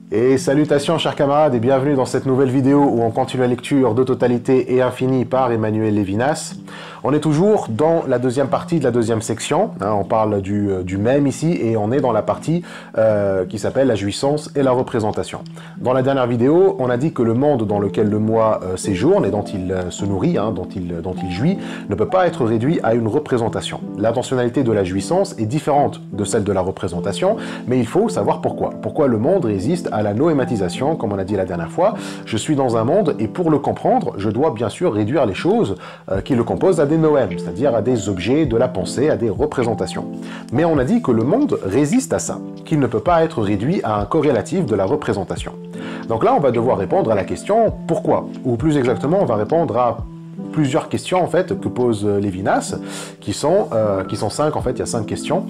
Et salutations chers camarades et bienvenue dans cette nouvelle vidéo où on continue la lecture de Totalité et Infini par Emmanuel Levinas. On est toujours dans la deuxième partie de la deuxième section, on parle du même ici et on est dans la partie qui s'appelle la jouissance et la représentation. Dans la dernière vidéo, on a dit que le monde dans lequel le moi séjourne et dont il se nourrit, dont il jouit, ne peut pas être réduit à une représentation. L'intentionnalité de la jouissance est différente de celle de la représentation, mais il faut savoir pourquoi. Pourquoi le monde résiste à la noématisation, comme on a dit la dernière fois. Je suis dans un monde et pour le comprendre, je dois bien sûr réduire les choses qui le composent à des noèmes, c'est-à-dire à des objets de la pensée, à des représentations. Mais on a dit que le monde résiste à ça, qu'il ne peut pas être réduit à un corrélatif de la représentation. Donc là, on va devoir répondre à la question « Pourquoi ?» Ou plus exactement, on va répondre à plusieurs questions en fait que pose Levinas, qui sont 5 en fait, il y a 5 questions.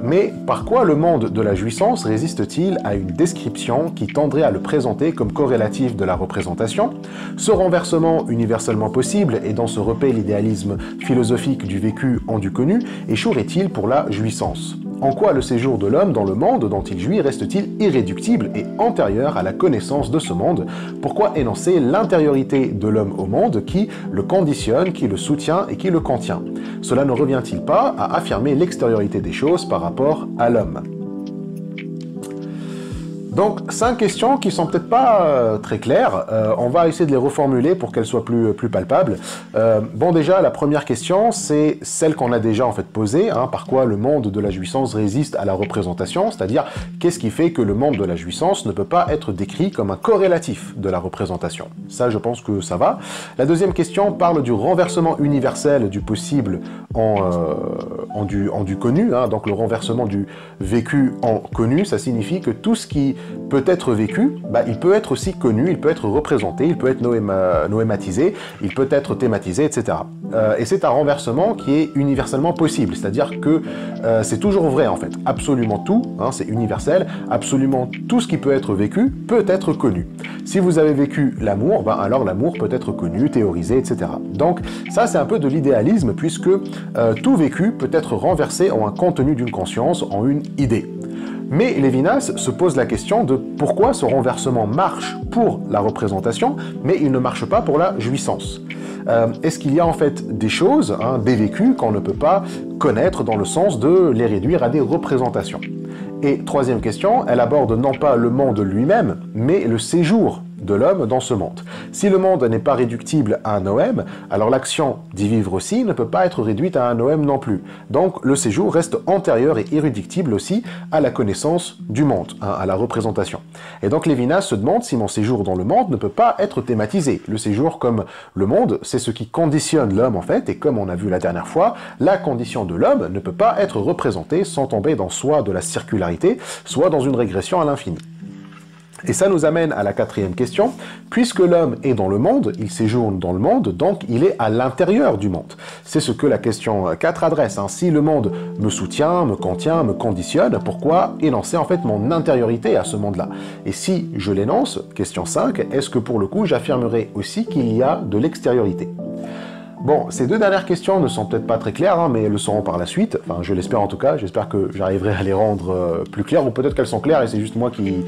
Mais par quoi le monde de la jouissance résiste-t-il à une description qui tendrait à le présenter comme corrélatif de la représentation? Ce renversement universellement possible et dans ce repère l'idéalisme philosophique du vécu en du connu échouerait-il pour la jouissance? En quoi le séjour de l'homme dans le monde dont il jouit reste-t-il irréductible et antérieur à la connaissance de ce monde? Pourquoi énoncer l'intériorité de l'homme au monde qui le conditionne, qui le soutient et qui le contient? Cela ne revient-il pas à affirmer l'extériorité des choses par rapport à l'homme? Donc, 5 questions qui sont peut-être pas très claires. On va essayer de les reformuler pour qu'elles soient plus palpables. Bon, déjà, la première question, c'est celle qu'on a déjà en fait posée. Par quoi le monde de la jouissance résiste à la représentation? C'est-à-dire, qu'est-ce qui fait que le monde de la jouissance ne peut pas être décrit comme un corrélatif de la représentation? Ça, je pense que ça va. La deuxième question parle du renversement universel du possible en du connu. Donc, le renversement du vécu en connu, ça signifie que tout ce qui peut être vécu, il peut être aussi connu, il peut être représenté, il peut être noématisé, il peut être thématisé, etc. Et c'est un renversement qui est universellement possible, c'est-à-dire que c'est toujours vrai en fait. Absolument tout, c'est universel, absolument tout ce qui peut être vécu peut être connu. Si vous avez vécu l'amour, alors l'amour peut être connu, théorisé, etc. Donc ça c'est un peu de l'idéalisme puisque tout vécu peut être renversé en un contenu d'une conscience, en une idée. Mais Levinas se pose la question de pourquoi ce renversement marche pour la représentation, mais il ne marche pas pour la jouissance. Est-ce qu'il y a en fait des choses, des vécus qu'on ne peut pas connaître dans le sens de les réduire à des représentations? Et troisième question, elle aborde non pas le monde lui-même, mais le séjour de l'homme dans ce monde. Si le monde n'est pas réductible à un noème, alors l'action d'y vivre aussi ne peut pas être réduite à un noème non plus. Donc le séjour reste antérieur et irréductible aussi à la connaissance du monde, à la représentation. Et donc Levinas se demande si mon séjour dans le monde ne peut pas être thématisé. Le séjour comme le monde, c'est ce qui conditionne l'homme en fait, et comme on a vu la dernière fois, la condition de l'homme ne peut pas être représentée sans tomber dans soit de la circularité, soit dans une régression à l'infini. Et ça nous amène à la quatrième question. Puisque l'homme est dans le monde, il séjourne dans le monde, donc il est à l'intérieur du monde. C'est ce que la question 4 adresse. Si le monde me soutient, me contient, me conditionne, pourquoi énoncer en fait mon intériorité à ce monde-là? Et si je l'énonce, question 5, est-ce que pour le coup j'affirmerai aussi qu'il y a de l'extériorité? Bon, ces deux dernières questions ne sont peut-être pas très claires, mais elles le seront par la suite. Enfin, je l'espère en tout cas. J'espère que j'arriverai à les rendre plus claires, ou peut-être qu'elles sont claires et c'est juste moi qui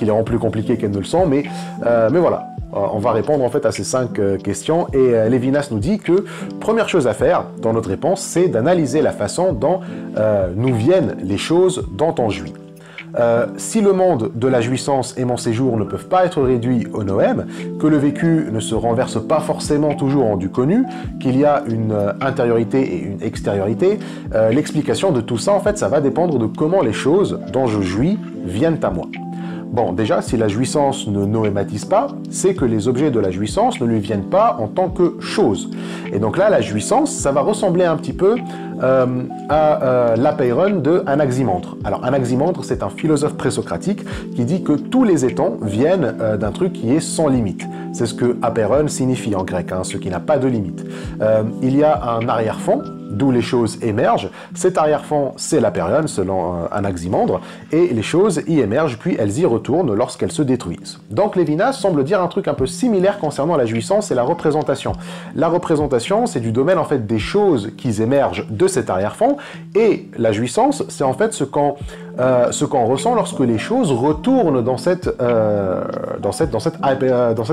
les rend plus compliquées qu'elles ne le sont. Mais voilà, on va répondre en fait à ces 5 questions. Et Levinas nous dit que première chose à faire dans notre réponse, c'est d'analyser la façon dont nous viennent les choses dont on jouit. Si le monde de la jouissance et mon séjour ne peuvent pas être réduits au noème, que le vécu ne se renverse pas forcément toujours en du connu, qu'il y a une intériorité et une extériorité, l'explication de tout ça, en fait, ça va dépendre de comment les choses dont je jouis viennent à moi. Bon, déjà, si la jouissance ne noématise pas, c'est que les objets de la jouissance ne lui viennent pas en tant que chose. Et donc là, la jouissance, ça va ressembler un petit peu à l'apeiron de Anaximandre. Alors Anaximandre, c'est un philosophe présocratique qui dit que tous les étangs viennent d'un truc qui est sans limite. C'est ce que apeiron signifie en grec, ce qui n'a pas de limite. Il y a un arrière-fond, d'où les choses émergent. Cet arrière-fond, c'est l'apeiron, selon Anaximandre, et les choses y émergent, puis elles y retournent lorsqu'elles se détruisent. Donc Levinas semble dire un truc un peu similaire concernant la jouissance et la représentation. La représentation, c'est du domaine en fait des choses qui émergent de cet arrière-fond, et la jouissance, c'est en fait ce qu'on ce qu'on ressent lorsque les choses retournent dans cette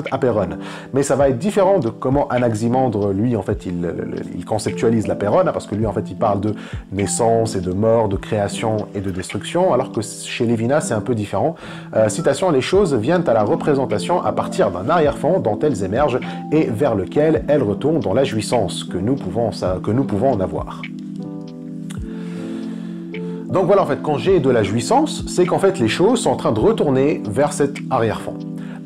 apéron. Mais ça va être différent de comment Anaximandre, lui, en fait, il conceptualise l'apéron, parce que lui, en fait, il parle de naissance et de mort, de création et de destruction, alors que chez Lévinas, c'est un peu différent. Citation, les choses viennent à la représentation à partir d'un arrière-fond dont elles émergent et vers lequel elles retournent dans la jouissance que nous pouvons en avoir. Donc voilà, en fait, quand j'ai de la jouissance, c'est qu'en fait les choses sont en train de retourner vers cet arrière-fond.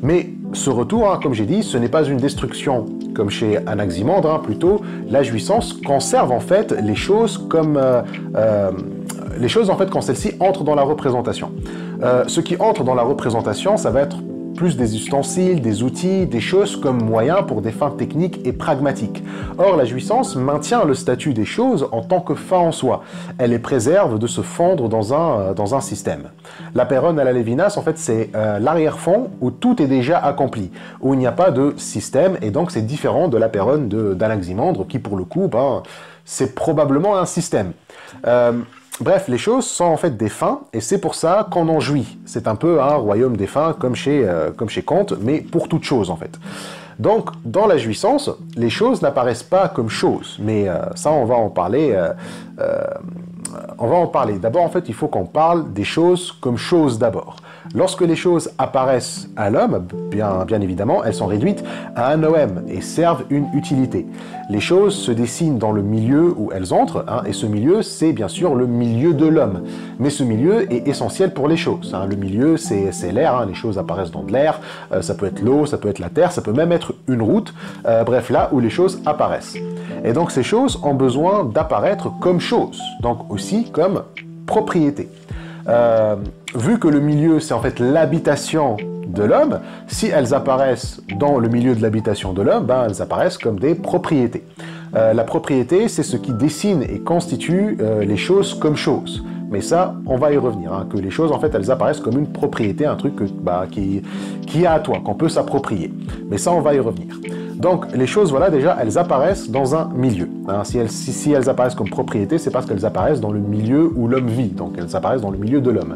Mais ce retour, hein, comme j'ai dit, ce n'est pas une destruction comme chez Anaximandre, hein, plutôt la jouissance conserve en fait les choses comme les choses en fait quand celles-ci entrent dans la représentation. Ce qui entre dans la représentation, ça va être plus des ustensiles, des outils, des choses comme moyens pour des fins techniques et pragmatiques. Or, la jouissance maintient le statut des choses en tant que fin en soi. Elle les préserve de se fondre dans un système. L'apéron à la Lévinas, en fait, c'est l'arrière-fond où tout est déjà accompli, où il n'y a pas de système, et donc c'est différent de l'apéron d'Anaximandre, qui pour le coup, c'est probablement un système. Bref, les choses sont en fait des fins, et c'est pour ça qu'on en jouit. C'est un peu un royaume des fins, comme chez Kant, mais pour toute chose, en fait. Donc, dans la jouissance, les choses n'apparaissent pas comme choses, mais ça, on va en parler. D'abord, en fait, il faut qu'on parle des choses comme choses d'abord. Lorsque les choses apparaissent à l'homme, bien évidemment, elles sont réduites à un noème et servent une utilité. Les choses se dessinent dans le milieu où elles entrent, hein, et ce milieu, c'est bien sûr le milieu de l'homme. Mais ce milieu est essentiel pour les choses. Hein. Le milieu, c'est l'air, hein, les choses apparaissent dans de l'air, ça peut être l'eau, ça peut être la terre, ça peut même être une route, bref, là où les choses apparaissent. Et donc ces choses ont besoin d'apparaître comme choses, donc aussi comme propriété. Vu que le milieu, c'est en fait l'habitation de l'homme, si elles apparaissent dans le milieu de l'habitation de l'homme, elles apparaissent comme des propriétés. La propriété, c'est ce qui dessine et constitue les choses comme choses. Mais ça, on va y revenir, hein, que les choses, en fait, elles apparaissent comme une propriété, un truc qui est à toi, qu'on peut s'approprier. Mais ça, on va y revenir. Donc, les choses, voilà, déjà, elles apparaissent dans un milieu. Hein. Si elles apparaissent comme propriété, c'est parce qu'elles apparaissent dans le milieu où l'homme vit. Donc, elles apparaissent dans le milieu de l'homme.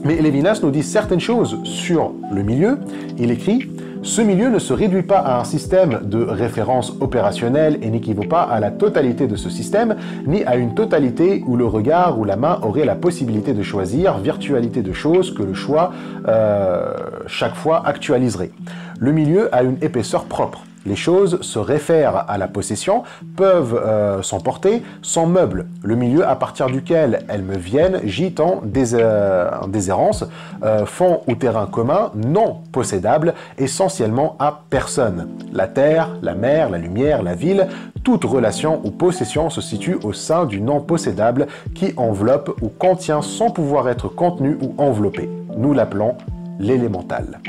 Mais Lévinas nous dit certaines choses sur le milieu. Il écrit « Ce milieu ne se réduit pas à un système de référence opérationnelle et n'équivaut pas à la totalité de ce système, ni à une totalité où le regard ou la main aurait la possibilité de choisir, virtualité de choses que le choix chaque fois actualiserait. Le milieu a une épaisseur propre. Les choses se réfèrent à la possession, peuvent s'emporter, sans meuble. Le milieu à partir duquel elles me viennent gît en déshérence, fond ou terrain commun, non possédable, essentiellement à personne. La terre, la mer, la lumière, la ville, toute relation ou possession se situe au sein du non possédable qui enveloppe ou contient sans pouvoir être contenu ou enveloppé. Nous l'appelons l'élémental.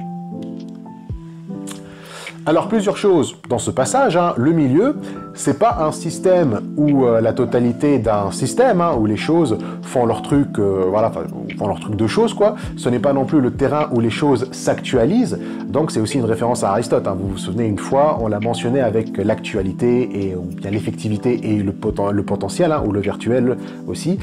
Alors plusieurs choses dans ce passage, hein. Le milieu, c'est pas un système où la totalité d'un système, hein, où les choses font leur truc, font leur truc de choses, quoi. Ce n'est pas non plus le terrain où les choses s'actualisent, donc c'est aussi une référence à Aristote, hein. Vous vous souvenez, une fois, on l'a mentionné avec l'actualité, et ou bien l'effectivité et le potentiel, hein, ou le virtuel aussi.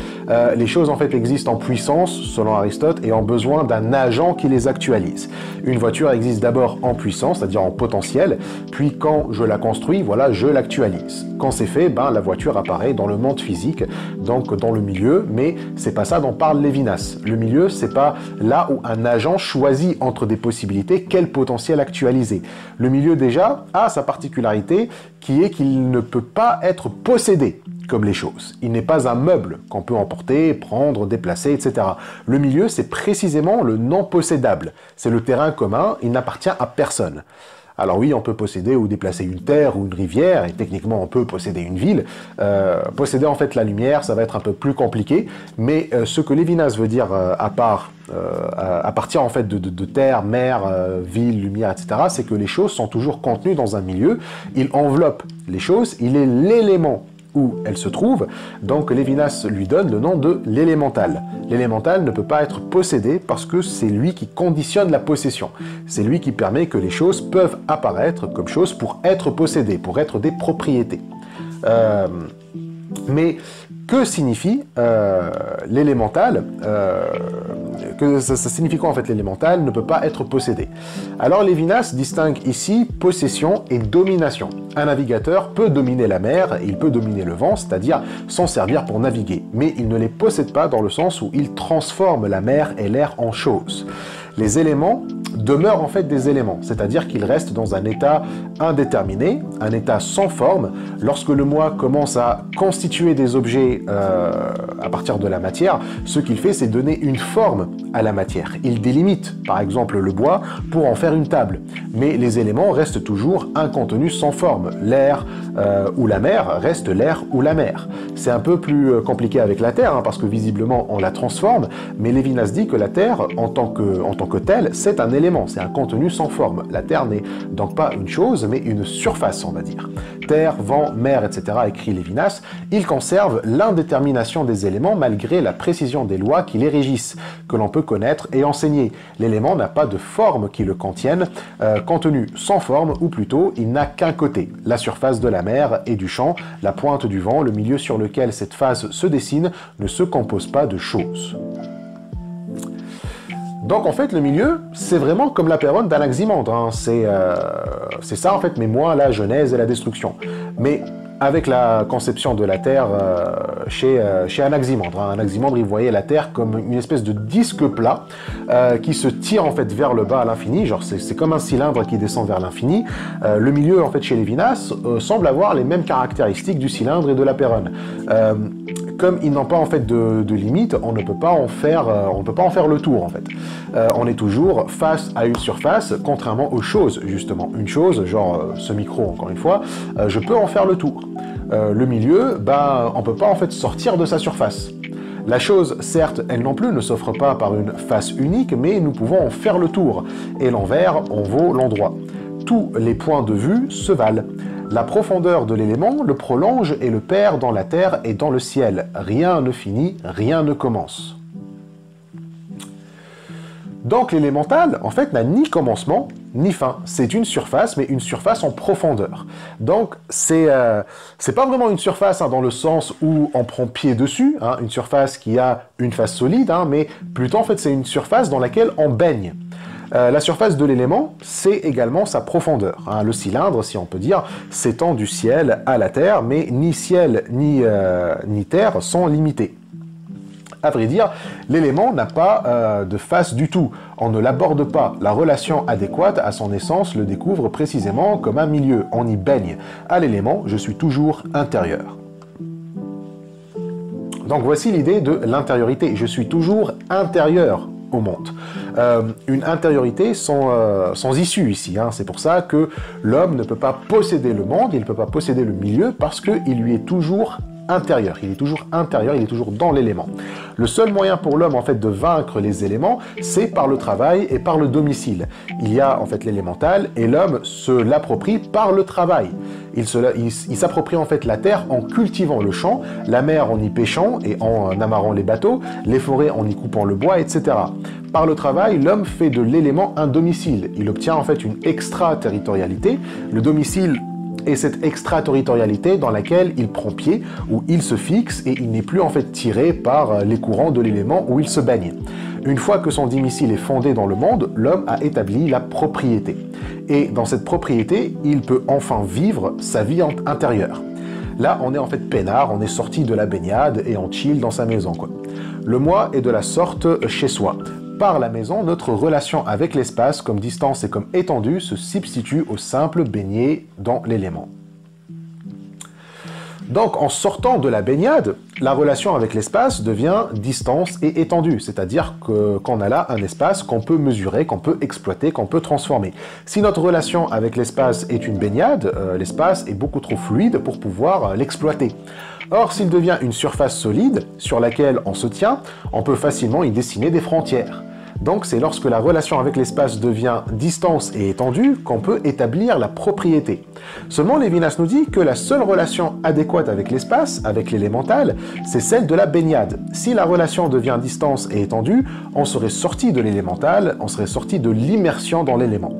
Les choses en fait existent en puissance, selon Aristote, et ont besoin d'un agent qui les actualise. Une voiture existe d'abord en puissance, c'est-à-dire en potentiel, puis quand je la construis, voilà, je l'actualise. Quand c'est fait, la voiture apparaît dans le monde physique, donc dans le milieu, mais c'est pas ça dont parle Lévinas. Le milieu, c'est pas là où un agent choisit entre des possibilités quel potentiel actualiser. Le milieu déjà a sa particularité qui est qu'il ne peut pas être possédé comme les choses. Il n'est pas un meuble qu'on peut emporter, prendre, déplacer, etc. Le milieu, c'est précisément le non possédable. C'est le terrain commun, il n'appartient à personne. Alors oui, on peut posséder ou déplacer une terre ou une rivière, et techniquement on peut posséder une ville. Posséder en fait la lumière, ça va être un peu plus compliqué, mais ce que Lévinas veut dire à partir en fait de terre, mer, ville, lumière, etc., c'est que les choses sont toujours contenues dans un milieu, il enveloppe les choses, il est l'élément où elle se trouve, donc Lévinas lui donne le nom de l'élémental. L'élémental ne peut pas être possédé parce que c'est lui qui conditionne la possession. C'est lui qui permet que les choses peuvent apparaître comme choses pour être possédées, pour être des propriétés. Mais que signifie l'élémental ça signifie quoi en fait l'élémental ne peut pas être possédé? Alors Lévinas distingue ici possession et domination. Un navigateur peut dominer la mer, il peut dominer le vent, c'est-à-dire s'en servir pour naviguer, mais il ne les possède pas dans le sens où il transforme la mer et l'air en choses. Les éléments demeurent en fait des éléments, c'est-à-dire qu'ils restent dans un état indéterminé, un état sans forme. Lorsque le moi commence à constituer des objets à partir de la matière, ce qu'il fait, c'est donner une forme à la matière. Il délimite, par exemple, le bois pour en faire une table. Mais les éléments restent toujours un contenu sans forme. L'air ou la mer reste l'air ou la mer. C'est un peu plus compliqué avec la Terre, hein, parce que visiblement on la transforme, mais Lévinas dit que la Terre, en tant que telle, c'est un élément, c'est un contenu sans forme. La Terre n'est donc pas une chose, mais une surface, on va dire. Terre, vent, mer, etc., écrit Lévinas, il conserve l'indétermination des éléments malgré la précision des lois qui les régissent, que l'on peut connaître et enseigner. L'élément n'a pas de forme qui le contienne, contenu sans forme, ou plutôt, il n'a qu'un côté, la surface de la mer et du champ, la pointe du vent, le milieu sur lequel cette face se dessine, ne se compose pas de choses. Donc en fait, le milieu, c'est vraiment comme la Péronne d'Anaximandre, hein. C'est ça en fait, mais moins la Genèse et la destruction. Mais avec la conception de la Terre chez Anaximandre. Hein. Anaximandre, il voyait la Terre comme une espèce de disque plat qui se tire en fait vers le bas à l'infini, genre c'est comme un cylindre qui descend vers l'infini. Le milieu en fait chez Lévinas semble avoir les mêmes caractéristiques du cylindre et de la Péronne. Comme ils n'ont pas en fait de limite, on ne peut pas en faire le tour en fait. On est toujours face à une surface, contrairement aux choses justement. Une chose, genre ce micro encore une fois, je peux en faire le tour. Le milieu, on peut pas en fait sortir de sa surface. La chose, certes, elle non plus ne s'offre pas par une face unique, mais nous pouvons en faire le tour. Et l'envers en vaut l'endroit. Tous les points de vue se valent. La profondeur de l'élément le prolonge et le perd dans la terre et dans le ciel. Rien ne finit, rien ne commence. Donc l'élémental, en fait, n'a ni commencement, ni fin. C'est une surface, mais une surface en profondeur. Donc c'est pas vraiment une surface hein, dans le sens où on prend pied dessus, hein, une surface qui a une face solide, hein, mais plutôt en fait c'est une surface dans laquelle on baigne. La surface de l'élément, c'est également sa profondeur. Hein. Le cylindre, si on peut dire, s'étend du ciel à la terre, mais ni ciel ni terre sont limités. À vrai dire, l'élément n'a pas de face du tout. On ne l'aborde pas. La relation adéquate à son essence le découvre précisément comme un milieu. On y baigne. À l'élément, je suis toujours intérieur. Donc voici l'idée de l'intériorité. Je suis toujours intérieur au monde. Une intériorité sans issue ici. Hein. C'est pour ça que l'homme ne peut pas posséder le monde, il ne peut pas posséder le milieu parce qu'il lui est toujours intérieur. Il est toujours intérieur, il est toujours dans l'élément. Le seul moyen pour l'homme en fait de vaincre les éléments, c'est par le travail et par le domicile. Il y a en fait l'élémental et l'homme se l'approprie par le travail. Il s'approprie en fait la terre en cultivant le champ, la mer en y pêchant et en amarrant les bateaux, les forêts en y coupant le bois, etc. Par le travail, l'homme fait de l'élément un domicile. Il obtient en fait une extraterritorialité. Le domicile est cette extraterritorialité dans laquelle il prend pied, où il se fixe et il n'est plus en fait tiré par les courants de l'élément où il se baigne. Une fois que son domicile est fondé dans le monde, l'homme a établi la propriété. Et dans cette propriété, il peut enfin vivre sa vie intérieure. Là, on est en fait peinard, on est sorti de la baignade et on chill dans sa maison, quoi. Le moi est de la sorte chez soi. Par la maison, notre relation avec l'espace, comme distance et comme étendue, se substitue au simple baigner dans l'élément. Donc, en sortant de la baignade, la relation avec l'espace devient distance et étendue, c'est-à-dire qu'on a là un espace qu'on peut mesurer, qu'on peut exploiter, qu'on peut transformer. Si notre relation avec l'espace est une baignade, l'espace est beaucoup trop fluide pour pouvoir l'exploiter. Or, s'il devient une surface solide sur laquelle on se tient, on peut facilement y dessiner des frontières. Donc c'est lorsque la relation avec l'espace devient distance et étendue qu'on peut établir la propriété. Seulement Lévinas nous dit que la seule relation adéquate avec l'espace, avec l'élémental, c'est celle de la baignade. Si la relation devient distance et étendue, on serait sorti de l'élémental, on serait sorti de l'immersion dans l'élément.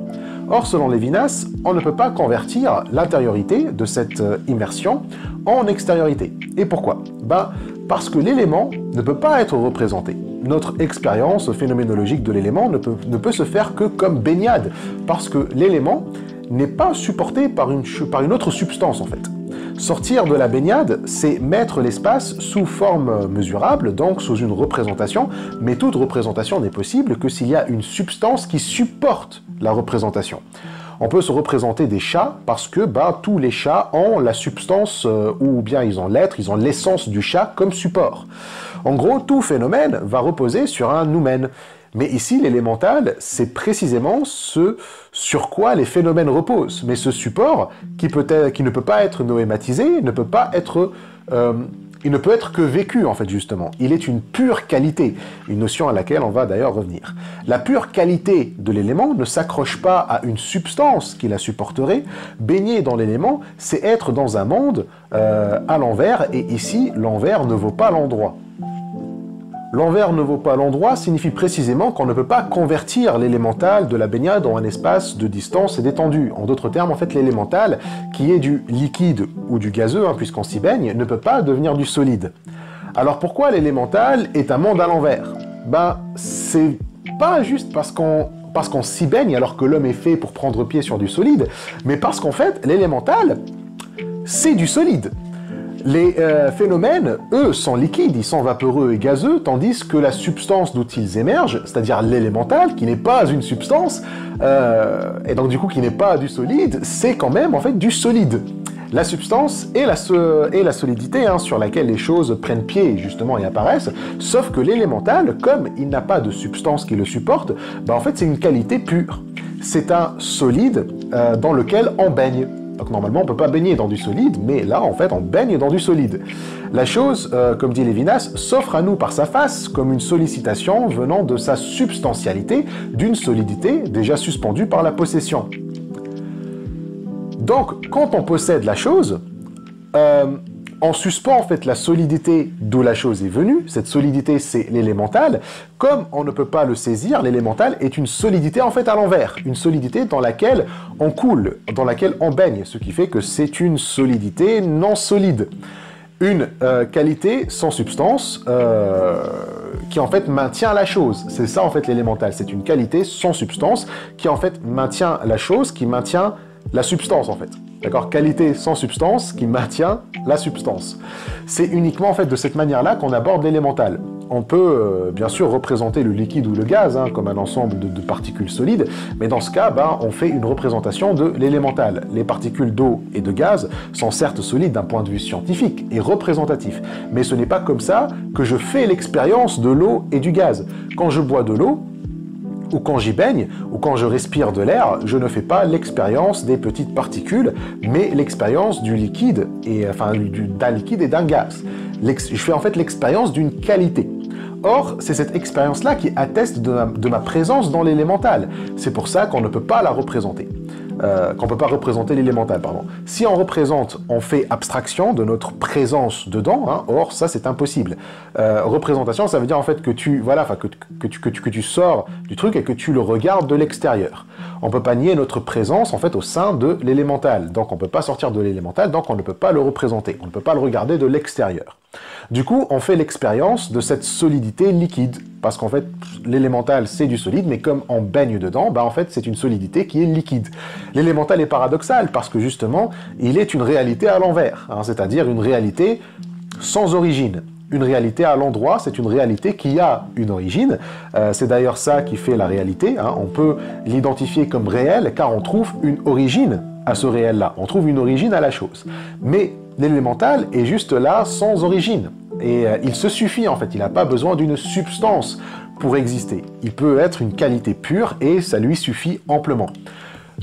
Or, selon Lévinas, on ne peut pas convertir l'intériorité de cette immersion en extériorité. Et pourquoi? Parce que l'élément ne peut pas être représenté. Notre expérience phénoménologique de l'élément ne peut se faire que comme baignade, parce que l'élément n'est pas supporté par une autre substance, en fait. Sortir de la baignade, c'est mettre l'espace sous forme mesurable, donc sous une représentation, mais toute représentation n'est possible que s'il y a une substance qui supporte la représentation. On peut se représenter des chats parce que tous les chats ont la substance, ou bien ils ont l'être, ils ont l'essence du chat comme support. En gros, tout phénomène va reposer sur un noumen. Mais ici, l'élémental, c'est précisément ce sur quoi les phénomènes reposent. Mais ce support, qui ne peut pas être noématisé, ne peut pas être... il ne peut être que vécu, en fait, justement. Il est une pure qualité, une notion à laquelle on va d'ailleurs revenir. La pure qualité de l'élément ne s'accroche pas à une substance qui la supporterait. Baigner dans l'élément, c'est être dans un monde à l'envers, et ici, l'envers ne vaut pas l'endroit. L'envers ne vaut pas l'endroit signifie précisément qu'on ne peut pas convertir l'élémental de la baignade en un espace de distance et d'étendue. En d'autres termes, en fait, l'élémental, qui est du liquide ou du gazeux, puisqu'on s'y baigne, ne peut pas devenir du solide. Alors pourquoi l'élémental est un monde à l'envers? C'est pas juste parce qu'on s'y baigne alors que l'homme est fait pour prendre pied sur du solide, mais parce qu'en fait, l'élémental, c'est du solide. Les phénomènes, eux, sont liquides, ils sont vaporeux et gazeux, tandis que la substance d'où ils émergent, c'est-à-dire l'élémental, qui n'est pas une substance, et donc du coup qui n'est pas du solide, c'est quand même en fait du solide. La substance et la solidité sur laquelle les choses prennent pied justement et apparaissent, sauf que l'élémental, comme il n'a pas de substance qui le supporte, en fait c'est une qualité pure. C'est un solide dans lequel on baigne. Donc normalement, on ne peut pas baigner dans du solide, mais là, en fait, on baigne dans du solide. La chose, comme dit Lévinas, s'offre à nous par sa face comme une sollicitation venant de sa substantialité, d'une solidité déjà suspendue par la possession. Donc, quand on possède la chose, on suspend en fait la solidité d'où la chose est venue. Cette solidité, c'est l'élémental. Comme on ne peut pas le saisir, l'élémental est une solidité en fait à l'envers. Une solidité dans laquelle on coule, dans laquelle on baigne. Ce qui fait que c'est une solidité non solide. Une qualité sans substance qui en fait maintient la chose. C'est ça en fait l'élémental. C'est une qualité sans substance qui en fait maintient la chose, qui maintient la substance en fait. D'accord? Qualité sans substance qui maintient la substance. C'est uniquement en fait de cette manière-là qu'on aborde l'élémental. On peut bien sûr représenter le liquide ou le gaz comme un ensemble de particules solides, mais dans ce cas, on fait une représentation de l'élémental. Les particules d'eau et de gaz sont certes solides d'un point de vue scientifique et représentatif, mais ce n'est pas comme ça que je fais l'expérience de l'eau et du gaz. Quand je bois de l'eau, ou quand j'y baigne, ou quand je respire de l'air, je ne fais pas l'expérience des petites particules, mais l'expérience du liquide, d'un liquide et d'un gaz. Je fais en fait l'expérience d'une qualité. Or, c'est cette expérience-là qui atteste de ma présence dans l'élémental. C'est pour ça qu'on ne peut pas la représenter. Qu'on ne peut pas représenter l'élémental, pardon. Si on représente, on fait abstraction de notre présence dedans, or ça c'est impossible. Représentation, ça veut dire en fait que tu sors du truc et que tu le regardes de l'extérieur. On ne peut pas nier notre présence en fait au sein de l'élémental, donc on ne peut pas sortir de l'élémental, donc on ne peut pas le représenter, on ne peut pas le regarder de l'extérieur. Du coup, on fait l'expérience de cette solidité liquide, parce qu'en fait, l'élémental, c'est du solide, mais comme on baigne dedans, en fait, c'est une solidité qui est liquide. L'élémental est paradoxal, parce que justement, il est une réalité à l'envers, c'est-à-dire une réalité sans origine. Une réalité à l'endroit, c'est une réalité qui a une origine. C'est d'ailleurs ça qui fait la réalité. On peut l'identifier comme réel, car on trouve une origine à ce réel-là. On trouve une origine à la chose. Mais l'élémental est juste là, sans origine. Et il se suffit, en fait. Il n'a pas besoin d'une substance pour exister. Il peut être une qualité pure et ça lui suffit amplement.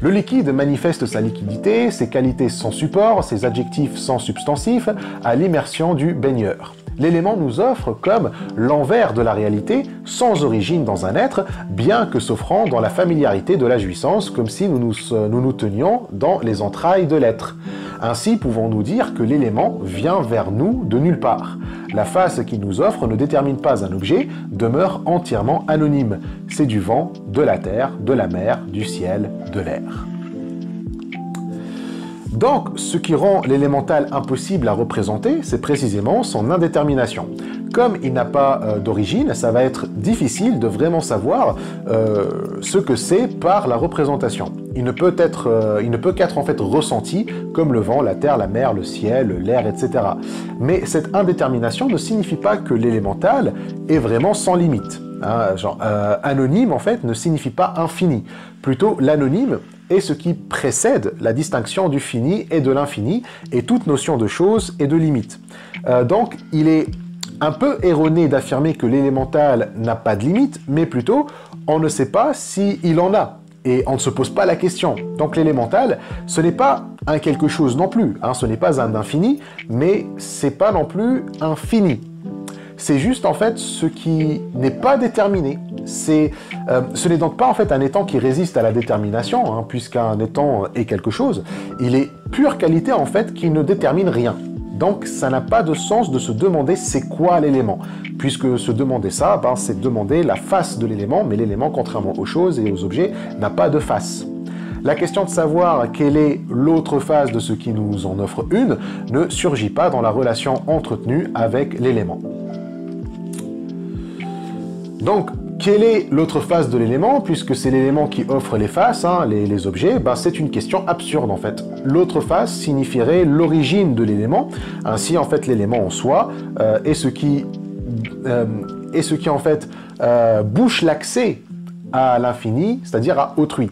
Le liquide manifeste sa liquidité, ses qualités sans support, ses adjectifs sans substantif, à l'immersion du baigneur. L'élément nous offre comme l'envers de la réalité, sans origine dans un être, bien que s'offrant dans la familiarité de la jouissance, comme si nous nous tenions dans les entrailles de l'être. Ainsi pouvons-nous dire que l'élément vient vers nous de nulle part. La face qu'il nous offre ne détermine pas un objet, demeure entièrement anonyme. C'est du vent, de la terre, de la mer, du ciel, de l'air. Donc, ce qui rend l'élémental impossible à représenter, c'est précisément son indétermination. Comme il n'a pas d'origine, ça va être difficile de vraiment savoir ce que c'est par la représentation. Il ne peut qu'être en fait ressenti comme le vent, la terre, la mer, le ciel, l'air, etc. Mais cette indétermination ne signifie pas que l'élémental est vraiment sans limite. Anonyme, en fait, ne signifie pas infini. Plutôt, l'anonyme est ce qui précède la distinction du fini et de l'infini, et toute notion de chose et de limite. Donc, il est un peu erroné d'affirmer que l'élémental n'a pas de limite, mais plutôt, on ne sait pas s'il en a. Et on ne se pose pas la question. Donc l'élémental, ce n'est pas un quelque chose non plus. Ce n'est pas un infini, mais c'est pas non plus un fini. C'est juste en fait ce qui n'est pas déterminé. Ce n'est donc pas en fait un étant qui résiste à la détermination, puisqu'un étant est quelque chose. Il est pure qualité en fait qui ne détermine rien. Donc ça n'a pas de sens de se demander c'est quoi l'élément. Puisque se demander ça, c'est demander la face de l'élément, mais l'élément, contrairement aux choses et aux objets, n'a pas de face. La question de savoir quelle est l'autre face de ce qui nous en offre une ne surgit pas dans la relation entretenue avec l'élément. Donc, quelle est l'autre face de l'élément? Puisque c'est l'élément qui offre les faces, les objets, c'est une question absurde en fait. L'autre face signifierait l'origine de l'élément. Ainsi, en fait, l'élément en soi est ce qui en fait bouche l'accès à l'infini, c'est-à-dire à autrui.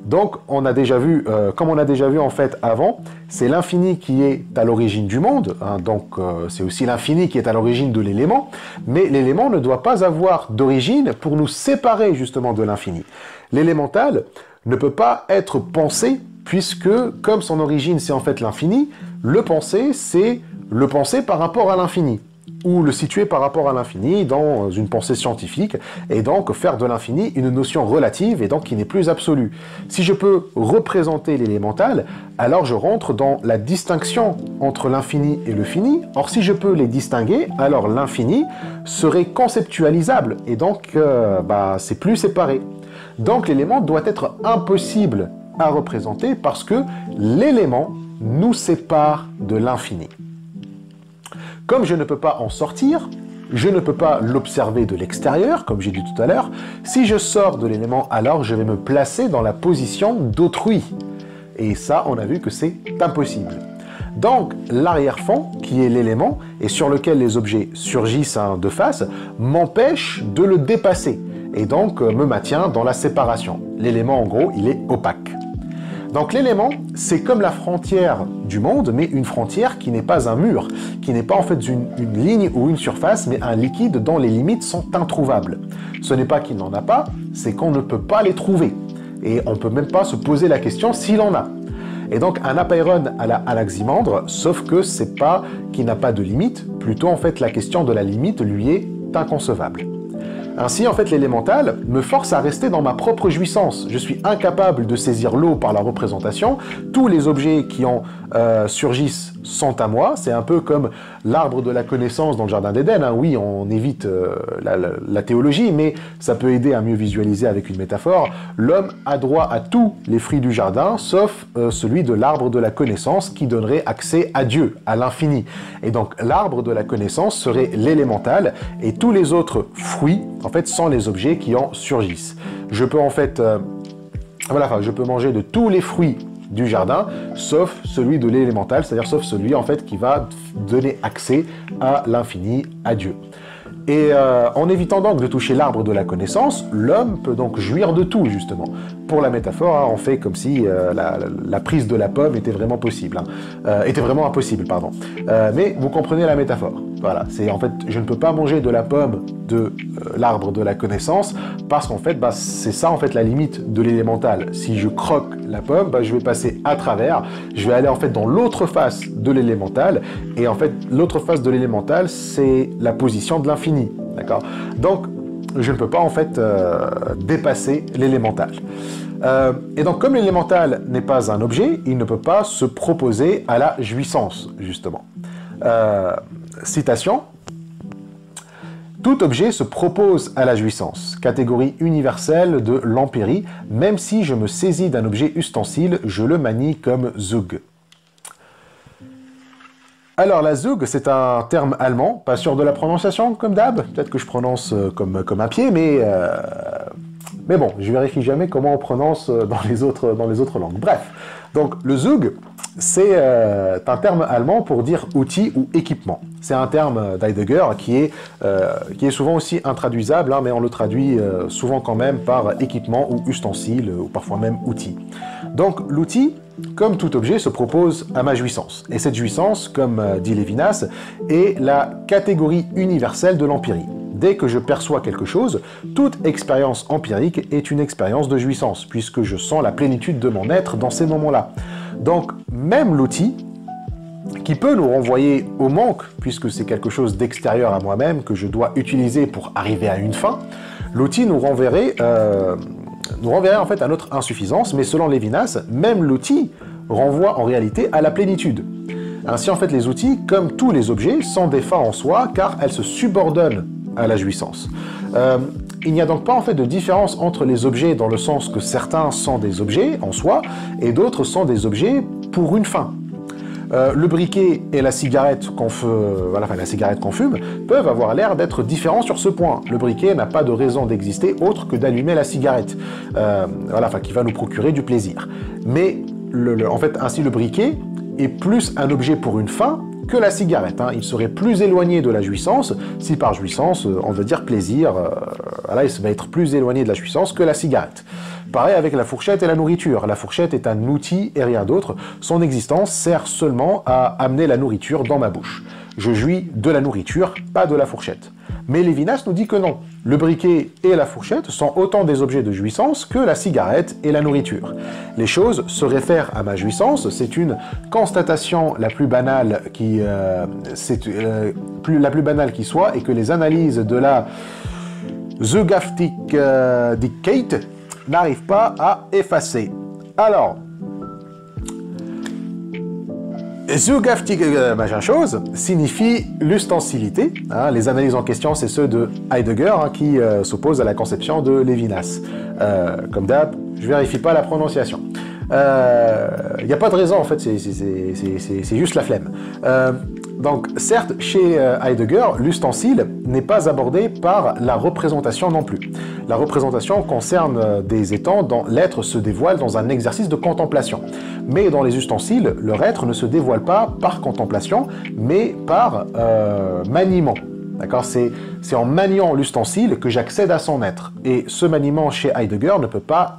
Donc, on a déjà vu, comme on a déjà vu en fait avant, c'est l'infini qui est à l'origine du monde, donc c'est aussi l'infini qui est à l'origine de l'élément, mais l'élément ne doit pas avoir d'origine pour nous séparer justement de l'infini. L'élémental ne peut pas être pensé, puisque comme son origine c'est en fait l'infini, le penser c'est le penser par rapport à l'infini, ou le situer par rapport à l'infini dans une pensée scientifique, et donc faire de l'infini une notion relative et donc qui n'est plus absolue. Si je peux représenter l'élémental, alors je rentre dans la distinction entre l'infini et le fini. Or, si je peux les distinguer, alors l'infini serait conceptualisable, et donc c'est plus séparé. Donc l'élément doit être impossible à représenter parce que l'élément nous sépare de l'infini. Comme je ne peux pas en sortir, je ne peux pas l'observer de l'extérieur, comme j'ai dit tout à l'heure. Si je sors de l'élément, alors je vais me placer dans la position d'autrui. Et ça, on a vu que c'est impossible. Donc, l'arrière-fond, qui est l'élément, et sur lequel les objets surgissent de face, m'empêche de le dépasser, et donc me maintient dans la séparation. L'élément, en gros, il est opaque. Donc l'élément, c'est comme la frontière du monde, mais une frontière qui n'est pas un mur, qui n'est pas en fait une ligne ou une surface, mais un liquide dont les limites sont introuvables. Ce n'est pas qu'il n'en a pas, c'est qu'on ne peut pas les trouver. Et on ne peut même pas se poser la question s'il en a. Et donc un apeiron à la Anaximandre, sauf que c'est pas qu'il n'a pas de limite, plutôt en fait la question de la limite lui est inconcevable. Ainsi, en fait, l'élémental me force à rester dans ma propre jouissance. Je suis incapable de saisir l'eau par la représentation. Tous les objets qui en surgissent sont à moi. C'est un peu comme l'arbre de la connaissance dans le Jardin d'Éden. Oui, on évite la théologie, mais ça peut aider à mieux visualiser avec une métaphore. L'homme a droit à tous les fruits du jardin, sauf celui de l'arbre de la connaissance qui donnerait accès à Dieu, à l'infini. Et donc, l'arbre de la connaissance serait l'élémental, et tous les autres fruits, en fait, sont les objets qui en surgissent. Je peux en fait, je peux manger de tous les fruits du jardin, sauf celui de l'élémental, c'est-à-dire sauf celui en fait qui va donner accès à l'infini, à Dieu. Et en évitant donc de toucher l'arbre de la connaissance, l'homme peut donc jouir de tout, justement. Pour la métaphore, on fait comme si la prise de la pomme était vraiment possible, était vraiment impossible, pardon. Mais vous comprenez la métaphore. Voilà, c'est en fait, je ne peux pas manger de la pomme de l'arbre de la connaissance, parce qu'en fait, c'est ça en fait la limite de l'élémental. Si je croque la pomme, je vais passer à travers, je vais aller en fait dans l'autre face de l'élémental, et en fait, l'autre face de l'élémental, c'est la position de l'infini, d'accord? Donc, je ne peux pas en fait dépasser l'élémental. Et donc, comme l'élémental n'est pas un objet, il ne peut pas se proposer à la jouissance, justement. Citation. Tout objet se propose à la jouissance, catégorie universelle de l'empirie, même si je me saisis d'un objet ustensile, je le manie comme Zug. Alors la Zug, c'est un terme allemand, pas sûr de la prononciation comme d'hab, peut-être que je prononce comme un pied, mais bon, je vérifie jamais comment on prononce dans les autres langues. Bref, donc le Zug, c'est un terme allemand pour dire outil ou équipement. C'est un terme d'Heidegger qui est souvent aussi intraduisable, hein, mais on le traduit souvent quand même par équipement ou ustensile, ou parfois même outil. Donc l'outil, comme tout objet, se propose à ma jouissance. Et cette jouissance, comme dit Lévinas, est la catégorie universelle de l'empirie. Dès que je perçois quelque chose, toute expérience empirique est une expérience de jouissance, puisque je sens la plénitude de mon être dans ces moments-là. Donc, même l'outil, qui peut nous renvoyer au manque, puisque c'est quelque chose d'extérieur à moi-même que je dois utiliser pour arriver à une fin, l'outil nous renverrait en fait à notre insuffisance, mais selon Lévinas, même l'outil renvoie en réalité à la plénitude. Ainsi, en fait, les outils, comme tous les objets, sont des fins en soi, car elles se subordonnent à la jouissance. Il n'y a donc pas en fait de différence entre les objets dans le sens que certains sont des objets en soi et d'autres sont des objets pour une fin. Le briquet et la cigarette qu'on fume peuvent avoir l'air d'être différents sur ce point. Le briquet n'a pas de raison d'exister autre que d'allumer la cigarette, qui va nous procurer du plaisir. Mais en fait, ainsi le briquet est plus un objet pour une fin que la cigarette. Il serait plus éloigné de la jouissance, si par jouissance on veut dire plaisir, il va être plus éloigné de la jouissance que la cigarette. Pareil avec la fourchette et la nourriture. La fourchette est un outil et rien d'autre. Son existence sert seulement à amener la nourriture dans ma bouche. Je jouis de la nourriture, pas de la fourchette. Mais Lévinas nous dit que non. Le briquet et la fourchette sont autant des objets de jouissance que la cigarette et la nourriture. Les choses se réfèrent à ma jouissance, c'est une constatation la plus banale qui soit, et que les analyses de la Zugaftigkeit n'arrivent pas à effacer. Alors, Zugaftig machin chose signifie l'ustensilité. Les analyses en question, c'est ceux de Heidegger qui s'opposent à la conception de Lévinas. Comme d'hab, je vérifie pas la prononciation. Il n'y a pas de raison en fait, c'est juste la flemme. Donc certes, chez Heidegger, l'ustensile n'est pas abordé par la représentation non plus. La représentation concerne des états dont l'être se dévoile dans un exercice de contemplation. Mais dans les ustensiles, leur être ne se dévoile pas par contemplation, mais par maniement. D'accord, c'est en maniant l'ustensile que j'accède à son être. Et ce maniement chez Heidegger ne peut pas...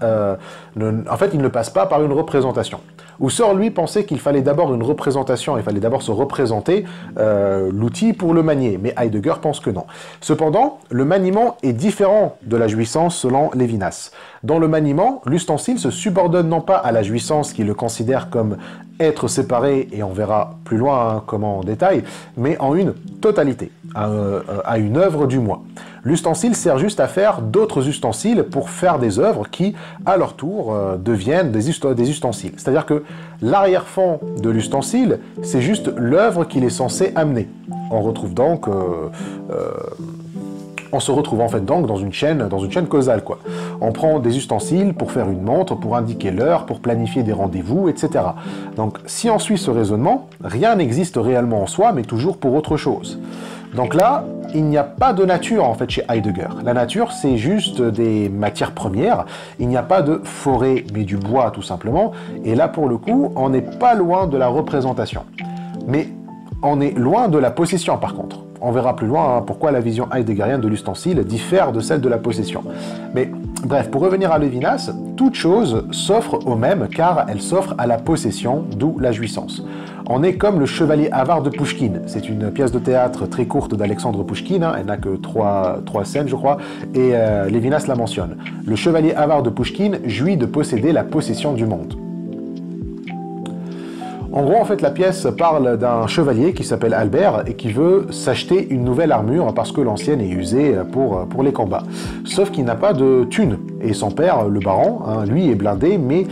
en fait, il ne passe pas par une représentation. Husserl, lui, pensait qu'il fallait d'abord une représentation, il fallait d'abord se représenter l'outil pour le manier, mais Heidegger pense que non. Cependant, le maniement est différent de la jouissance selon Lévinas. Dans le maniement, l'ustensile se subordonne non pas à la jouissance qui le considère comme être séparé, et on verra plus loin comment en détail, mais en une totalité, à une œuvre du moi. L'ustensile sert juste à faire d'autres ustensiles pour faire des œuvres qui, à leur tour, deviennent des ustensiles. C'est-à-dire que l'arrière-fond de l'ustensile, c'est juste l'œuvre qu'il est censé amener. On retrouve donc... on se retrouve en fait donc dans une chaîne causale, quoi. On prend des ustensiles pour faire une montre, pour indiquer l'heure, pour planifier des rendez-vous, etc. Donc si on suit ce raisonnement, rien n'existe réellement en soi, mais toujours pour autre chose. Donc là, il n'y a pas de nature en fait chez Heidegger. La nature, c'est juste des matières premières. Il n'y a pas de forêt, mais du bois tout simplement. Et là, pour le coup, on n'est pas loin de la représentation. Mais on est loin de la possession par contre. On verra plus loin pourquoi la vision heideggerienne de l'ustensile diffère de celle de la possession. Mais Bref, pour revenir à Lévinas, toute chose s'offre au même car elle s'offre à la possession, d'où la jouissance. On est comme le chevalier avare de Pouchkine. C'est une pièce de théâtre très courte d'Alexandre Pouchkine, hein, elle n'a que trois scènes je crois, et Lévinas la mentionne. Le chevalier avare de Pouchkine jouit de posséder la possession du monde. En gros, en fait, la pièce parle d'un chevalier qui s'appelle Albert et qui veut s'acheter une nouvelle armure parce que l'ancienne est usée pour les combats. Sauf qu'il n'a pas de thunes. Et son père, le baron, hein, lui est blindé, mais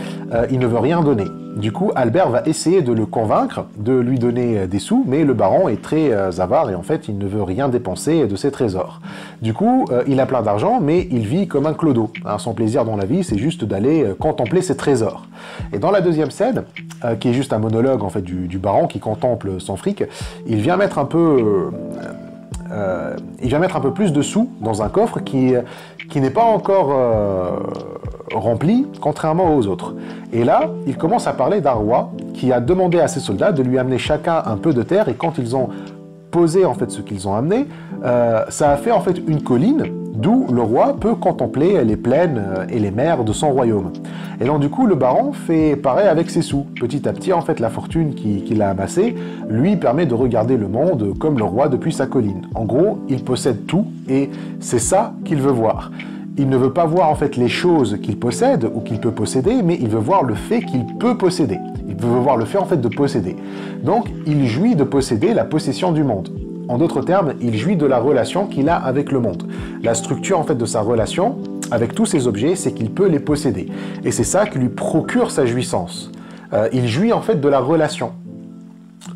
il ne veut rien donner. Du coup, Albert va essayer de le convaincre, de lui donner des sous, mais le baron est très avare et en fait, il ne veut rien dépenser de ses trésors. Du coup, il a plein d'argent, mais il vit comme un clodo. Hein, son plaisir dans la vie, c'est juste d'aller contempler ses trésors. Et dans la deuxième scène, qui est juste un monologue en fait du baron qui contemple son fric, il vient mettre un peu plus de sous dans un coffre qui n'est pas encore rempli, contrairement aux autres. Et là, il commence à parler d'un roi qui a demandé à ses soldats de lui amener chacun un peu de terre, et quand ils ont posé en fait ce qu'ils ont amené, ça a fait en fait une colline d'où le roi peut contempler les plaines et les mers de son royaume. Et donc du coup, le baron fait pareil avec ses sous. Petit à petit, en fait, la fortune qu'il a amassée lui permet de regarder le monde comme le roi depuis sa colline. En gros, il possède tout et c'est ça qu'il veut voir. Il ne veut pas voir en fait les choses qu'il possède ou qu'il peut posséder, mais il veut voir le fait qu'il peut posséder. Il veut voir le fait en fait de posséder. Donc, il jouit de posséder la possession du monde. En d'autres termes, il jouit de la relation qu'il a avec le monde. La structure en fait de sa relation avec tous ces objets, c'est qu'il peut les posséder. Et c'est ça qui lui procure sa jouissance. Il jouit en fait de la relation.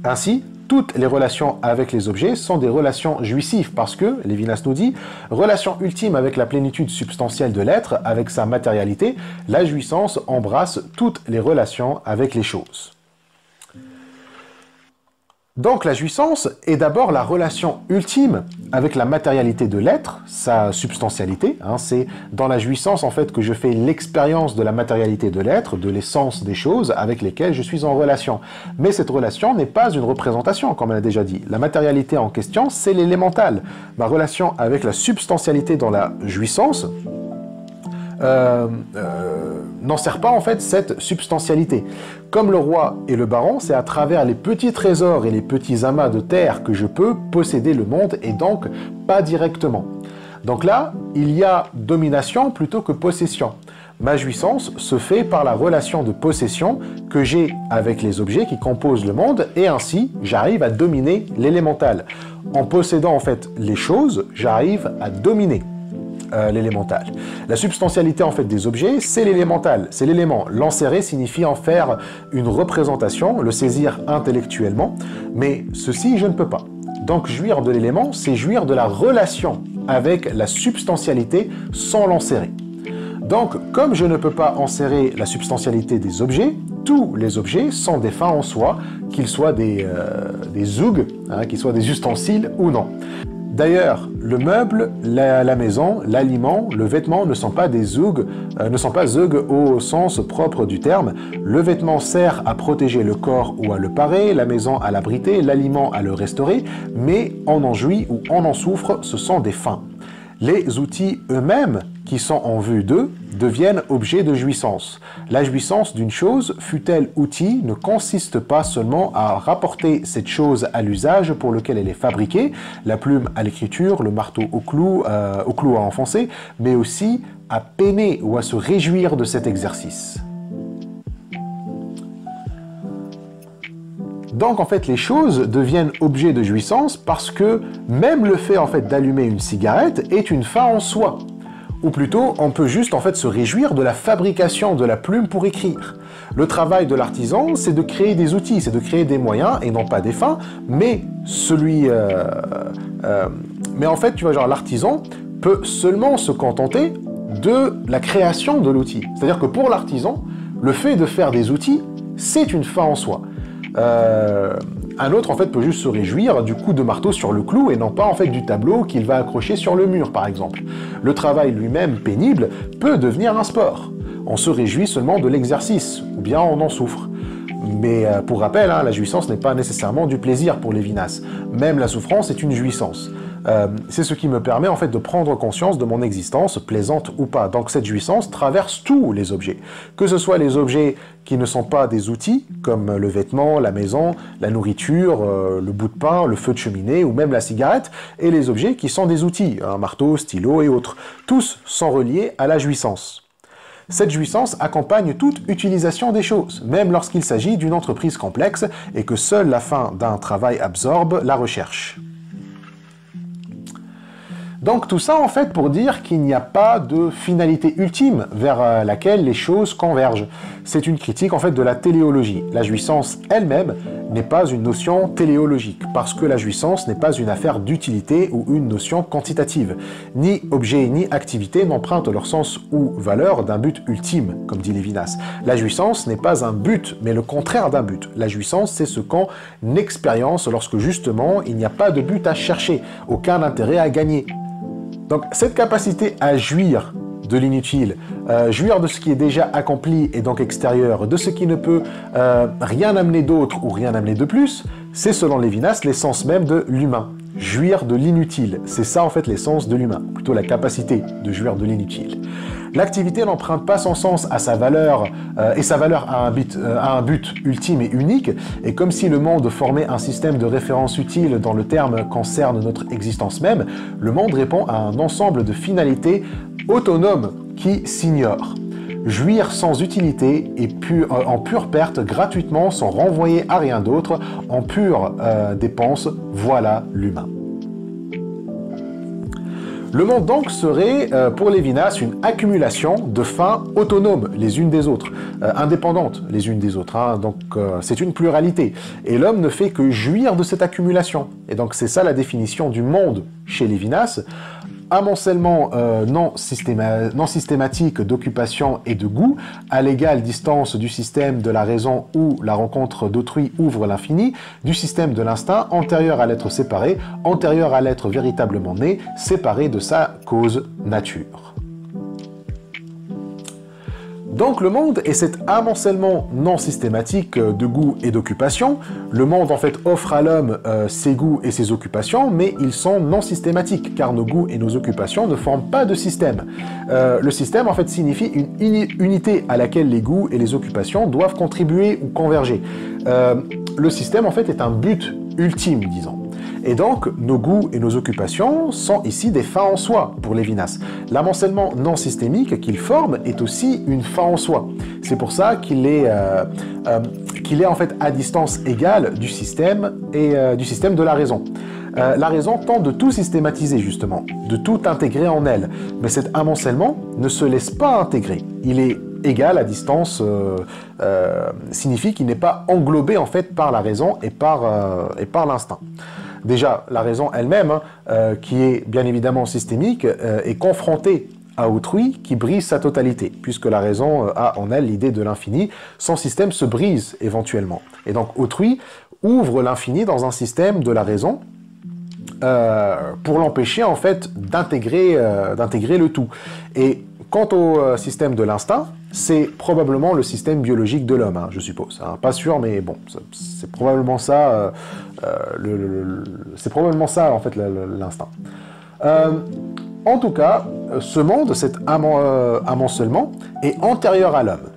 Ainsi, toutes les relations avec les objets sont des relations jouissives parce que, Lévinas nous dit, relation ultime avec la plénitude substantielle de l'être, avec sa matérialité, la jouissance embrasse toutes les relations avec les choses. Donc la jouissance est d'abord la relation ultime avec la matérialité de l'être, sa substantialité. Hein, c'est dans la jouissance en fait que je fais l'expérience de la matérialité de l'être, de l'essence des choses avec lesquelles je suis en relation. Mais cette relation n'est pas une représentation, comme on a déjà dit. La matérialité en question, c'est l'élémental. Ma relation avec la substantialité dans la jouissance n'en sert pas en fait cette substantialité. Comme le roi et le baron, c'est à travers les petits trésors et les petits amas de terre que je peux posséder le monde et donc pas directement. Donc là, il y a domination plutôt que possession. Ma jouissance se fait par la relation de possession que j'ai avec les objets qui composent le monde et ainsi j'arrive à dominer l'élémental. En possédant en fait les choses, j'arrive à dominer l'élémental. La substantialité en fait des objets, c'est l'élémental, c'est l'élément. L'enserrer signifie en faire une représentation, le saisir intellectuellement, mais ceci je ne peux pas. Donc jouir de l'élément, c'est jouir de la relation avec la substantialité sans l'enserrer. Donc comme je ne peux pas enserrer la substantialité des objets, tous les objets sont des fins en soi, qu'ils soient des zougs, hein, qu'ils soient des ustensiles ou non. D'ailleurs, le meuble, la maison, l'aliment, le vêtement ne sont pas des zougs, au sens propre du terme. Le vêtement sert à protéger le corps ou à le parer, la maison à l'abriter, l'aliment à le restaurer, mais on en jouit ou on en souffre, ce sont des fins. Les outils eux-mêmes, qui sont en vue d'eux, deviennent objets de jouissance. La jouissance d'une chose, fût-elle outil, ne consiste pas seulement à rapporter cette chose à l'usage pour lequel elle est fabriquée, la plume à l'écriture, le marteau au clou à enfoncer, mais aussi à peiner ou à se réjouir de cet exercice. Donc en fait les choses deviennent objets de jouissance parce que même le fait en fait d'allumer une cigarette est une fin en soi. Ou plutôt, on peut juste en fait se réjouir de la fabrication de la plume pour écrire. Le travail de l'artisan, c'est de créer des outils, c'est de créer des moyens et non pas des fins, mais mais en fait, tu vois, genre l'artisan peut seulement se contenter de la création de l'outil. C'est-à-dire que pour l'artisan, le fait de faire des outils, c'est une fin en soi. Un autre en fait peut juste se réjouir du coup de marteau sur le clou et non pas en fait du tableau qu'il va accrocher sur le mur par exemple. Le travail lui-même pénible peut devenir un sport. On se réjouit seulement de l'exercice ou bien on en souffre. Mais pour rappel, hein, la jouissance n'est pas nécessairement du plaisir pour Lévinas. Même la souffrance est une jouissance. C'est ce qui me permet en fait de prendre conscience de mon existence, plaisante ou pas. Donc cette jouissance traverse tous les objets. Que ce soit les objets qui ne sont pas des outils, comme le vêtement, la maison, la nourriture, le bout de pain, le feu de cheminée ou même la cigarette, et les objets qui sont des outils, un marteau, stylo et autres. Tous sont reliés à la jouissance. Cette jouissance accompagne toute utilisation des choses, même lorsqu'il s'agit d'une entreprise complexe et que seule la fin d'un travail absorbe la recherche. Donc tout ça en fait pour dire qu'il n'y a pas de finalité ultime vers laquelle les choses convergent. C'est une critique en fait de la téléologie. La jouissance elle-même n'est pas une notion téléologique, parce que la jouissance n'est pas une affaire d'utilité ou une notion quantitative. Ni objet ni activité n'empruntent leur sens ou valeur d'un but ultime, comme dit Lévinas. La jouissance n'est pas un but, mais le contraire d'un but. La jouissance, c'est ce qu'on expérience lorsque justement il n'y a pas de but à chercher, aucun intérêt à gagner. Donc cette capacité à jouir de l'inutile, jouir de ce qui est déjà accompli et donc extérieur, de ce qui ne peut rien amener d'autre ou rien amener de plus, c'est selon Lévinas l'essence même de l'humain. Jouir de l'inutile, c'est ça en fait l'essence de l'humain, plutôt la capacité de jouir de l'inutile. L'activité n'emprunte pas son sens à sa valeur et sa valeur à un but ultime et unique, et comme si le monde formait un système de référence utile dont le terme concerne notre existence même, le monde répond à un ensemble de finalités autonomes qui s'ignorent. Jouir sans utilité et en pure perte gratuitement sans renvoyer à rien d'autre, en pure dépense, voilà l'humain. Le monde donc serait, pour Lévinas, une accumulation de fins autonomes les unes des autres, indépendantes les unes des autres, hein, donc c'est une pluralité. Et l'homme ne fait que jouir de cette accumulation. Et donc c'est ça la définition du monde chez Lévinas. Amoncellement non systématique d'occupation et de goût, à l'égale distance du système de la raison où la rencontre d'autrui ouvre l'infini, du système de l'instinct antérieur à l'être séparé, antérieur à l'être véritablement né, séparé de sa cause nature. Donc le monde est cet amoncellement non systématique de goût et d'occupation. Le monde en fait offre à l'homme ses goûts et ses occupations, mais ils sont non systématiques, car nos goûts et nos occupations ne forment pas de système. Le système en fait signifie une unité à laquelle les goûts et les occupations doivent contribuer ou converger. Le système en fait est un but ultime, disons. Et donc, nos goûts et nos occupations sont ici des fins en soi pour Lévinas. L'amoncellement non systémique qu'il forme est aussi une fin en soi. C'est pour ça qu'il est en fait à distance égale du système et du système de la raison. La raison tente de tout systématiser justement, de tout intégrer en elle. Mais cet amoncellement ne se laisse pas intégrer. Il est égal à distance signifie qu'il n'est pas englobé en fait par la raison et par l'instinct. Déjà, la raison elle-même, qui est bien évidemment systémique, est confrontée à autrui qui brise sa totalité, puisque la raison a en elle l'idée de l'infini, son système se brise éventuellement. Et donc autrui ouvre l'infini dans un système de la raison pour l'empêcher en fait d'intégrer le tout. Et quant au système de l'instinct, c'est probablement le système biologique de l'homme, hein, je suppose. Hein. Pas sûr, mais bon, c'est probablement ça. C'est probablement ça en fait l'instinct. En tout cas, ce monde, cet amoncellement, est antérieur à l'homme.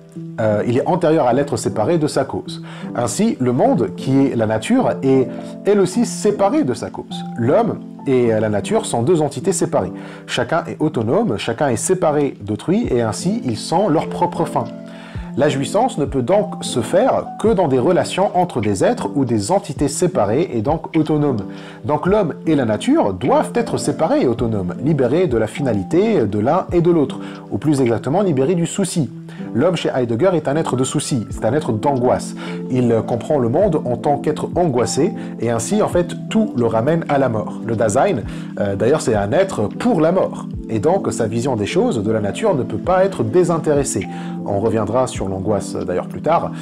Il est antérieur à l'être séparé de sa cause. Ainsi, le monde, qui est la nature, est elle aussi séparé de sa cause. L'homme et la nature sont deux entités séparées. Chacun est autonome, chacun est séparé d'autrui, et ainsi ils sont leur propre fin. La jouissance ne peut donc se faire que dans des relations entre des êtres ou des entités séparées et donc autonomes. Donc l'homme et la nature doivent être séparés et autonomes, libérés de la finalité de l'un et de l'autre, ou plus exactement libérés du souci. L'homme chez Heidegger est un être de souci, c'est un être d'angoisse. Il comprend le monde en tant qu'être angoissé, et ainsi en fait tout le ramène à la mort. Le Dasein, d'ailleurs c'est un être pour la mort, et donc sa vision des choses, de la nature, ne peut pas être désintéressée. On reviendra sur l'angoisse d'ailleurs plus tard.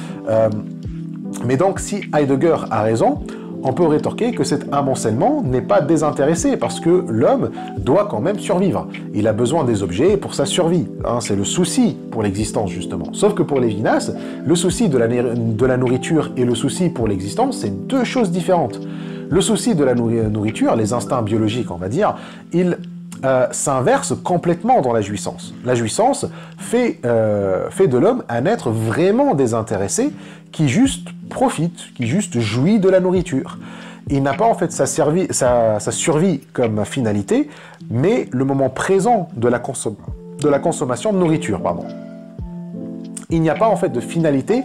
Mais donc si Heidegger a raison, on peut rétorquer que cet amoncellement n'est pas désintéressé parce que l'homme doit quand même survivre. Il a besoin des objets pour sa survie. Hein, c'est le souci pour l'existence justement. Sauf que pour Lévinas, le souci de la nourriture et le souci pour l'existence, c'est deux choses différentes. Le souci de la nourriture, les instincts biologiques, on va dire, il s'inverse complètement dans la jouissance. La jouissance fait de l'homme un être vraiment désintéressé qui juste profite, qui juste jouit de la nourriture. Il n'a pas en fait sa survie comme finalité, mais le moment présent de la consommation de nourriture, pardon. Il n'y a pas en fait de finalité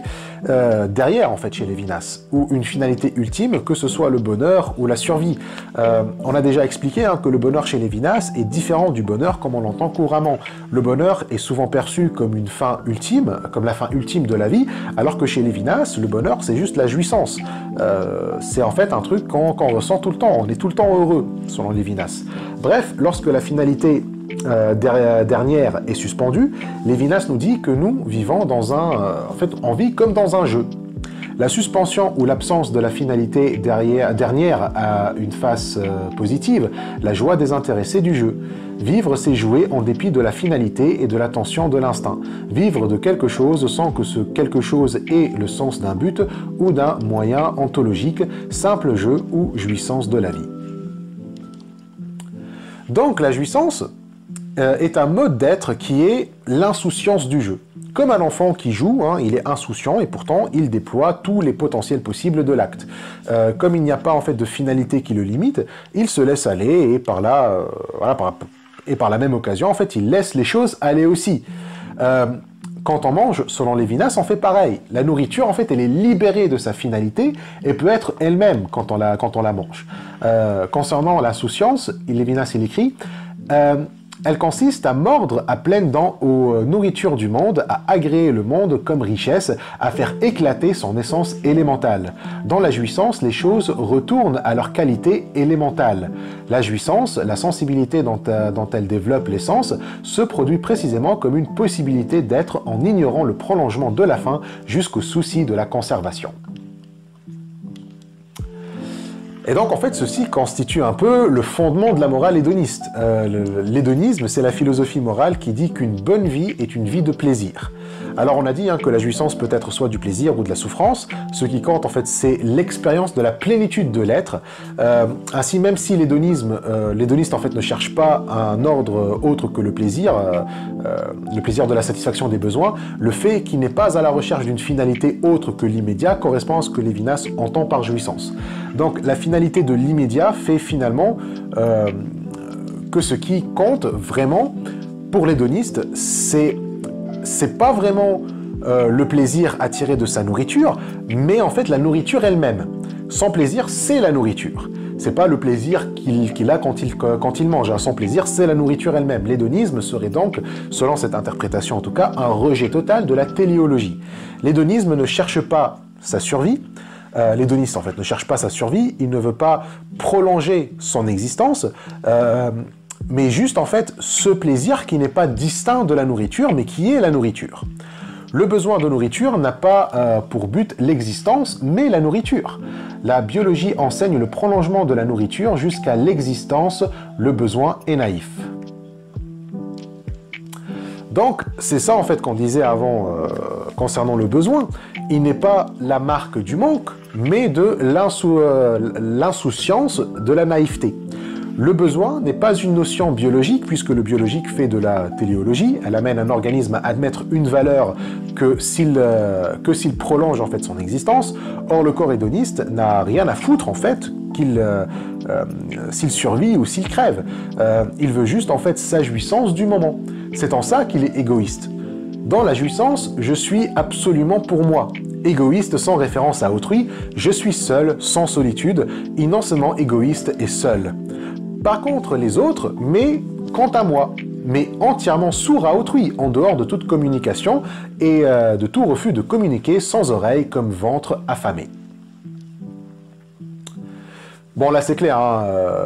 derrière en fait chez Lévinas, ou une finalité ultime, que ce soit le bonheur ou la survie. On a déjà expliqué que le bonheur chez Lévinas est différent du bonheur comme on l'entend couramment. Le bonheur est souvent perçu comme une fin ultime, comme la fin ultime de la vie, alors que chez Lévinas, le bonheur c'est juste la jouissance. C'est en fait un truc qu'on ressent tout le temps, on est tout le temps heureux, selon Lévinas. Bref, lorsque la finalité dernière est suspendue, Lévinas nous dit que nous vivons dans en fait, on vit comme dans un jeu. La suspension ou l'absence de la finalité dernière a une face positive, la joie désintéressée du jeu. Vivre, c'est jouer en dépit de la finalité et de l'attention de l'instinct. Vivre de quelque chose sans que ce quelque chose ait le sens d'un but ou d'un moyen ontologique, simple jeu ou jouissance de la vie. Donc la jouissance est un mode d'être qui est l'insouciance du jeu. Comme un enfant qui joue, il est insouciant et pourtant il déploie tous les potentiels possibles de l'acte. Comme il n'y a pas en fait de finalité qui le limite, il se laisse aller et par là, par la même occasion, en fait, il laisse les choses aller aussi. Quand on mange, selon Lévinas, on fait pareil. La nourriture, en fait, elle est libérée de sa finalité et peut être elle-même quand on la mange. Concernant l'insouciance, Lévinas, il écrit elle consiste à mordre à pleines dents aux nourritures du monde, à agréer le monde comme richesse, à faire éclater son essence élémentale. Dans la jouissance, les choses retournent à leur qualité élémentale. La jouissance, la sensibilité dont elle développe l'essence, se produit précisément comme une possibilité d'être en ignorant le prolongement de la fin jusqu'au souci de la conservation. Et donc, en fait, ceci constitue un peu le fondement de la morale hédoniste. L'hédonisme, c'est la philosophie morale qui dit qu'une bonne vie est une vie de plaisir. Alors, on a dit que la jouissance peut être soit du plaisir ou de la souffrance. Ce qui compte, en fait, c'est l'expérience de la plénitude de l'être. Ainsi, même si l'hédoniste, en fait, ne cherche pas un ordre autre que le plaisir de la satisfaction des besoins, le fait qu'il n'est pas à la recherche d'une finalité autre que l'immédiat correspond à ce que Lévinas entend par jouissance. Donc, la finalité de l'immédiat fait finalement que ce qui compte vraiment pour l'hédoniste, c'est pas vraiment le plaisir attiré de sa nourriture, mais en fait la nourriture elle-même. Son plaisir, c'est la nourriture. C'est pas le plaisir qu'il a quand il mange. Son plaisir, c'est la nourriture elle-même. L'hédonisme serait donc, selon cette interprétation en tout cas, un rejet total de la téléologie. L'hédonisme ne cherche pas sa survie. L'hédoniste, en fait, ne cherche pas sa survie. Il ne veut pas prolonger son existence. Mais juste en fait ce plaisir qui n'est pas distinct de la nourriture, mais qui est la nourriture. Le besoin de nourriture n'a pas pour but l'existence, mais la nourriture. La biologie enseigne le prolongement de la nourriture jusqu'à l'existence, le besoin est naïf. Donc c'est ça en fait qu'on disait avant concernant le besoin. Il n'est pas la marque du manque, mais de l'insouciance, de la naïveté. Le besoin n'est pas une notion biologique, puisque le biologique fait de la téléologie. Elle amène un organisme à admettre une valeur que s'il prolonge en fait son existence. Or, le corps hédoniste n'a rien à foutre en fait s'il survit ou s'il crève. Il veut juste en fait sa jouissance du moment. C'est en ça qu'il est égoïste. Dans la jouissance, je suis absolument pour moi. Égoïste sans référence à autrui, je suis seul, sans solitude, immensément égoïste et seul. Par contre, les autres, mais quant à moi, mais entièrement sourd à autrui, en dehors de toute communication et de tout refus de communiquer sans oreille comme ventre affamé. Bon, là c'est clair,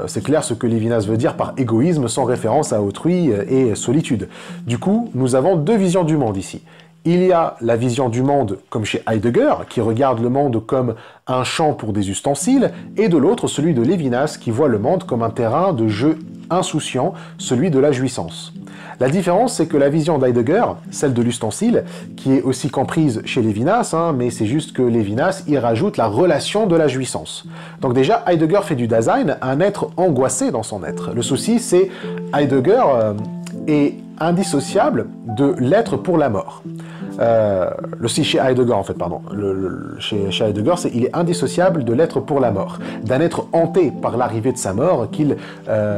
c'est clair ce que Lévinas veut dire par égoïsme sans référence à autrui et solitude. Du coup, nous avons deux visions du monde ici. Il y a la vision du monde comme chez Heidegger, qui regarde le monde comme un champ pour des ustensiles, et de l'autre celui de Lévinas, qui voit le monde comme un terrain de jeu insouciant, celui de la jouissance. La différence, c'est que la vision d'Heidegger, celle de l'ustensile, qui est aussi comprise chez Lévinas, mais c'est juste que Lévinas y rajoute la relation de la jouissance. Donc déjà, Heidegger fait du Dasein un être angoissé dans son être. Le souci, c'est Heidegger est indissociable de l'être pour la mort. Chez Heidegger, en fait, pardon. Chez Heidegger, il est indissociable de l'être pour la mort, d'un être hanté par l'arrivée de sa mort, qu'il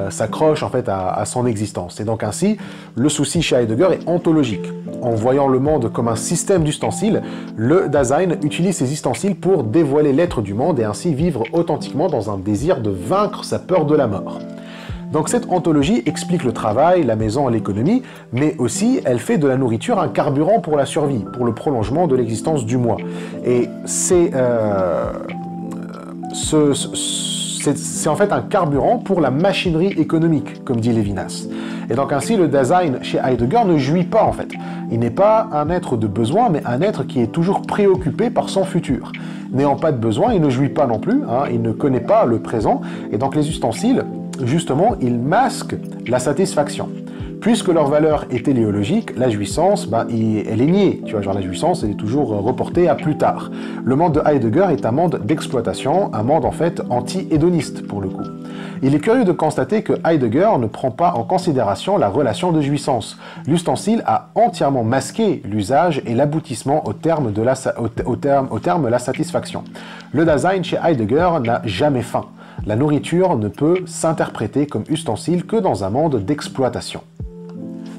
s'accroche en fait à son existence. Et donc ainsi, le souci chez Heidegger est ontologique. En voyant le monde comme un système d'ustensiles, le Dasein utilise ces ustensiles pour dévoiler l'être du monde et ainsi vivre authentiquement dans un désir de vaincre sa peur de la mort. Donc cette ontologie explique le travail, la maison et l'économie, mais aussi elle fait de la nourriture un carburant pour la survie, pour le prolongement de l'existence du moi. Et c'est en fait un carburant pour la machinerie économique, comme dit Lévinas. Et donc ainsi le Dasein chez Heidegger ne jouit pas en fait. Il n'est pas un être de besoin, mais un être qui est toujours préoccupé par son futur. N'ayant pas de besoin, il ne jouit pas non plus, il ne connaît pas le présent, et donc les ustensiles, justement, ils masquent la satisfaction. Puisque leur valeur est téléologique, la jouissance, elle est niée. Tu vois, genre la jouissance, elle est toujours reportée à plus tard. Le monde de Heidegger est un monde d'exploitation, un monde en fait anti-hédoniste pour le coup. Il est curieux de constater que Heidegger ne prend pas en considération la relation de jouissance. L'ustensile a entièrement masqué l'usage et l'aboutissement au terme la satisfaction. Le Dasein chez Heidegger n'a jamais fin. La nourriture ne peut s'interpréter comme ustensile que dans un monde d'exploitation.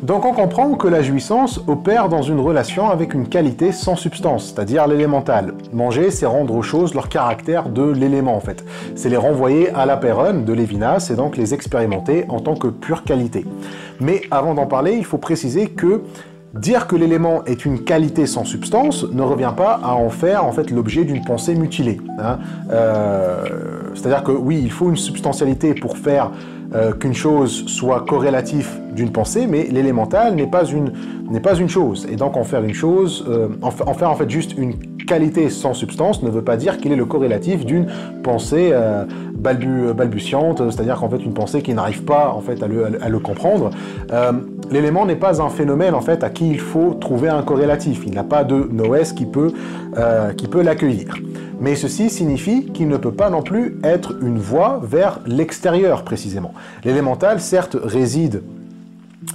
Donc on comprend que la jouissance opère dans une relation avec une qualité sans substance, c'est-à-dire l'élémental. Manger, c'est rendre aux choses leur caractère de l'élément en fait. C'est les renvoyer à l'apeiron de Lévinas et donc les expérimenter en tant que pure qualité. Mais avant d'en parler, il faut préciser que dire que l'élément est une qualité sans substance ne revient pas à en faire en fait l'objet d'une pensée mutilée. C'est-à-dire que oui, il faut une substantialité pour faire qu'une chose soit corrélatif d'une pensée, mais l'élémental n'est pas une chose. Et donc en faire une chose, en faire en fait juste une qualité sans substance ne veut pas dire qu'il est le corrélatif d'une pensée balbutiante, c'est-à-dire qu'en fait une pensée qui n'arrive pas en fait à le comprendre. L'élément n'est pas un phénomène en fait à qui il faut trouver un corrélatif. Il n'a pas de noès qui peut l'accueillir. Mais ceci signifie qu'il ne peut pas non plus être une voie vers l'extérieur précisément. L'élémental certes résiste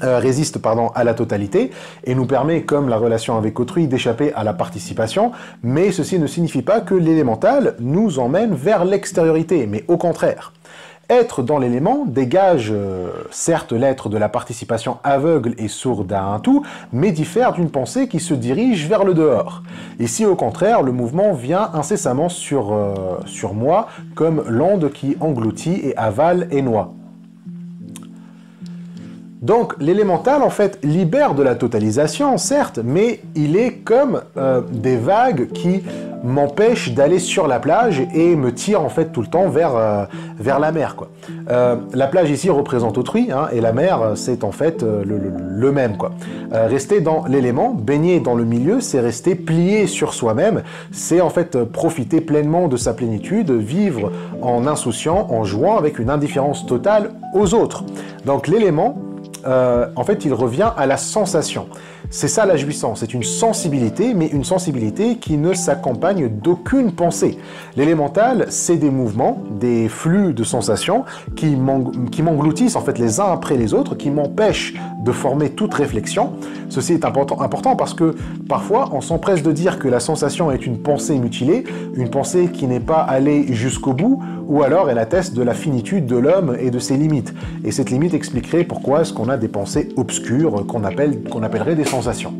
à la totalité et nous permet, comme la relation avec autrui, d'échapper à la participation, mais ceci ne signifie pas que l'élémental nous emmène vers l'extériorité, mais au contraire. Être dans l'élément dégage certes l'être de la participation aveugle et sourde à un tout, mais diffère d'une pensée qui se dirige vers le dehors. Ici, au contraire, le mouvement vient incessamment sur moi, comme l'onde qui engloutit et avale et noie. Donc l'élémental, en fait, libère de la totalisation, certes, mais il est comme des vagues qui m'empêchent d'aller sur la plage et me tirent, en fait, tout le temps vers la mer, quoi. La plage, ici, représente autrui, et la mer, c'est, en fait, le même, quoi. Rester dans l'élément, baigner dans le milieu, c'est rester plié sur soi-même, c'est, en fait, profiter pleinement de sa plénitude, vivre en insouciant, en jouant avec une indifférence totale aux autres. Donc l'élément, en fait, il revient à la sensation. C'est ça la jouissance, c'est une sensibilité, mais une sensibilité qui ne s'accompagne d'aucune pensée. L'élémental, c'est des mouvements, des flux de sensations qui m'engloutissent en fait les uns après les autres, qui m'empêchent de former toute réflexion. Ceci est important parce que parfois on s'empresse de dire que la sensation est une pensée mutilée, une pensée qui n'est pas allée jusqu'au bout, ou alors elle atteste de la finitude de l'homme et de ses limites. Et cette limite expliquerait pourquoi est-ce qu'on a des pensées obscures qu'on appellerait des sensations.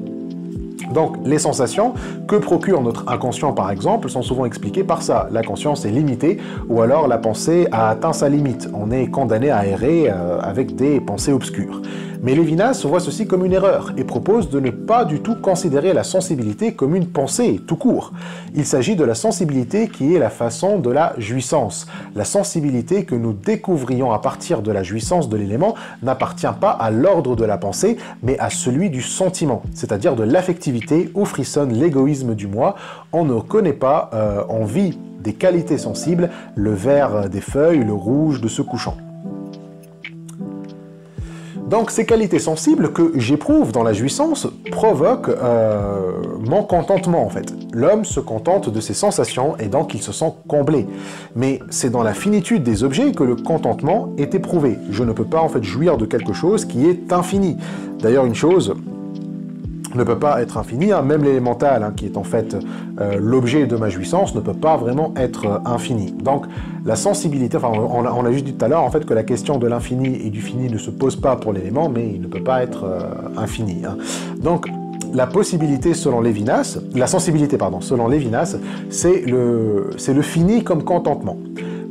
Donc les sensations que procure notre inconscient par exemple sont souvent expliquées par ça. La conscience est limitée ou alors la pensée a atteint sa limite. On est condamné à errer avec des pensées obscures. Mais Lévinas voit ceci comme une erreur et propose de ne pas du tout considérer la sensibilité comme une pensée tout court. Il s'agit de la sensibilité qui est la façon de la jouissance. La sensibilité que nous découvrions à partir de la jouissance de l'élément n'appartient pas à l'ordre de la pensée, mais à celui du sentiment, c'est-à-dire de l'affectivité où frissonne l'égoïsme du moi. On ne connaît pas, on vit des qualités sensibles, le vert des feuilles, le rouge de ce couchant. Donc ces qualités sensibles que j'éprouve dans la jouissance provoquent mon contentement en fait. L'homme se contente de ses sensations et donc il se sent comblé. Mais c'est dans la finitude des objets que le contentement est éprouvé. Je ne peux pas en fait jouir de quelque chose qui est infini. D'ailleurs une chose ne peut pas être infini, hein. Même l'élémental, qui est en fait l'objet de ma jouissance, ne peut pas vraiment être infini. Donc la sensibilité, enfin on a juste dit tout à l'heure en fait que la question de l'infini et du fini ne se pose pas pour l'élément, mais il ne peut pas être infini. Hein. Donc la possibilité selon Lévinas, la sensibilité pardon, selon Lévinas, c'est le fini comme contentement.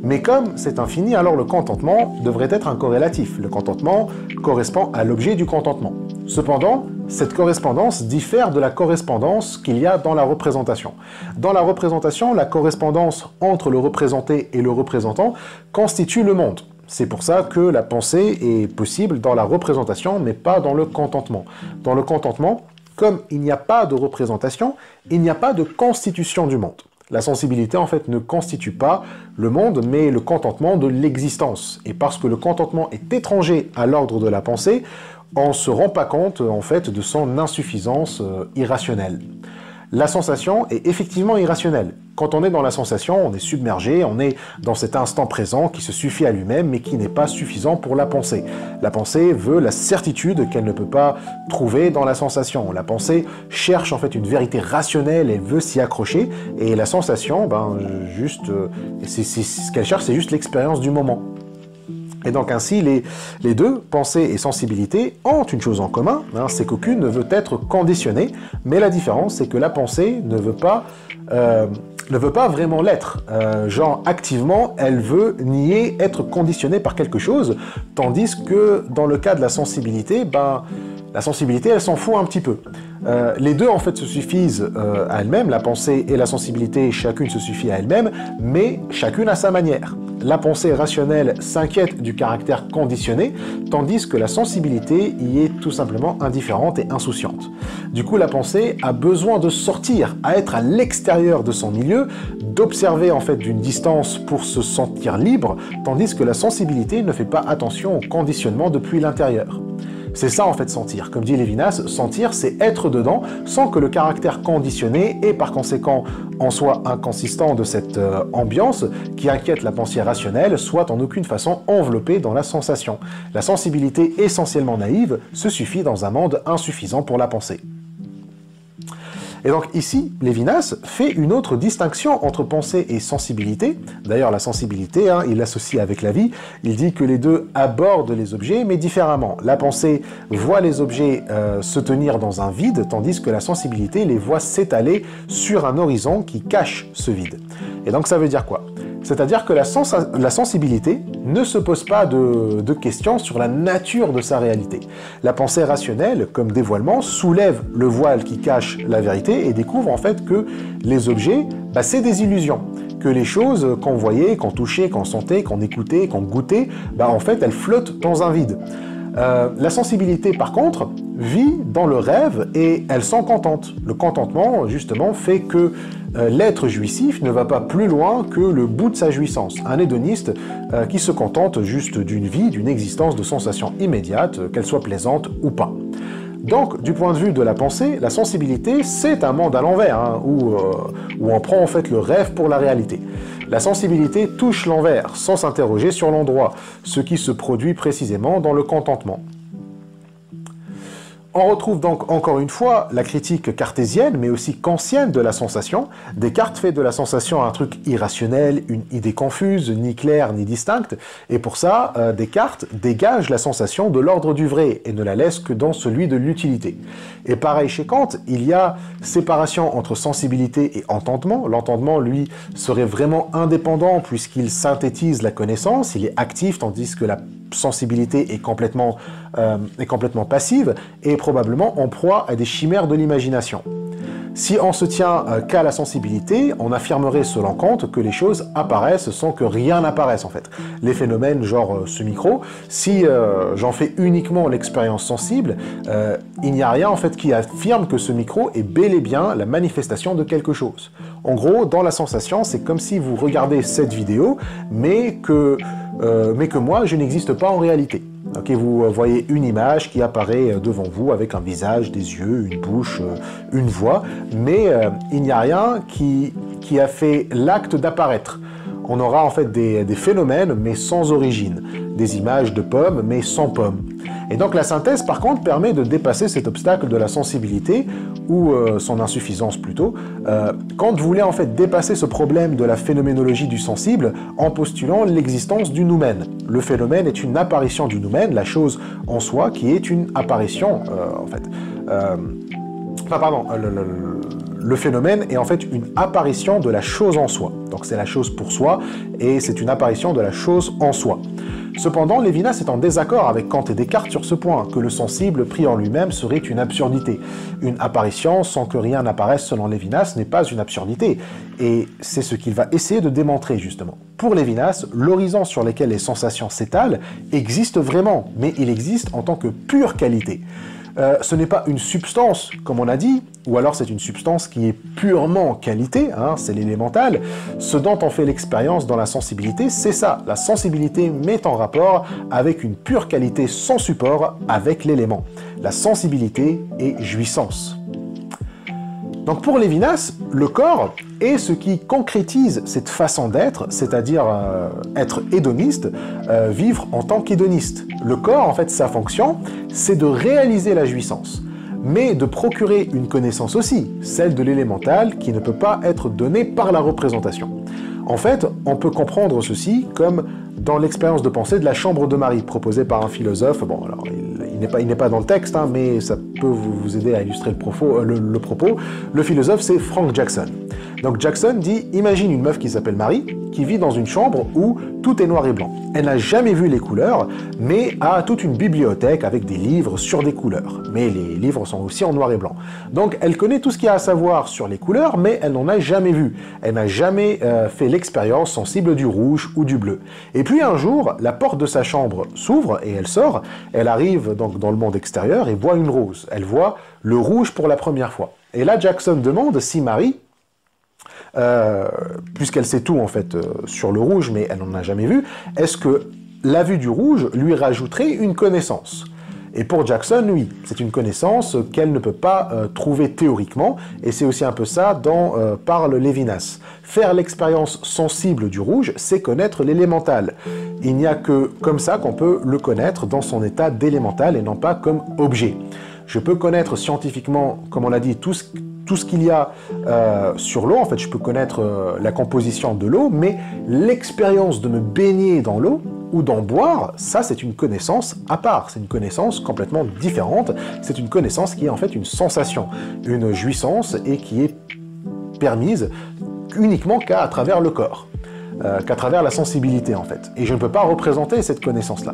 Mais comme c'est infini, alors le contentement devrait être un corrélatif. Le contentement correspond à l'objet du contentement. Cependant, cette correspondance diffère de la correspondance qu'il y a dans la représentation. Dans la représentation, la correspondance entre le représenté et le représentant constitue le monde. C'est pour ça que la pensée est possible dans la représentation, mais pas dans le contentement. Dans le contentement, comme il n'y a pas de représentation, il n'y a pas de constitution du monde. La sensibilité, en fait, ne constitue pas le monde, mais le contentement de l'existence. Et parce que le contentement est étranger à l'ordre de la pensée, on ne se rend pas compte, en fait, de son insuffisance irrationnelle. La sensation est effectivement irrationnelle. Quand on est dans la sensation, on est submergé, on est dans cet instant présent qui se suffit à lui-même, mais qui n'est pas suffisant pour la pensée. La pensée veut la certitude qu'elle ne peut pas trouver dans la sensation. La pensée cherche en fait une vérité rationnelle, elle veut s'y accrocher, et la sensation, ce qu'elle cherche, c'est juste l'expérience du moment. Et donc ainsi, les deux, pensée et sensibilité, ont une chose en commun, c'est qu'aucune ne veut être conditionnée, mais la différence, c'est que la pensée ne veut pas vraiment l'être. Genre, activement, elle veut nier être conditionnée par quelque chose, tandis que dans le cas de la sensibilité, elle s'en fout un petit peu. Les deux, en fait, se suffisent à elles-mêmes, la pensée et la sensibilité, chacune se suffit à elle-même, mais chacune à sa manière. La pensée rationnelle s'inquiète du caractère conditionné, tandis que la sensibilité y est tout simplement indifférente et insouciante. Du coup, la pensée a besoin de sortir, à être à l'extérieur de son milieu, d'observer en fait d'une distance pour se sentir libre, tandis que la sensibilité ne fait pas attention au conditionnement depuis l'intérieur. C'est ça en fait sentir. Comme dit Lévinas, sentir c'est être dedans sans que le caractère conditionné et par conséquent en soi inconsistant de cette ambiance qui inquiète la pensée rationnelle soit en aucune façon enveloppé dans la sensation. La sensibilité essentiellement naïve se suffit dans un monde insuffisant pour la pensée. Et donc ici, Lévinas fait une autre distinction entre pensée et sensibilité. D'ailleurs, la sensibilité, il l'associe avec la vie. Il dit que les deux abordent les objets, mais différemment. La pensée voit les objets se tenir dans un vide, tandis que la sensibilité les voit s'étaler sur un horizon qui cache ce vide. Et donc ça veut dire quoi ? C'est-à-dire que la sensibilité ne se pose pas de questions sur la nature de sa réalité. La pensée rationnelle, comme dévoilement, soulève le voile qui cache la vérité et découvre en fait que les objets, c'est des illusions. Que les choses qu'on voyait, qu'on touchait, qu'on sentait, qu'on écoutait, qu'on goûtait, en fait, elles flottent dans un vide. La sensibilité, par contre, vit dans le rêve et elle s'en contente. Le contentement, justement, fait que l'être jouissif ne va pas plus loin que le bout de sa jouissance. Un hédoniste qui se contente juste d'une vie, d'une existence de sensations immédiates, qu'elles soient plaisantes ou pas. Donc, du point de vue de la pensée, la sensibilité, c'est un monde à l'envers, où on prend en fait le rêve pour la réalité. La sensibilité touche l'envers, sans s'interroger sur l'endroit, ce qui se produit précisément dans le contentement. On retrouve donc encore une fois la critique cartésienne, mais aussi kantienne de la sensation. Descartes fait de la sensation un truc irrationnel, une idée confuse, ni claire ni distincte, et pour ça, Descartes dégage la sensation de l'ordre du vrai et ne la laisse que dans celui de l'utilité. Et pareil chez Kant, il y a séparation entre sensibilité et entendement. L'entendement, lui, serait vraiment indépendant puisqu'il synthétise la connaissance, il est actif, tandis que la sensibilité est complètement passive et probablement en proie à des chimères de l'imagination. Si on se tient qu'à la sensibilité, on affirmerait selon Kant que les choses apparaissent sans que rien n'apparaisse en fait. Les phénomènes genre ce micro, si j'en fais uniquement l'expérience sensible, il n'y a rien en fait qui affirme que ce micro est bel et bien la manifestation de quelque chose. En gros, dans la sensation, c'est comme si vous regardez cette vidéo, mais que moi, je n'existe pas en réalité. Okay, vous voyez une image qui apparaît devant vous avec un visage, des yeux, une bouche, une voix, mais il n'y a rien qui a fait l'acte d'apparaître. On aura en fait des phénomènes, mais sans origine, des images de pommes, mais sans pommes. Et donc la synthèse, par contre, permet de dépasser cet obstacle de la sensibilité, ou son insuffisance plutôt. Kant voulait en fait dépasser ce problème de la phénoménologie du sensible en postulant l'existence du noumen. Le phénomène est une apparition du noumen, la chose en soi qui est une apparition, en fait. Le phénomène est en fait une apparition de la chose en soi. Donc c'est la chose pour soi, et c'est une apparition de la chose en soi. Cependant, Lévinas est en désaccord avec Kant et Descartes sur ce point, que le sensible pris en lui-même serait une absurdité. Une apparition sans que rien n'apparaisse selon Lévinas n'est pas une absurdité, et c'est ce qu'il va essayer de démontrer justement. Pour Lévinas, l'horizon sur lequel les sensations s'étalent existe vraiment, mais il existe en tant que pure qualité. Ce n'est pas une substance, comme on a dit, ou alors c'est une substance qui est purement qualité, hein, c'est l'élémental. Ce dont on fait l'expérience dans la sensibilité, c'est ça. La sensibilité met en rapport avec une pure qualité sans support avec l'élément. La sensibilité est jouissance. Donc pour Lévinas, le corps est ce qui concrétise cette façon d'être, c'est-à-dire être hédoniste, vivre en tant qu'hédoniste. Le corps, en fait, sa fonction, c'est de réaliser la jouissance, mais de procurer une connaissance aussi, celle de l'élémental, qui ne peut pas être donnée par la représentation. En fait, on peut comprendre ceci comme dans l'expérience de pensée de la chambre de Marie, proposée par un philosophe. Bon, alors, il n'est pas dans le texte, hein, mais ça peut vous aider à illustrer le propos. Le philosophe, c'est Frank Jackson. Donc Jackson dit, imagine une meuf qui s'appelle Marie, qui vit dans une chambre où tout est noir et blanc. Elle n'a jamais vu les couleurs, mais a toute une bibliothèque avec des livres sur des couleurs. Mais les livres sont aussi en noir et blanc. Donc elle connaît tout ce qu'il y a à savoir sur les couleurs, mais elle n'en a jamais vu. Elle n'a jamais fait l'expérience sensible du rouge ou du bleu. Et puis un jour, la porte de sa chambre s'ouvre et elle sort. Elle arrive donc dans le monde extérieur et voit une rose. Elle voit le rouge pour la première fois. Et là, Jackson demande si Marie, puisqu'elle sait tout en fait sur le rouge, mais elle n'en a jamais vu, est-ce que la vue du rouge lui rajouterait une connaissance? Et pour Jackson, oui, c'est une connaissance qu'elle ne peut pas trouver théoriquement, et c'est aussi un peu ça dont parle Lévinas. Faire l'expérience sensible du rouge, c'est connaître l'élémental. Il n'y a que comme ça qu'on peut le connaître dans son état d'élémental et non pas comme objet. Je peux connaître scientifiquement, comme on l'a dit, tout ce qu'il y a sur l'eau. En fait, je peux connaître la composition de l'eau, mais l'expérience de me baigner dans l'eau ou d'en boire, ça c'est une connaissance à part. C'est une connaissance complètement différente. C'est une connaissance qui est en fait une sensation, une jouissance et qui est permise uniquement qu'à travers le corps. Qu'à travers la sensibilité en fait. Et je ne peux pas représenter cette connaissance-là.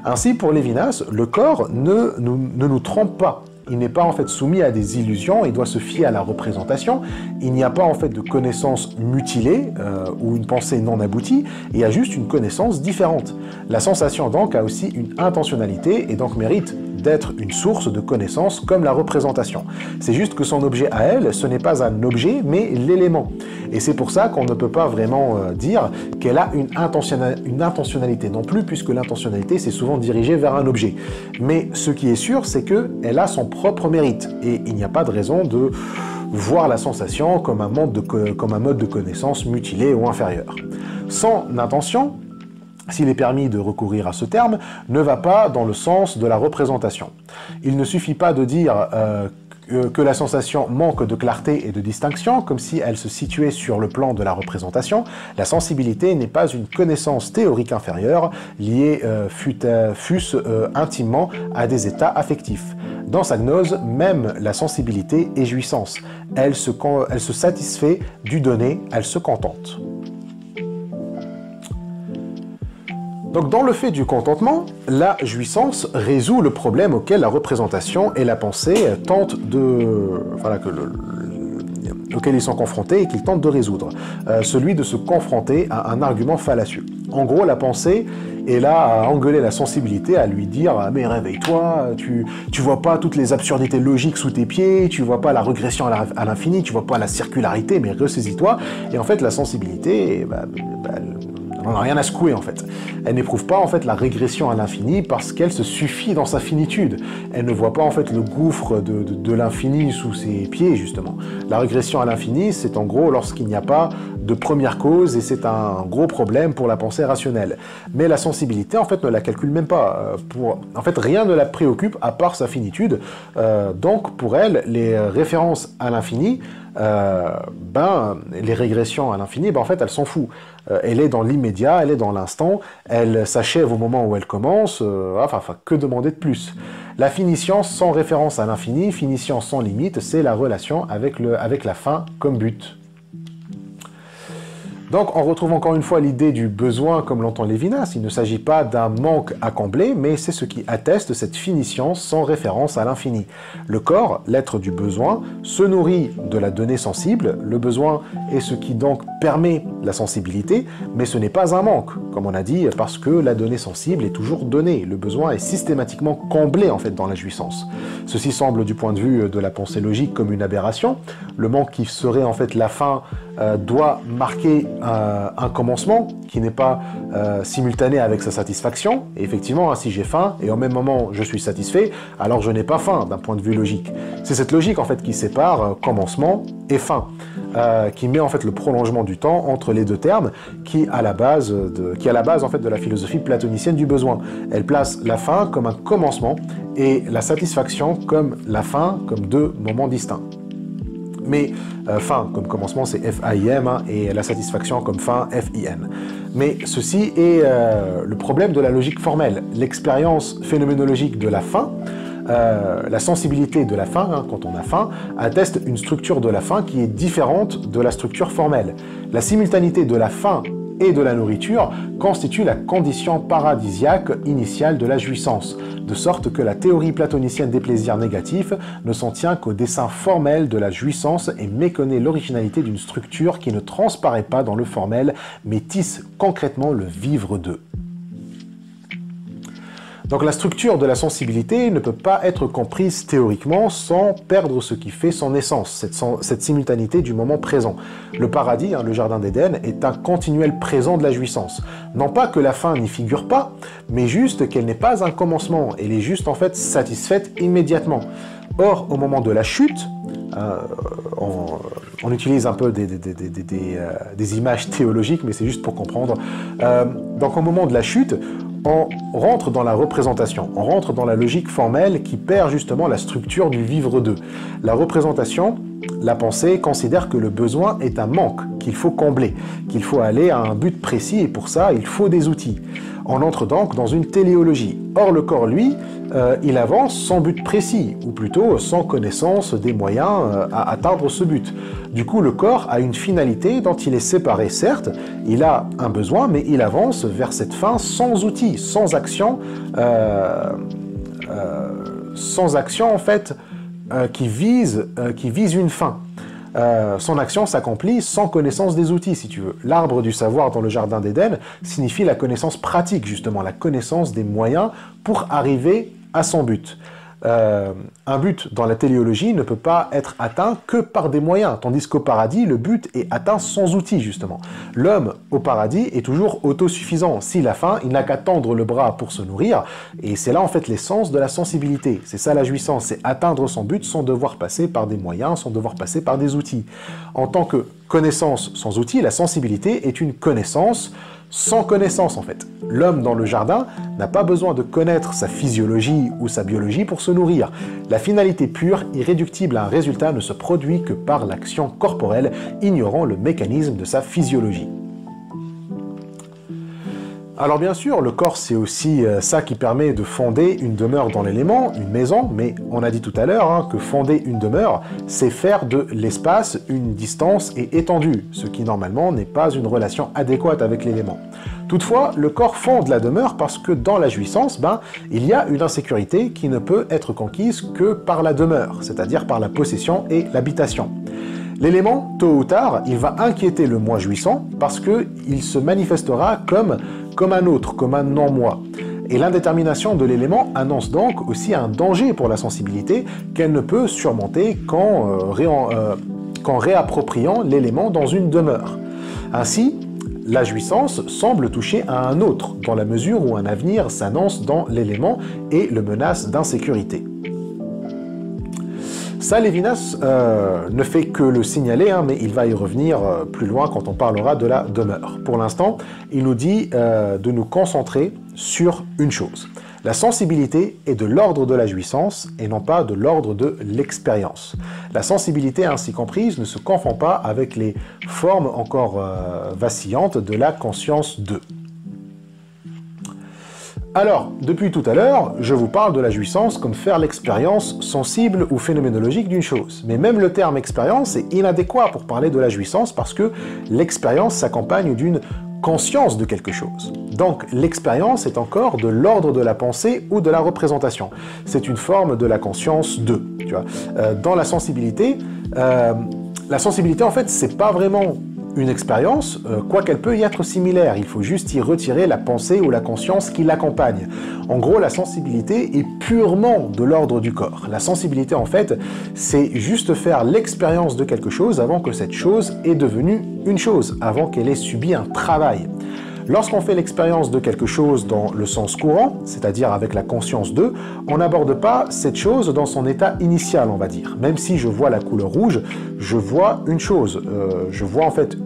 Ainsi, pour Lévinas, le corps ne nous trompe pas. Il n'est pas en fait soumis à des illusions, il doit se fier à la représentation. Il n'y a pas en fait de connaissance mutilée ou une pensée non aboutie, il y a juste une connaissance différente. La sensation donc a aussi une intentionnalité et donc mérite d'être une source de connaissance comme la représentation. C'est juste que son objet à elle, ce n'est pas un objet, mais l'élément. Et c'est pour ça qu'on ne peut pas vraiment dire qu'elle a une intentionnalité non plus, puisque l'intentionnalité, c'est souvent dirigé vers un objet. Mais ce qui est sûr, c'est qu'elle a son propre mérite. Et il n'y a pas de raison de voir la sensation comme un mode de connaissance mutilé ou inférieur. Son intention, s'il est permis de recourir à ce terme, ne va pas dans le sens de la représentation. Il ne suffit pas de dire que la sensation manque de clarté et de distinction, comme si elle se situait sur le plan de la représentation. La sensibilité n'est pas une connaissance théorique inférieure, liée fût-ce intimement à des états affectifs. Dans sa gnose, même la sensibilité est jouissance. Elle se satisfait du donné, elle se contente. Donc dans le fait du contentement, la jouissance résout le problème auquel la représentation et la pensée tentent de... Voilà, auquel ils sont confrontés et qu'ils tentent de résoudre. Celui de se confronter à un argument fallacieux. En gros, la pensée est là à engueuler la sensibilité, à lui dire « Mais réveille-toi, tu vois pas toutes les absurdités logiques sous tes pieds, tu vois pas la régression à l'infini, tu vois pas la circularité, mais ressaisis-toi. » Et en fait, la sensibilité, elle n'en a rien à secouer en fait. Elle n'éprouve pas en fait la régression à l'infini parce qu'elle se suffit dans sa finitude. Elle ne voit pas en fait le gouffre de l'infini sous ses pieds justement. La régression à l'infini, c'est en gros lorsqu'il n'y a pas de première cause et c'est un gros problème pour la pensée rationnelle. Mais la sensibilité en fait ne la calcule même pas. En fait, rien ne la préoccupe à part sa finitude. Donc pour elle, les références à l'infini, les régressions à l'infini, en fait, elle s'en fout. Elle est dans l'immédiat, elle est dans l'instant, elle s'achève au moment où elle commence, que demander de plus? La finition sans référence à l'infini, finition sans limite, c'est la relation avec la fin comme but. Donc on retrouve encore une fois l'idée du besoin comme l'entend Lévinas. Il ne s'agit pas d'un manque à combler, mais c'est ce qui atteste cette finition sans référence à l'infini. Le corps, l'être du besoin, se nourrit de la donnée sensible. Le besoin est ce qui donc permet la sensibilité, mais ce n'est pas un manque, comme on a dit, parce que la donnée sensible est toujours donnée. Le besoin est systématiquement comblé en fait dans la jouissance. Ceci semble du point de vue de la pensée logique comme une aberration. Le manque qui serait en fait la fin doit marquer un commencement qui n'est pas simultané avec sa satisfaction. Et effectivement, si j'ai faim et au même moment je suis satisfait, alors je n'ai pas faim d'un point de vue logique. C'est cette logique en fait qui sépare commencement et fin, qui met en fait le prolongement du temps entre les deux termes, qui est à la base en fait de la philosophie platonicienne du besoin. Elle place la fin comme un commencement et la satisfaction comme la fin, comme deux moments distincts. Mais fin comme commencement c'est F-A-I-M et la satisfaction comme fin F-I-N. Mais ceci est le problème de la logique formelle. L'expérience phénoménologique de la fin, la sensibilité de la fin, quand on a faim, atteste une structure de la fin qui est différente de la structure formelle. La simultanéité de la faim et de la nourriture constitue la condition paradisiaque initiale de la jouissance, de sorte que la théorie platonicienne des plaisirs négatifs ne s'en tient qu'au dessin formel de la jouissance et méconnaît l'originalité d'une structure qui ne transparaît pas dans le formel, mais tisse concrètement le vivre d'eux. Donc la structure de la sensibilité ne peut pas être comprise théoriquement sans perdre ce qui fait son essence, cette simultanéité du moment présent. Le paradis, le jardin d'Éden, est un continuel présent de la jouissance. Non pas que la fin n'y figure pas, mais juste qu'elle n'est pas un commencement, elle est juste en fait satisfaite immédiatement. Or, au moment de la chute, on utilise un peu des images théologiques, mais c'est juste pour comprendre. Donc au moment de la chute, on rentre dans la représentation, on rentre dans la logique formelle qui perd justement la structure du vivre d'eux. La représentation, la pensée considère que le besoin est un manque, qu'il faut combler, qu'il faut aller à un but précis et pour ça il faut des outils. On entre donc dans une téléologie. Or le corps, lui, il avance sans but précis, ou plutôt sans connaissance des moyens à atteindre ce but. Du coup, le corps a une finalité dont il est séparé, certes, il a un besoin, mais il avance vers cette fin sans outils, sans action en fait, qui vise une fin. Son action s'accomplit sans connaissance des outils, si tu veux. L'arbre du savoir dans le jardin d'Éden signifie la connaissance pratique, justement, la connaissance des moyens pour arriver à son but. Un but dans la téléologie ne peut pas être atteint que par des moyens, tandis qu'au paradis, le but est atteint sans outils, justement. L'homme, au paradis, est toujours autosuffisant. S'il a faim, il n'a qu'à tendre le bras pour se nourrir, et c'est là, en fait, l'essence de la sensibilité. C'est ça la jouissance, c'est atteindre son but sans devoir passer par des moyens, sans devoir passer par des outils. En tant que connaissance sans outils, la sensibilité est une connaissance sans connaissance en fait. L'homme dans le jardin n'a pas besoin de connaître sa physiologie ou sa biologie pour se nourrir. La finalité pure, irréductible à un résultat, ne se produit que par l'action corporelle, ignorant le mécanisme de sa physiologie. Alors bien sûr, le corps c'est aussi ça qui permet de fonder une demeure dans l'élément, une maison, mais on a dit tout à l'heure que fonder une demeure, c'est faire de l'espace une distance et étendue, ce qui normalement n'est pas une relation adéquate avec l'élément. Toutefois, le corps fonde la demeure parce que dans la jouissance, il y a une insécurité qui ne peut être conquise que par la demeure, c'est-à-dire par la possession et l'habitation. L'élément, tôt ou tard, il va inquiéter le moi jouissant parce qu'il se manifestera comme un autre, comme un non-moi. Et l'indétermination de l'élément annonce donc aussi un danger pour la sensibilité qu'elle ne peut surmonter qu'en réappropriant l'élément dans une demeure. Ainsi, la jouissance semble toucher à un autre, dans la mesure où un avenir s'annonce dans l'élément et le menace d'insécurité. Ça, Lévinas ne fait que le signaler, mais il va y revenir plus loin quand on parlera de la demeure. Pour l'instant, il nous dit de nous concentrer sur une chose. La sensibilité est de l'ordre de la jouissance et non pas de l'ordre de l'expérience. La sensibilité ainsi comprise ne se confond pas avec les formes encore vacillantes de la conscience de. Alors, depuis tout à l'heure, je vous parle de la jouissance comme faire l'expérience sensible ou phénoménologique d'une chose. Mais même le terme expérience est inadéquat pour parler de la jouissance parce que l'expérience s'accompagne d'une conscience de quelque chose. Donc l'expérience est encore de l'ordre de la pensée ou de la représentation. C'est une forme de la conscience de. Tu vois. Dans la sensibilité en fait, c'est pas vraiment une expérience, quoiqu'elle peut y être similaire. Il faut juste y retirer la pensée ou la conscience qui l'accompagne. En gros, la sensibilité est purement de l'ordre du corps. La sensibilité, en fait, c'est juste faire l'expérience de quelque chose avant que cette chose est devenue une chose, avant qu'elle ait subi un travail. Lorsqu'on fait l'expérience de quelque chose dans le sens courant, c'est-à-dire avec la conscience de, on n'aborde pas cette chose dans son état initial, on va dire. Même si je vois la couleur rouge, je vois une chose. Je vois en fait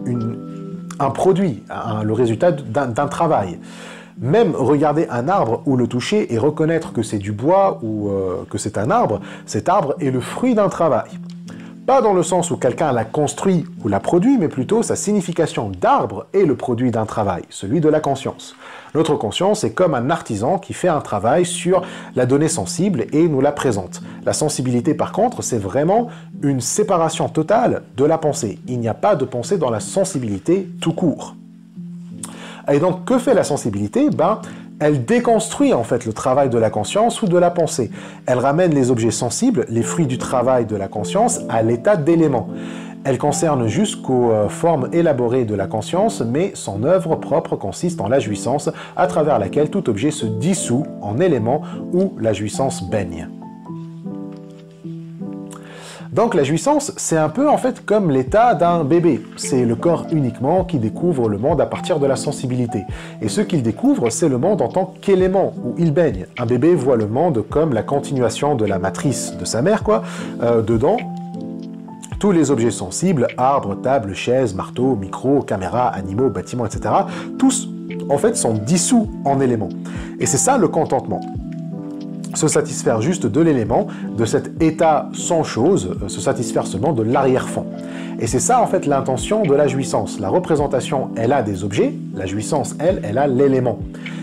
un produit, le résultat d'un travail. Même regarder un arbre ou le toucher et reconnaître que c'est du bois ou que c'est un arbre, cet arbre est le fruit d'un travail. Pas dans le sens où quelqu'un l'a construit ou l'a produit, mais plutôt sa signification d'arbre est le produit d'un travail, celui de la conscience. Notre conscience est comme un artisan qui fait un travail sur la donnée sensible et nous la présente. La sensibilité, par contre, c'est vraiment une séparation totale de la pensée. Il n'y a pas de pensée dans la sensibilité tout court. Et donc, que fait la sensibilité ? Elle déconstruit en fait le travail de la conscience ou de la pensée. Elle ramène les objets sensibles, les fruits du travail de la conscience, à l'état d'élément. Elle concerne jusqu'aux formes élaborées de la conscience, mais son œuvre propre consiste en la jouissance, à travers laquelle tout objet se dissout en élément où la jouissance baigne. Donc la jouissance, c'est un peu en fait comme l'état d'un bébé. C'est le corps uniquement qui découvre le monde à partir de la sensibilité. Et ce qu'il découvre, c'est le monde en tant qu'élément où il baigne. Un bébé voit le monde comme la continuation de la matrice de sa mère, dedans, tous les objets sensibles, arbres, tables, chaises, marteaux, micros, caméras, animaux, bâtiments, etc., tous, en fait, sont dissous en éléments. Et c'est ça le contentement. Se satisfaire juste de l'élément, de cet état sans chose, se satisfaire seulement de l'arrière-fond. Et c'est ça en fait l'intention de la jouissance. La représentation, elle a des objets, la jouissance, elle a l'élément.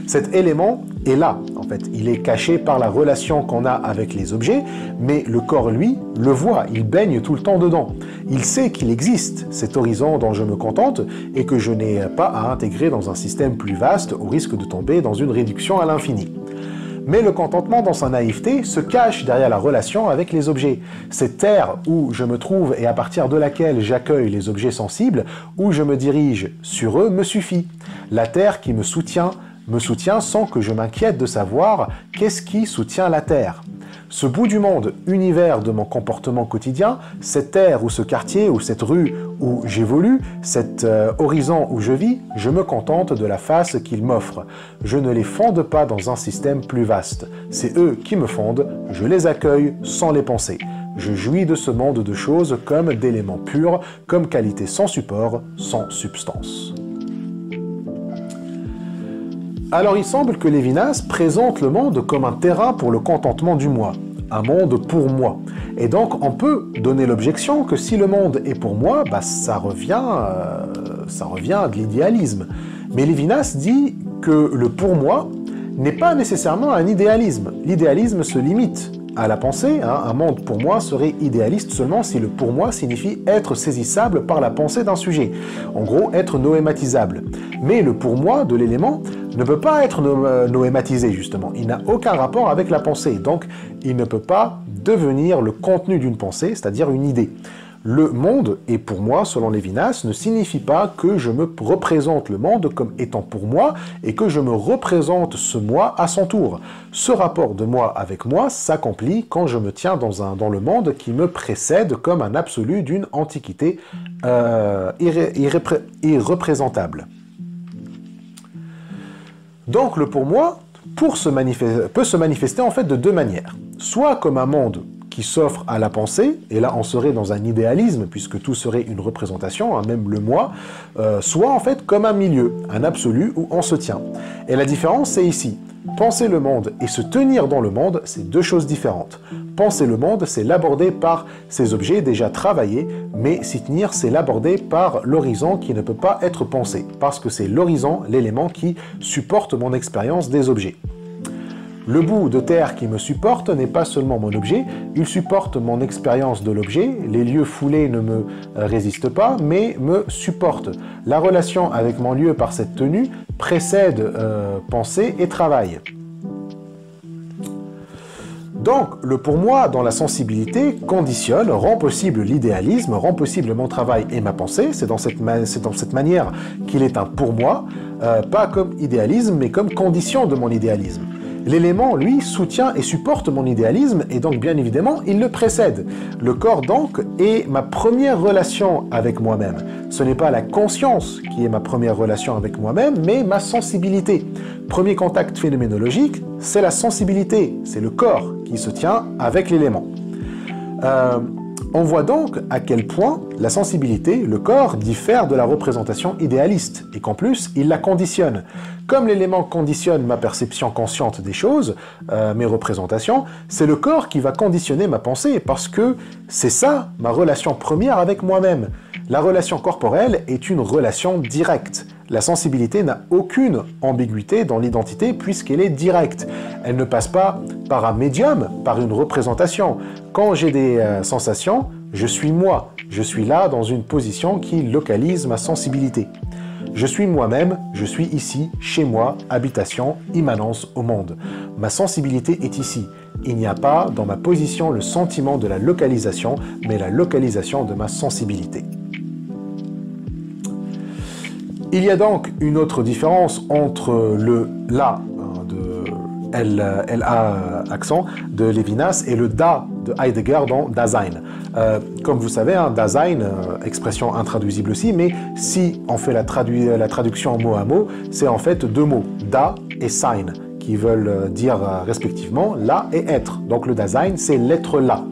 Cet élément est là, en fait. Il est caché par la relation qu'on a avec les objets, mais le corps, lui, le voit, il baigne tout le temps dedans. Il sait qu'il existe, cet horizon dont je me contente, et que je n'ai pas à intégrer dans un système plus vaste, au risque de tomber dans une réduction à l'infini. Mais le contentement dans sa naïveté se cache derrière la relation avec les objets. Cette terre où je me trouve et à partir de laquelle j'accueille les objets sensibles, où je me dirige sur eux, me suffit. La terre qui me soutient sans que je m'inquiète de savoir qu'est-ce qui soutient la terre. Ce bout du monde, univers de mon comportement quotidien, cette terre ou ce quartier ou cette rue où j'évolue, cet horizon où je vis, je me contente de la face qu'ils m'offrent. Je ne les fonde pas dans un système plus vaste. C'est eux qui me fondent, je les accueille sans les penser. Je jouis de ce monde de choses comme d'éléments purs, comme qualité sans support, sans substance. Alors il semble que Lévinas présente le monde comme un terrain pour le contentement du moi, un monde pour moi. Et donc on peut donner l'objection que si le monde est pour moi, ça revient à de l'idéalisme. Mais Lévinas dit que le pour moi n'est pas nécessairement un idéalisme. L'idéalisme se limite à la pensée. Un monde pour moi serait idéaliste seulement si le pour moi signifie être saisissable par la pensée d'un sujet. En gros, être noématisable. Mais le pour moi de l'élément ne peut pas être noématisé, justement. Il n'a aucun rapport avec la pensée. Donc, il ne peut pas devenir le contenu d'une pensée, c'est-à-dire une idée. Le monde est pour moi, selon Lévinas, ne signifie pas que je me représente le monde comme étant pour moi et que je me représente ce moi à son tour. Ce rapport de moi avec moi s'accomplit quand je me tiens dans le monde qui me précède comme un absolu d'une antiquité irreprésentable. Donc le pour moi peut se manifester en fait de deux manières. Soit comme un monde qui s'offre à la pensée, et là on serait dans un idéalisme, puisque tout serait une représentation, même le moi, soit en fait comme un milieu, un absolu où on se tient. Et la différence c'est ici. Penser le monde et se tenir dans le monde, c'est deux choses différentes. Penser le monde, c'est l'aborder par ces objets déjà travaillés, mais s'y tenir, c'est l'aborder par l'horizon qui ne peut pas être pensé, parce que c'est l'horizon, l'élément qui supporte mon expérience des objets. Le bout de terre qui me supporte n'est pas seulement mon objet, il supporte mon expérience de l'objet, les lieux foulés ne me résistent pas, mais me supportent. La relation avec mon lieu par cette tenue précède pensée et travail. Donc, le pour moi dans la sensibilité conditionne, rend possible l'idéalisme, rend possible mon travail et ma pensée. C'est dans cette manière qu'il est un pour moi, pas comme idéalisme, mais comme condition de mon idéalisme. L'élément, lui, soutient et supporte mon idéalisme, et donc, bien évidemment, il le précède. Le corps, donc, est ma première relation avec moi-même. Ce n'est pas la conscience qui est ma première relation avec moi-même, mais ma sensibilité. Premier contact phénoménologique, c'est la sensibilité, c'est le corps qui se tient avec l'élément. On voit donc à quel point la sensibilité, le corps, diffère de la représentation idéaliste, et qu'en plus, il la conditionne. Comme l'élément conditionne ma perception consciente des choses, mes représentations, c'est le corps qui va conditionner ma pensée, parce que c'est ça, ma relation première avec moi-même. La relation corporelle est une relation directe. La sensibilité n'a aucune ambiguïté dans l'identité puisqu'elle est directe. Elle ne passe pas par un médium, par une représentation. Quand j'ai des sensations, je suis moi. Je suis là dans une position qui localise ma sensibilité. Je suis moi-même, je suis ici, chez moi, habitation, immanence au monde. Ma sensibilité est ici. Il n'y a pas dans ma position le sentiment de la localisation, mais la localisation de ma sensibilité. Il y a donc une autre différence entre le « la » de L-A accent de Lévinas et le « da » de Heidegger dans Dasein. Comme vous savez, Dasein, expression intraduisible aussi, mais si on fait la traduction mot à mot, c'est en fait deux mots, da et sein, qui veulent dire respectivement là et être. Donc le Dasein, c'est l'être là.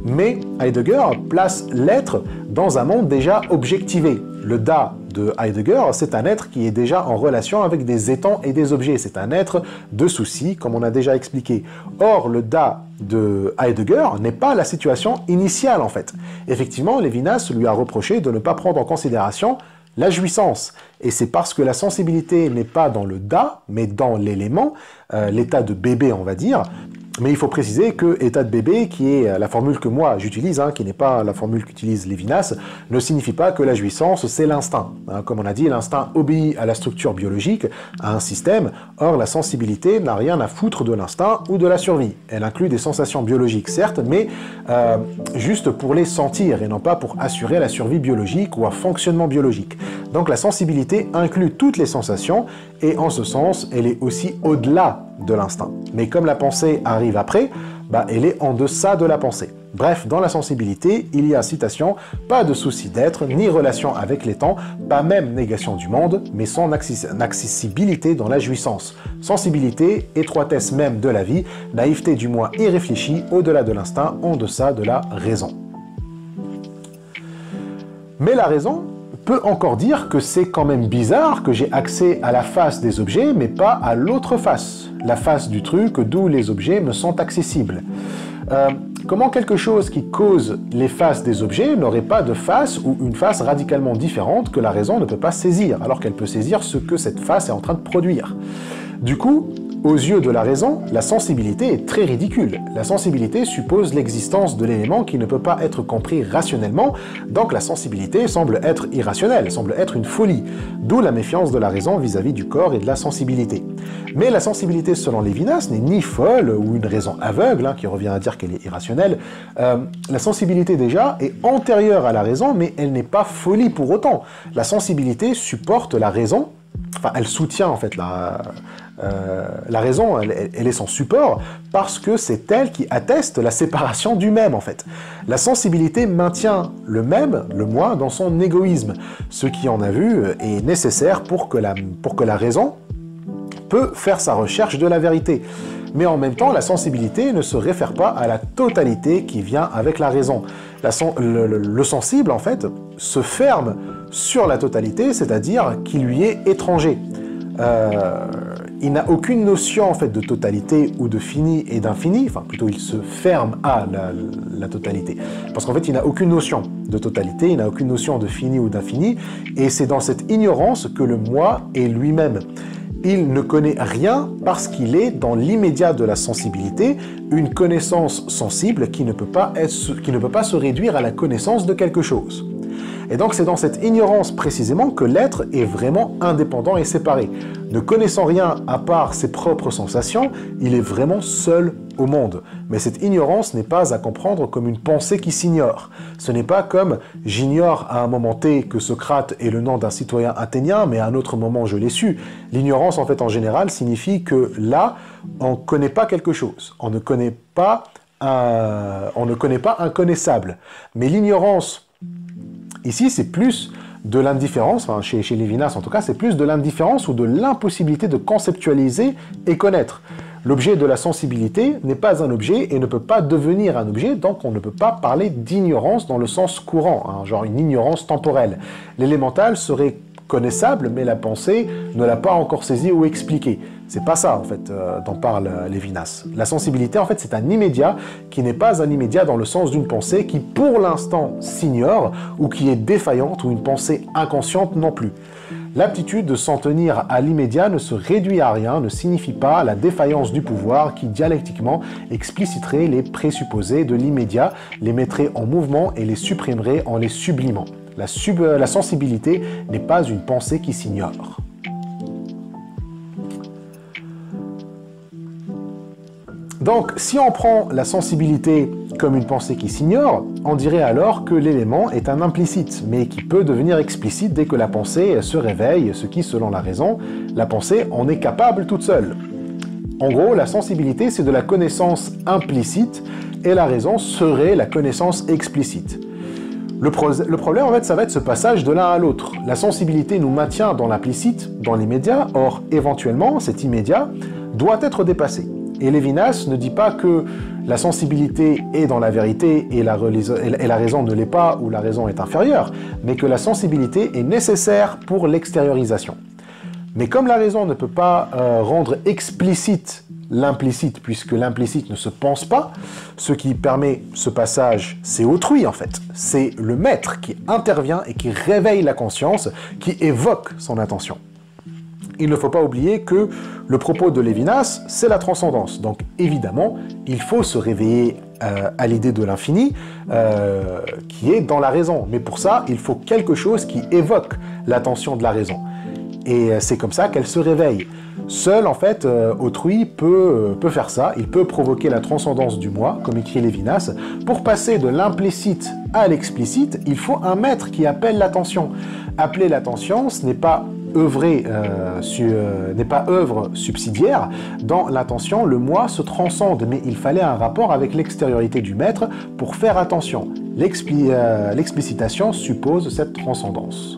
Mais Heidegger place l'être dans un monde déjà objectivé. Le da de Heidegger, c'est un être qui est déjà en relation avec des étangs et des objets. C'est un être de souci, comme on a déjà expliqué. Or, le da de Heidegger n'est pas la situation initiale, en fait. Effectivement, Lévinas lui a reproché de ne pas prendre en considération la jouissance. Et c'est parce que la sensibilité n'est pas dans le da, mais dans l'élément, l'état de bébé, on va dire. Mais il faut préciser que état de bébé, qui est la formule que moi j'utilise, qui n'est pas la formule qu'utilise Lévinas, ne signifie pas que la jouissance c'est l'instinct. Comme on a dit, l'instinct obéit à la structure biologique, à un système. Or, la sensibilité n'a rien à foutre de l'instinct ou de la survie. Elle inclut des sensations biologiques, certes, mais juste pour les sentir et non pas pour assurer la survie biologique ou un fonctionnement biologique. Donc la sensibilité inclut toutes les sensations et en ce sens, elle est aussi au-delà de l'instinct. Mais comme la pensée arrive après, elle est en deçà de la pensée. Bref, dans la sensibilité, il y a, citation, pas de souci d'être, ni relation avec les temps, pas même négation du monde, mais son accessibilité dans la jouissance. Sensibilité, étroitesse même de la vie, naïveté du moi irréfléchi, au-delà de l'instinct, en deçà de la raison. Mais la raison peut encore dire que c'est quand même bizarre que j'ai accès à la face des objets, mais pas à l'autre face, la face du truc d'où les objets me sont accessibles. comment quelque chose qui cause les faces des objets n'aurait pas de face ou une face radicalement différente que la raison ne peut pas saisir, alors qu'elle peut saisir ce que cette face est en train de produire. Du coup, aux yeux de la raison, la sensibilité est très ridicule. La sensibilité suppose l'existence de l'élément qui ne peut pas être compris rationnellement, donc la sensibilité semble être irrationnelle, semble être une folie, d'où la méfiance de la raison vis-à-vis du corps et de la sensibilité. Mais la sensibilité, selon Lévinas, n'est ni folle ou une raison aveugle, qui revient à dire qu'elle est irrationnelle. La sensibilité, déjà, est antérieure à la raison, mais elle n'est pas folie pour autant. La sensibilité supporte la raison, enfin, elle soutient en fait la raison, elle est son support, parce que c'est elle qui atteste la séparation du même, en fait. La sensibilité maintient le même, le moi, dans son égoïsme. Ce qui, on a vu, est nécessaire pour que la raison peut faire sa recherche de la vérité. Mais en même temps, la sensibilité ne se réfère pas à la totalité qui vient avec la raison. Le sensible, en fait, se ferme sur la totalité, c'est-à-dire qu'il lui est étranger. Il n'a aucune notion en fait de totalité ou de fini et d'infini, enfin plutôt il se ferme à la totalité. Parce qu'en fait il n'a aucune notion de totalité, il n'a aucune notion de fini ou d'infini, et c'est dans cette ignorance que le moi est lui-même. Il ne connaît rien parce qu'il est dans l'immédiat de la sensibilité, une connaissance sensible qui ne peut pas se réduire à la connaissance de quelque chose. Et donc c'est dans cette ignorance précisément que l'être est vraiment indépendant et séparé. Ne connaissant rien à part ses propres sensations, il est vraiment seul au monde. Mais cette ignorance n'est pas à comprendre comme une pensée qui s'ignore. Ce n'est pas comme « j'ignore à un moment T que Socrate est le nom d'un citoyen athénien, mais à un autre moment je l'ai su ». L'ignorance en fait en général signifie que là, on ne connaît pas quelque chose. On ne connaît pas inconnaissable. Mais l'ignorance ici, c'est plus de l'indifférence, enfin chez Lévinas en tout cas, c'est plus de l'indifférence ou de l'impossibilité de conceptualiser et connaître. L'objet de la sensibilité n'est pas un objet et ne peut pas devenir un objet, donc on ne peut pas parler d'ignorance dans le sens courant, genre une ignorance temporelle. L'élémental serait connaissable, mais la pensée ne l'a pas encore saisi ou expliqué. C'est pas ça, en fait, dont parle Lévinas. La sensibilité, en fait, c'est un immédiat qui n'est pas un immédiat dans le sens d'une pensée qui, pour l'instant, s'ignore ou qui est défaillante ou une pensée inconsciente non plus. L'aptitude de s'en tenir à l'immédiat ne se réduit à rien, ne signifie pas la défaillance du pouvoir qui, dialectiquement, expliciterait les présupposés de l'immédiat, les mettrait en mouvement et les supprimerait en les sublimant. La sensibilité n'est pas une pensée qui s'ignore. Donc, si on prend la sensibilité comme une pensée qui s'ignore, on dirait alors que l'élément est un implicite, mais qui peut devenir explicite dès que la pensée se réveille, ce qui, selon la raison, la pensée en est capable toute seule. En gros, la sensibilité, c'est de la connaissance implicite, et la raison serait la connaissance explicite. Le problème, en fait, ça va être ce passage de l'un à l'autre. La sensibilité nous maintient dans l'implicite, dans l'immédiat, or, éventuellement, cet immédiat doit être dépassé. Et Lévinas ne dit pas que la sensibilité est dans la vérité et la raison ne l'est pas ou la raison est inférieure, mais que la sensibilité est nécessaire pour l'extériorisation. Mais comme la raison ne peut pas rendre explicite l'implicite, puisque l'implicite ne se pense pas, ce qui permet ce passage, c'est autrui en fait. C'est le maître qui intervient et qui réveille la conscience, qui évoque son intention. Il ne faut pas oublier que le propos de Lévinas, c'est la transcendance. Donc évidemment, il faut se réveiller à l'idée de l'infini qui est dans la raison. Mais pour ça, il faut quelque chose qui évoque l'attention de la raison. Et c'est comme ça qu'elle se réveille. Seul, en fait, autrui peut faire ça. Il peut provoquer la transcendance du moi, comme écrit Lévinas. Pour passer de l'implicite à l'explicite, il faut un maître qui appelle l'attention. Appeler l'attention, ce n'est pas œuvre subsidiaire. Dans l'attention, le moi se transcende, mais il fallait un rapport avec l'extériorité du maître pour faire attention. L'explicitation suppose cette transcendance.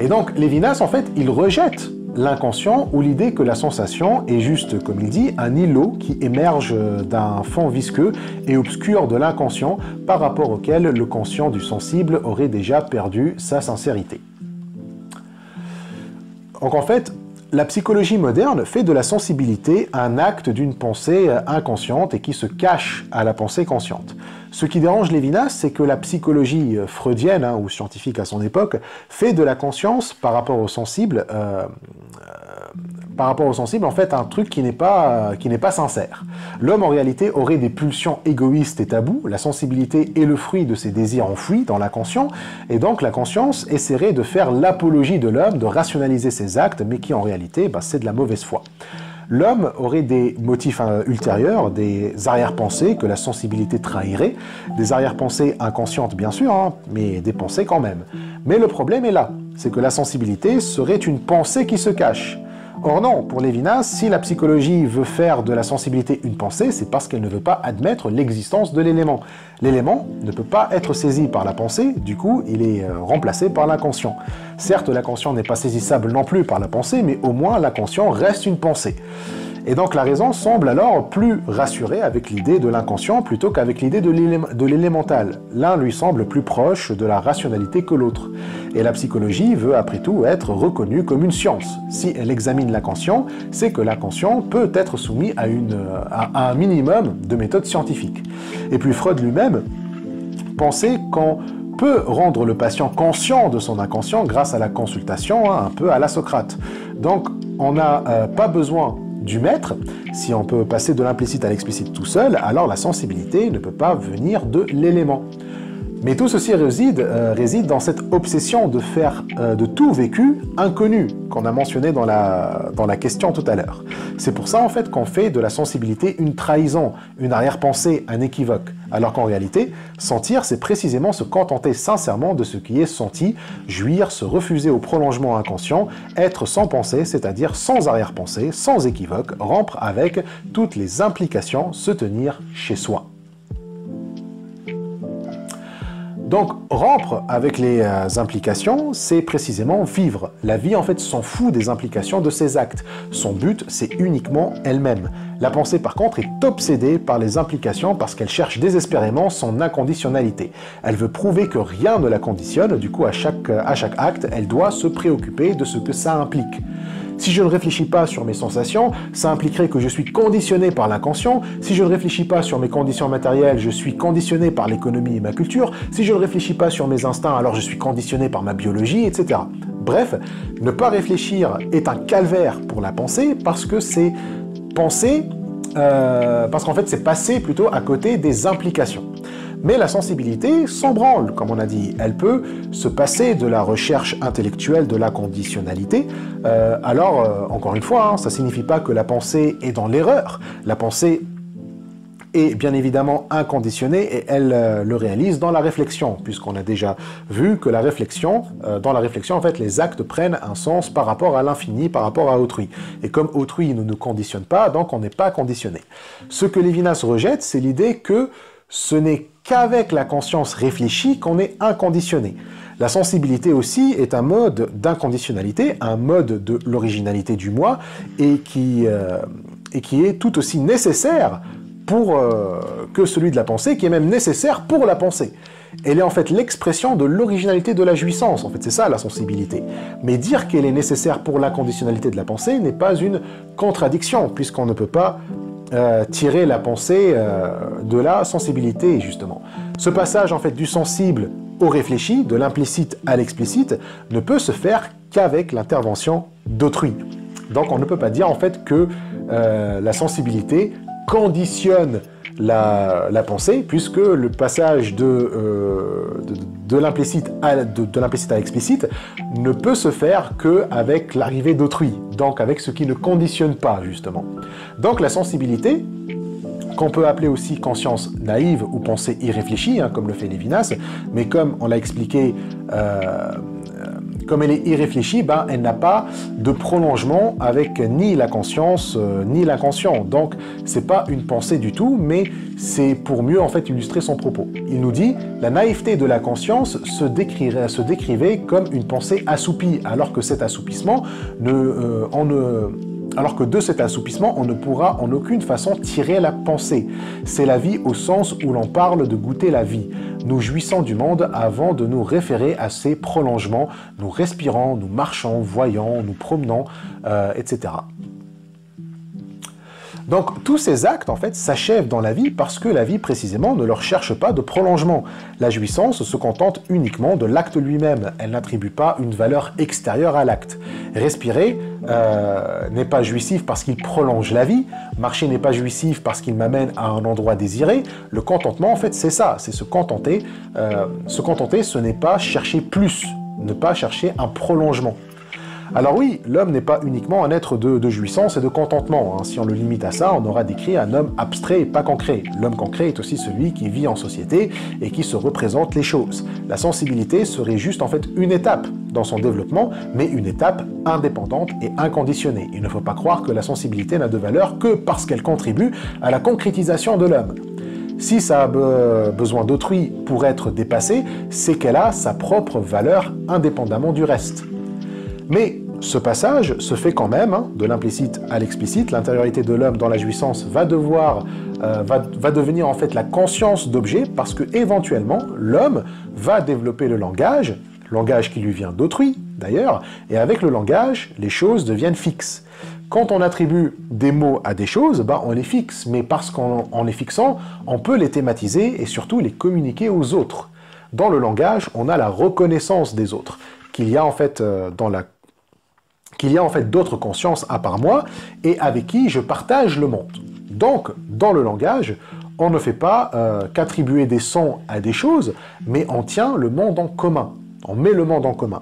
Et donc, Lévinas, en fait, il rejette l'inconscient ou l'idée que la sensation est juste, comme il dit, un îlot qui émerge d'un fond visqueux et obscur de l'inconscient par rapport auquel le conscient du sensible aurait déjà perdu sa sincérité. Donc en fait, la psychologie moderne fait de la sensibilité un acte d'une pensée inconsciente et qui se cache à la pensée consciente. Ce qui dérange Lévinas, c'est que la psychologie freudienne, ou scientifique à son époque, fait de la conscience par rapport au sensible, en fait, un truc qui n'est pas sincère. L'homme, en réalité, aurait des pulsions égoïstes et tabous, la sensibilité est le fruit de ses désirs enfouis dans l'inconscient, et donc la conscience essaierait de faire l'apologie de l'homme, de rationaliser ses actes, mais qui en réalité, c'est de la mauvaise foi. L'homme aurait des motifs ultérieurs, des arrière-pensées que la sensibilité trahirait, des arrière-pensées inconscientes bien sûr, mais des pensées quand même. Mais le problème est là, c'est que la sensibilité serait une pensée qui se cache. Or non, pour Lévinas, si la psychologie veut faire de la sensibilité une pensée, c'est parce qu'elle ne veut pas admettre l'existence de l'élément. L'élément ne peut pas être saisi par la pensée, du coup, il est remplacé par l'inconscient. Certes, l'inconscient n'est pas saisissable non plus par la pensée, mais au moins l'inconscient reste une pensée. Et donc la raison semble alors plus rassurée avec l'idée de l'inconscient plutôt qu'avec l'idée de l'élémental. L'un lui semble plus proche de la rationalité que l'autre. Et la psychologie veut après tout être reconnue comme une science. Si elle examine l'inconscient, c'est que l'inconscient peut être soumis à un minimum de méthodes scientifiques. Et puis Freud lui-même pensait qu'on peut rendre le patient conscient de son inconscient grâce à la consultation, un peu à la Socrate. Donc on n'a pas besoin du maître. Si on peut passer de l'implicite à l'explicite tout seul, alors la sensibilité ne peut pas venir de l'élément. Mais tout ceci réside dans cette obsession de faire de tout vécu inconnu, qu'on a mentionné dans la question tout à l'heure. C'est pour ça en fait qu'on fait de la sensibilité une trahison, une arrière-pensée, un équivoque. Alors qu'en réalité, sentir, c'est précisément se contenter sincèrement de ce qui est senti, jouir, se refuser au prolongement inconscient, être sans pensée, c'est-à-dire sans arrière-pensée, sans équivoque, rompre avec toutes les implications, se tenir chez soi. Donc, rompre avec les implications, c'est précisément vivre. La vie, en fait, s'en fout des implications de ses actes. Son but, c'est uniquement elle-même. La pensée, par contre, est obsédée par les implications parce qu'elle cherche désespérément son inconditionnalité. Elle veut prouver que rien ne la conditionne, du coup, à chaque acte, elle doit se préoccuper de ce que ça implique. Si je ne réfléchis pas sur mes sensations, ça impliquerait que je suis conditionné par l'inconscient. Si je ne réfléchis pas sur mes conditions matérielles, je suis conditionné par l'économie et ma culture. Si je ne réfléchis pas sur mes instincts, alors je suis conditionné par ma biologie, etc. Bref, ne pas réfléchir est un calvaire pour la pensée parce que c'est penser, parce qu'en fait c'est passer plutôt à côté des implications. Mais la sensibilité s'en branle, comme on a dit. Elle peut se passer de la recherche intellectuelle de la conditionnalité. Encore une fois, ça ne signifie pas que la pensée est dans l'erreur. La pensée est bien évidemment inconditionnée et elle le réalise dans la réflexion, puisqu'on a déjà vu que dans la réflexion, en fait, les actes prennent un sens par rapport à l'infini, par rapport à autrui. Et comme autrui ne nous conditionne pas, donc on n'est pas conditionné. Ce que Lévinas rejette, c'est l'idée que ce n'est qu'avec la conscience réfléchie qu'on est inconditionné. La sensibilité aussi est un mode d'inconditionnalité, un mode de l'originalité du moi, et qui est tout aussi nécessaire que celui de la pensée, qui est même nécessaire pour la pensée. Elle est en fait l'expression de l'originalité de la jouissance, en fait c'est ça la sensibilité. Mais dire qu'elle est nécessaire pour l'inconditionnalité de la pensée n'est pas une contradiction, puisqu'on ne peut pas tirer la pensée de la sensibilité, justement. Ce passage, en fait, du sensible au réfléchi, de l'implicite à l'explicite, ne peut se faire qu'avec l'intervention d'autrui. Donc, on ne peut pas dire, en fait, que la sensibilité conditionne la pensée, puisque le passage de l'implicite à l'explicite ne peut se faire qu'avec l'arrivée d'autrui, donc avec ce qui ne conditionne pas, justement. Donc la sensibilité, qu'on peut appeler aussi conscience naïve ou pensée irréfléchie, comme le fait Lévinas, mais comme on l'a expliqué, comme elle est irréfléchie, elle n'a pas de prolongement avec ni la conscience ni l'inconscient. Donc c'est pas une pensée du tout, mais c'est pour mieux en fait illustrer son propos. Il nous dit la naïveté de la conscience se décrivait comme une pensée assoupie, alors que cet assoupissement alors que de cet assoupissement, on ne pourra en aucune façon tirer la pensée. C'est la vie au sens où l'on parle de goûter la vie. Nous jouissons du monde avant de nous référer à ses prolongements, nous respirons, nous marchons, voyons, nous promenons, etc. Donc tous ces actes, en fait, s'achèvent dans la vie parce que la vie, précisément, ne leur cherche pas de prolongement. La jouissance se contente uniquement de l'acte lui-même. Elle n'attribue pas une valeur extérieure à l'acte. Respirer n'est pas jouissif parce qu'il prolonge la vie. Marcher n'est pas jouissif parce qu'il m'amène à un endroit désiré. Le contentement, en fait, c'est ça. C'est se contenter. Se contenter, ce n'est pas chercher plus, ne pas chercher un prolongement. Alors oui, l'homme n'est pas uniquement un être de jouissance et de contentement. Si on le limite à ça, on aura décrit un homme abstrait et pas concret. L'homme concret est aussi celui qui vit en société et qui se représente les choses. La sensibilité serait juste en fait une étape dans son développement, mais une étape indépendante et inconditionnée. Il ne faut pas croire que la sensibilité n'a de valeur que parce qu'elle contribue à la concrétisation de l'homme. Si ça a besoin d'autrui pour être dépassé, c'est qu'elle a sa propre valeur indépendamment du reste. Mais ce passage se fait quand même, de l'implicite à l'explicite. L'intériorité de l'homme dans la jouissance va devenir en fait la conscience d'objet parce que éventuellement l'homme va développer le langage qui lui vient d'autrui d'ailleurs, et avec le langage, les choses deviennent fixes. Quand on attribue des mots à des choses, on les fixe, mais parce qu'en les fixant, on peut les thématiser et surtout les communiquer aux autres. Dans le langage, on a la reconnaissance des autres, qu'il y a en fait d'autres consciences à part moi et avec qui je partage le monde. Donc, dans le langage, on ne fait pas qu'attribuer des sons à des choses, mais on tient le monde en commun. On met le monde en commun.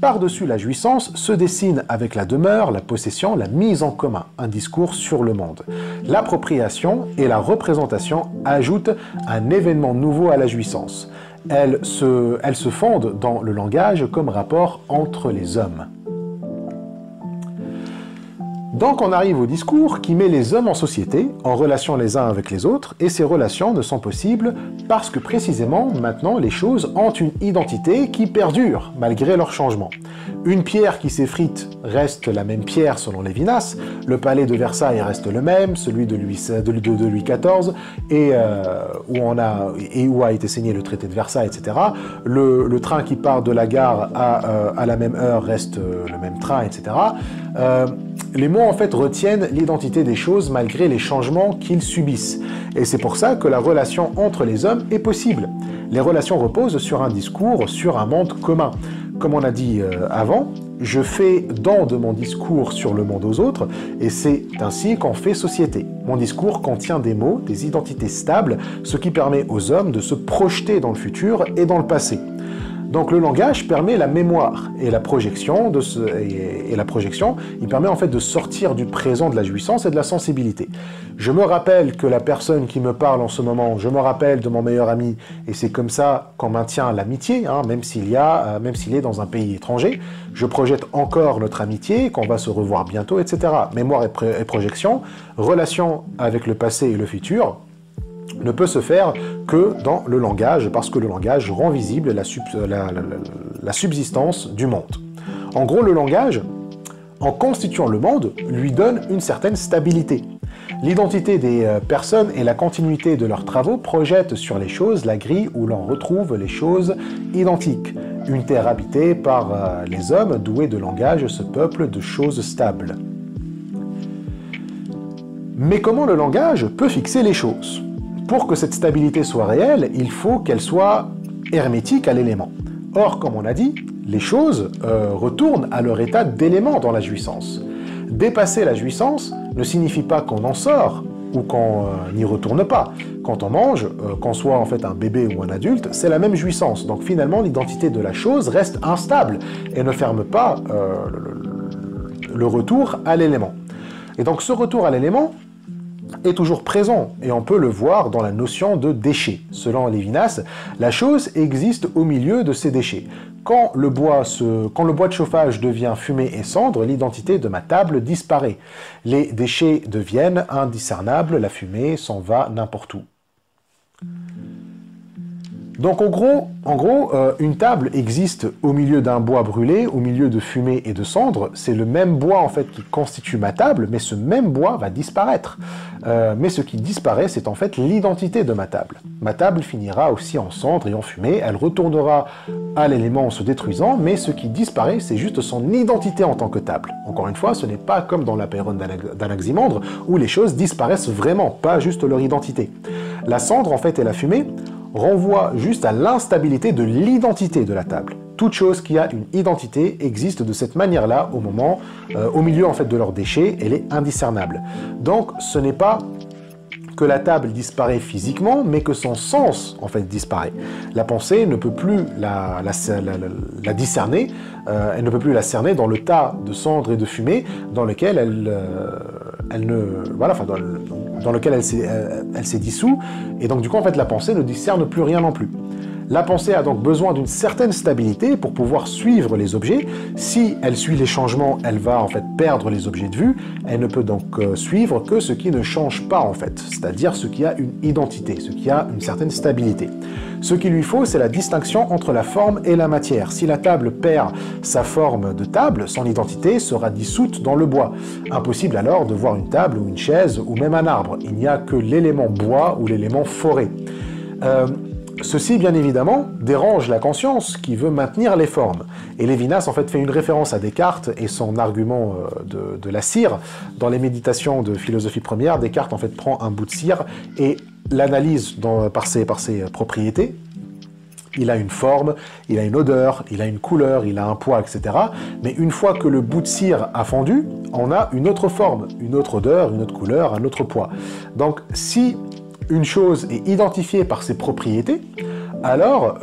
Par-dessus la jouissance se dessine avec la demeure, la possession, la mise en commun, un discours sur le monde. L'appropriation et la représentation ajoutent un événement nouveau à la jouissance. Elles se fondent dans le langage comme rapport entre les hommes. Donc on arrive au discours qui met les hommes en société, en relation les uns avec les autres, et ces relations ne sont possibles parce que précisément, maintenant, les choses ont une identité qui perdure, malgré leur changement. Une pierre qui s'effrite reste la même pierre selon Lévinas, le palais de Versailles reste le même, celui de Louis XIV, et où a été signé le traité de Versailles, etc. Le train qui part de la gare à la même heure reste le même train, etc. Les mots en fait retiennent l'identité des choses malgré les changements qu'ils subissent. Et c'est pour ça que la relation entre les hommes est possible. Les relations reposent sur un discours, sur un monde commun. Comme on a dit avant, je fais don de mon discours sur le monde aux autres, et c'est ainsi qu'on fait société. Mon discours contient des mots, des identités stables, ce qui permet aux hommes de se projeter dans le futur et dans le passé. Donc le langage permet la mémoire et la projection, il permet en fait de sortir du présent de la jouissance et de la sensibilité. Je me rappelle que la personne qui me parle en ce moment, je me rappelle de mon meilleur ami, et c'est comme ça qu'on maintient l'amitié, même s'il est dans un pays étranger. Je projette encore notre amitié, qu'on va se revoir bientôt, etc. Mémoire et projection, relation avec le passé et le futur, ne peut se faire que dans le langage, parce que le langage rend visible la subsistance du monde. En gros, le langage, en constituant le monde, lui donne une certaine stabilité. L'identité des personnes et la continuité de leurs travaux projettent sur les choses la grille où l'on retrouve les choses identiques. Une terre habitée par les hommes doués de langage se peuple de choses stables. Mais comment le langage peut fixer les choses ? Pour que cette stabilité soit réelle, il faut qu'elle soit hermétique à l'élément. Or, comme on a dit, les choses retournent à leur état d'élément dans la jouissance. Dépasser la jouissance ne signifie pas qu'on en sort ou qu'on n'y retourne pas. Quand on mange, qu'on soit en fait un bébé ou un adulte, c'est la même jouissance. Donc finalement, l'identité de la chose reste instable et ne ferme pas le retour à l'élément. Et donc ce retour à l'élément est toujours présent, et on peut le voir dans la notion de déchet. Selon Lévinas, la chose existe au milieu de ces déchets. Quand le bois de chauffage devient fumée et cendre, l'identité de ma table disparaît. Les déchets deviennent indiscernables, la fumée s'en va n'importe où. Donc en gros, une table existe au milieu d'un bois brûlé, au milieu de fumée et de cendres. C'est le même bois en fait qui constitue ma table, mais ce même bois va disparaître. Mais ce qui disparaît, c'est en fait l'identité de ma table. Ma table finira aussi en cendres et en fumée, elle retournera à l'élément en se détruisant, mais ce qui disparaît, c'est juste son identité en tant que table. Encore une fois, ce n'est pas comme dans l'Apeiron d'Anaximandre, où les choses disparaissent vraiment, pas juste leur identité. La cendre, en fait, et la fumée renvoient juste à l'instabilité de l'identité de la table. Toute chose qui a une identité existe de cette manière-là au milieu en fait de leurs déchets, elle est indiscernable. Donc ce n'est pas que la table disparaît physiquement, mais que son sens en fait disparaît. La pensée ne peut plus la discerner, elle ne peut plus la cerner dans le tas de cendres et de fumée dans lequel dans lequel elle s'est dissout, et donc du coup en fait la pensée ne discerne plus rien non plus. La pensée a donc besoin d'une certaine stabilité pour pouvoir suivre les objets. Si elle suit les changements, elle va en fait perdre les objets de vue. Elle ne peut donc suivre que ce qui ne change pas en fait, c'est-à-dire ce qui a une identité, ce qui a une certaine stabilité. Ce qu'il lui faut, c'est la distinction entre la forme et la matière. Si la table perd sa forme de table, son identité sera dissoute dans le bois. Impossible alors de voir une table ou une chaise ou même un arbre. Il n'y a que l'élément bois ou l'élément forêt. Ceci, bien évidemment, dérange la conscience qui veut maintenir les formes. Et Lévinas, en fait, fait une référence à Descartes et son argument de la cire. Dans les méditations de philosophie première, Descartes, en fait, prend un bout de cire et l'analyse par ses propriétés. Il a une forme, il a une odeur, il a une couleur, il a un poids, etc. Mais une fois que le bout de cire a fondu, on a une autre forme, une autre odeur, une autre couleur, un autre poids. Donc, si une chose est identifiée par ses propriétés, alors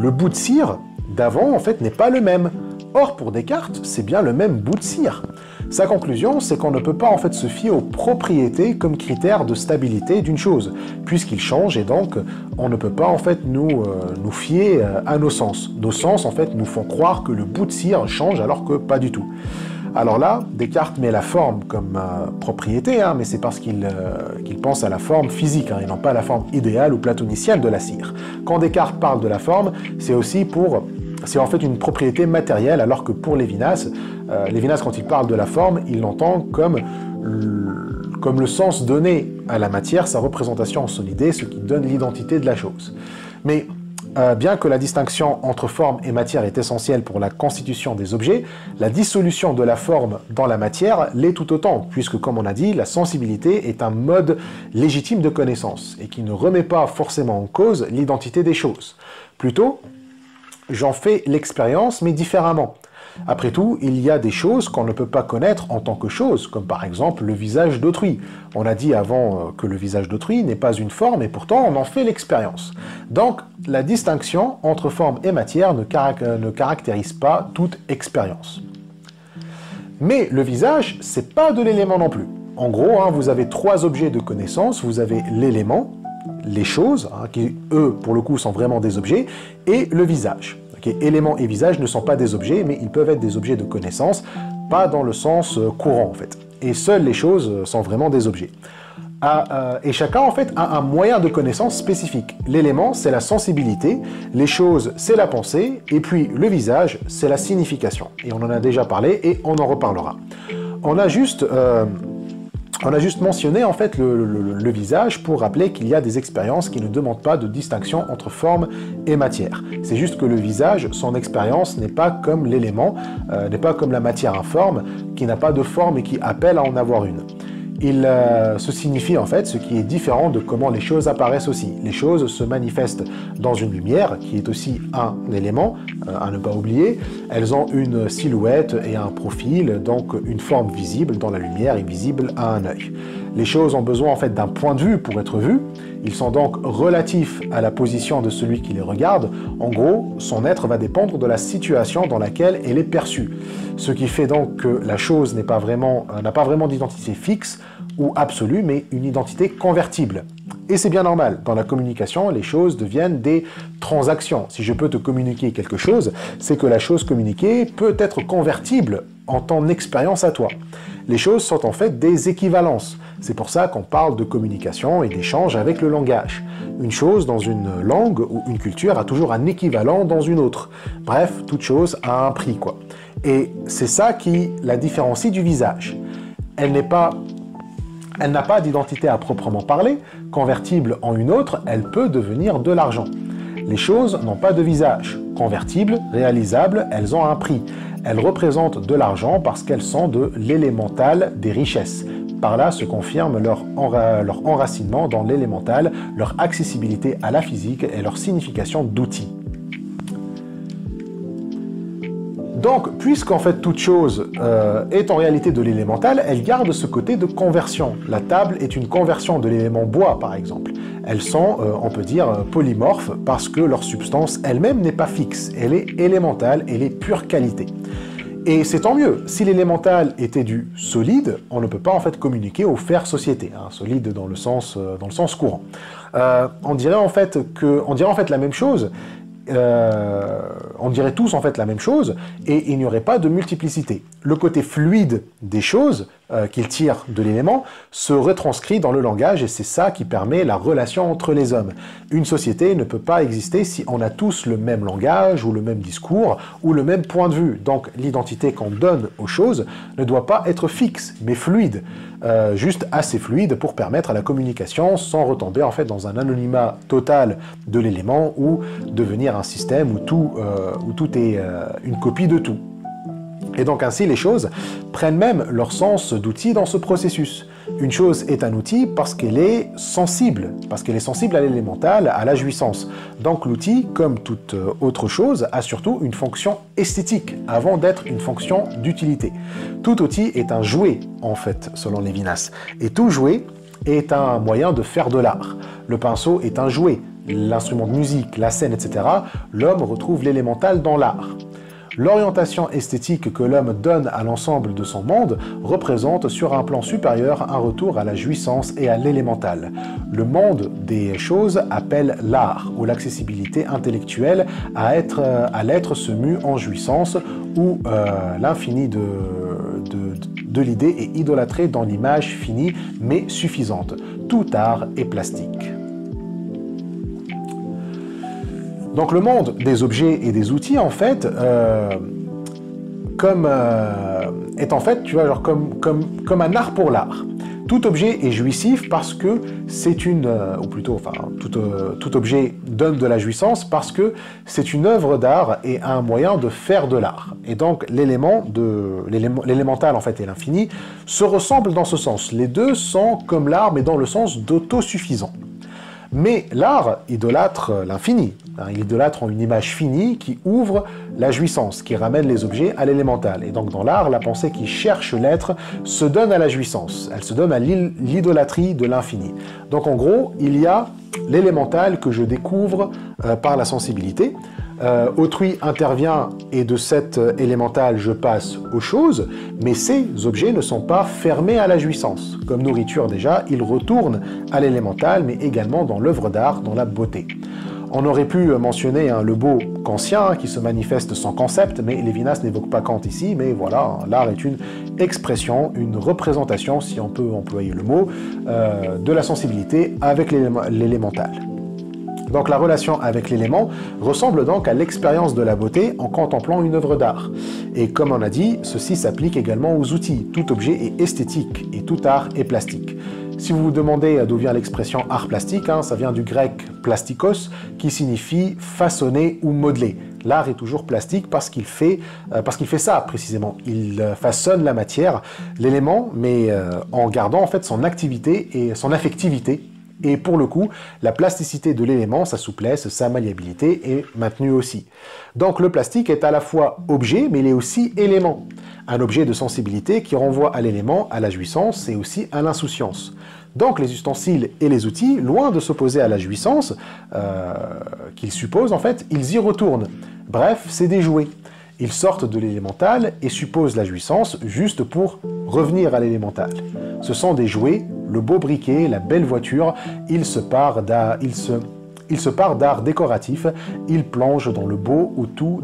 le bout de cire d'avant, en fait, n'est pas le même. Or, pour Descartes, c'est bien le même bout de cire. Sa conclusion, c'est qu'on ne peut pas en fait se fier aux propriétés comme critère de stabilité d'une chose, puisqu'il change et donc on ne peut pas en fait nous fier à nos sens. Nos sens, en fait, nous font croire que le bout de cire change alors que pas du tout. Alors là, Descartes met la forme comme propriété, mais c'est parce qu'il pense à la forme physique, et non pas à la forme idéale ou platonicienne de la cire. Quand Descartes parle de la forme, c'est en fait une propriété matérielle, alors que pour Lévinas, quand il parle de la forme, il l'entend comme le sens donné à la matière, sa représentation en son idée, ce qui donne l'identité de la chose. Mais bien que la distinction entre forme et matière est essentielle pour la constitution des objets, la dissolution de la forme dans la matière l'est tout autant, puisque, comme on a dit, la sensibilité est un mode légitime de connaissance, et qui ne remet pas forcément en cause l'identité des choses. Plutôt, j'en fais l'expérience, mais différemment. Après tout, il y a des choses qu'on ne peut pas connaître en tant que chose, comme par exemple le visage d'autrui. On a dit avant que le visage d'autrui n'est pas une forme, et pourtant on en fait l'expérience. Donc, la distinction entre forme et matière ne caractérise pas toute expérience. Mais le visage, c'est pas de l'élément non plus. En gros, vous avez trois objets de connaissance, vous avez l'élément, les choses, qui eux, pour le coup, sont vraiment des objets, et le visage. Éléments et visage ne sont pas des objets, mais ils peuvent être des objets de connaissance, pas dans le sens courant en fait. Et seules les choses sont vraiment des objets. Et chacun en fait a un moyen de connaissance spécifique. L'élément, c'est la sensibilité, les choses, c'est la pensée, et puis le visage, c'est la signification. Et on en a déjà parlé, et on en reparlera. On a juste mentionné en fait le visage pour rappeler qu'il y a des expériences qui ne demandent pas de distinction entre forme et matière. C'est juste que le visage, son expérience n'est pas comme l'élément, n'est pas comme la matière informe, qui n'a pas de forme et qui appelle à en avoir une. Il se signifie en fait ce qui est différent de comment les choses apparaissent aussi. Les choses se manifestent dans une lumière, qui est aussi un élément, à ne pas oublier. Elles ont une silhouette et un profil, donc une forme visible dans la lumière et visible à un œil. Les choses ont besoin en fait d'un point de vue pour être vues. Ils sont donc relatifs à la position de celui qui les regarde. En gros, son être va dépendre de la situation dans laquelle elle est perçue. Ce qui fait donc que la chose n'a pas vraiment d'identité fixe. ou absolue, mais une identité convertible. Et c'est bien normal. Dans la communication, les choses deviennent des transactions. Si je peux te communiquer quelque chose, c'est que la chose communiquée peut être convertible en ton expérience à toi. Les choses sont en fait des équivalences. C'est pour ça qu'on parle de communication et d'échange avec le langage. Une chose dans une langue ou une culture a toujours un équivalent dans une autre. Bref, toute chose a un prix, quoi. Et c'est ça qui la différencie du visage. Elle n'a pas d'identité à proprement parler. Convertible en une autre, elle peut devenir de l'argent. Les choses n'ont pas de visage. Convertibles, réalisables, elles ont un prix. Elles représentent de l'argent parce qu'elles sont de l'élémental des richesses. Par là se confirme leur enracinement dans l'élémental, leur accessibilité à la physique et leur signification d'outil. Donc, puisqu'en fait toute chose est en réalité de l'élémental, elle garde ce côté de conversion. La table est une conversion de l'élément bois, par exemple. Elles sont, on peut dire, polymorphes parce que leur substance elle-même n'est pas fixe. Elle est élémentale, elle est pure qualité. Et c'est tant mieux. Si l'élémental était du solide, on ne peut pas en fait communiquer ou faire société. Hein, solide dans le sens courant. On dirait en fait la même chose. On dirait tous en fait la même chose et il n'y aurait pas de multiplicité. Le côté fluide des choses qu'il tire de l'élément se retranscrit dans le langage et c'est ça qui permet la relation entre les hommes. Une société ne peut pas exister si on a tous le même langage ou le même discours ou le même point de vue. Donc l'identité qu'on donne aux choses ne doit pas être fixe mais fluide. Juste assez fluide pour permettre à la communication sans retomber en fait dans un anonymat total de l'élément ou devenir un système où tout est une copie de tout. Et donc ainsi les choses prennent même leur sens d'outil dans ce processus. Une chose est un outil parce qu'elle est sensible à l'élémental, à la jouissance. Donc l'outil, comme toute autre chose, a surtout une fonction esthétique avant d'être une fonction d'utilité. Tout outil est un jouet, en fait, selon Lévinas. Et tout jouet est un moyen de faire de l'art. Le pinceau est un jouet, l'instrument de musique, la scène, etc. L'homme retrouve l'élémental dans l'art. L'orientation esthétique que l'homme donne à l'ensemble de son monde représente sur un plan supérieur un retour à la jouissance et à l'élémental. Le monde des choses appelle l'art, où l'accessibilité intellectuelle à l'être se mue en jouissance, où l'infini de l'idée est idolâtré dans l'image finie mais suffisante. Tout art est plastique. Donc le monde des objets et des outils, en fait, est en fait, tu vois, genre comme un art pour l'art. Tout objet est jouissif parce que c'est tout objet donne de la jouissance parce que c'est une œuvre d'art et un moyen de faire de l'art. Et donc l'élémental en fait et l'infini se ressemblent dans ce sens. Les deux sont comme l'art mais dans le sens d'autosuffisant. Mais l'art idolâtre l'infini. Il idolâtre en une image finie qui ouvre la jouissance, qui ramène les objets à l'élémental. Et donc dans l'art, la pensée qui cherche l'être se donne à la jouissance. Elle se donne à l'idolâtrie de l'infini. Donc en gros, il y a l'élémental que je découvre par la sensibilité. Autrui intervient et de cet élémental je passe aux choses, mais ces objets ne sont pas fermés à la jouissance. Comme nourriture déjà, ils retournent à l'élémental, mais également dans l'œuvre d'art, dans la beauté. On aurait pu mentionner le beau kantien qui se manifeste sans concept, mais Lévinas n'évoque pas Kant ici, mais voilà, l'art est une expression, une représentation, si on peut employer le mot, de la sensibilité avec l'élémental. Donc la relation avec l'élément ressemble donc à l'expérience de la beauté en contemplant une œuvre d'art. Et comme on a dit, ceci s'applique également aux outils. Tout objet est esthétique et tout art est plastique. Si vous vous demandez d'où vient l'expression art plastique, ça vient du grec plastikos qui signifie façonner ou modeler. L'art est toujours plastique parce qu'il fait ça précisément. Il façonne la matière, l'élément, mais en gardant en fait son activité et son affectivité. Et pour le coup, la plasticité de l'élément, sa souplesse, sa malléabilité est maintenue aussi. Donc le plastique est à la fois objet, mais il est aussi élément. Un objet de sensibilité qui renvoie à l'élément, à la jouissance et aussi à l'insouciance. Donc les ustensiles et les outils, loin de s'opposer à la jouissance qu'ils supposent, en fait, ils y retournent. Bref, c'est des jouets. Ils sortent de l'élémental et supposent la jouissance juste pour revenir à l'élémental. Ce sont des jouets, le beau briquet, la belle voiture, ils se parent d'art décoratif, ils plongent dans le beau où tout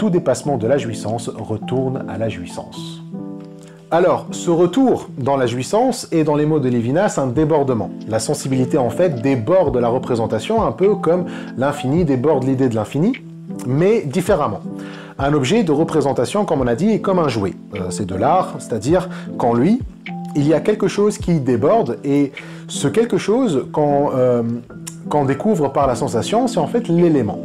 dépassement de la jouissance retourne à la jouissance. Alors, ce retour dans la jouissance est dans les mots de Lévinas un débordement. La sensibilité en fait déborde la représentation un peu comme l'infini déborde l'idée de l'infini, mais différemment. Un objet de représentation, comme on a dit, est comme un jouet. C'est de l'art, c'est-à-dire qu'en lui, il y a quelque chose qui déborde, et ce quelque chose qu'on découvre par la sensation, c'est en fait l'élément.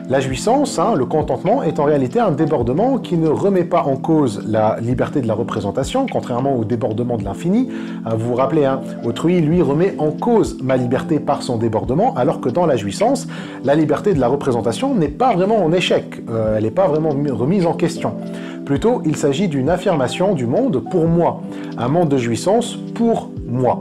La jouissance, le contentement, est en réalité un débordement qui ne remet pas en cause la liberté de la représentation, contrairement au débordement de l'infini. Vous vous rappelez, autrui, lui, remet en cause ma liberté par son débordement, alors que dans la jouissance, la liberté de la représentation n'est pas vraiment en échec, elle n'est pas vraiment remise en question. Plutôt, il s'agit d'une affirmation du monde pour moi, un monde de jouissance pour moi.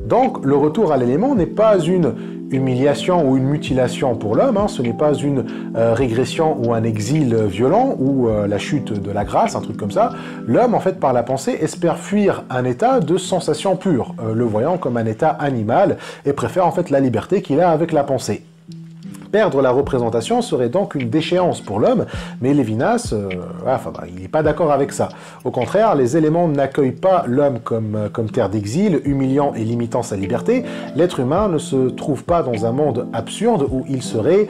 Donc, le retour à l'élément n'est pas une humiliation ou une mutilation pour l'homme, ce n'est pas une régression ou un exil violent ou la chute de la grâce, un truc comme ça. L'homme, en fait, par la pensée, espère fuir un état de sensation pure, le voyant comme un état animal, et préfère en fait la liberté qu'il a avec la pensée. Perdre la représentation serait donc une déchéance pour l'homme, mais Lévinas, il n'est pas d'accord avec ça. Au contraire, les éléments n'accueillent pas l'homme comme terre d'exil, humiliant et limitant sa liberté. L'être humain ne se trouve pas dans un monde absurde où il serait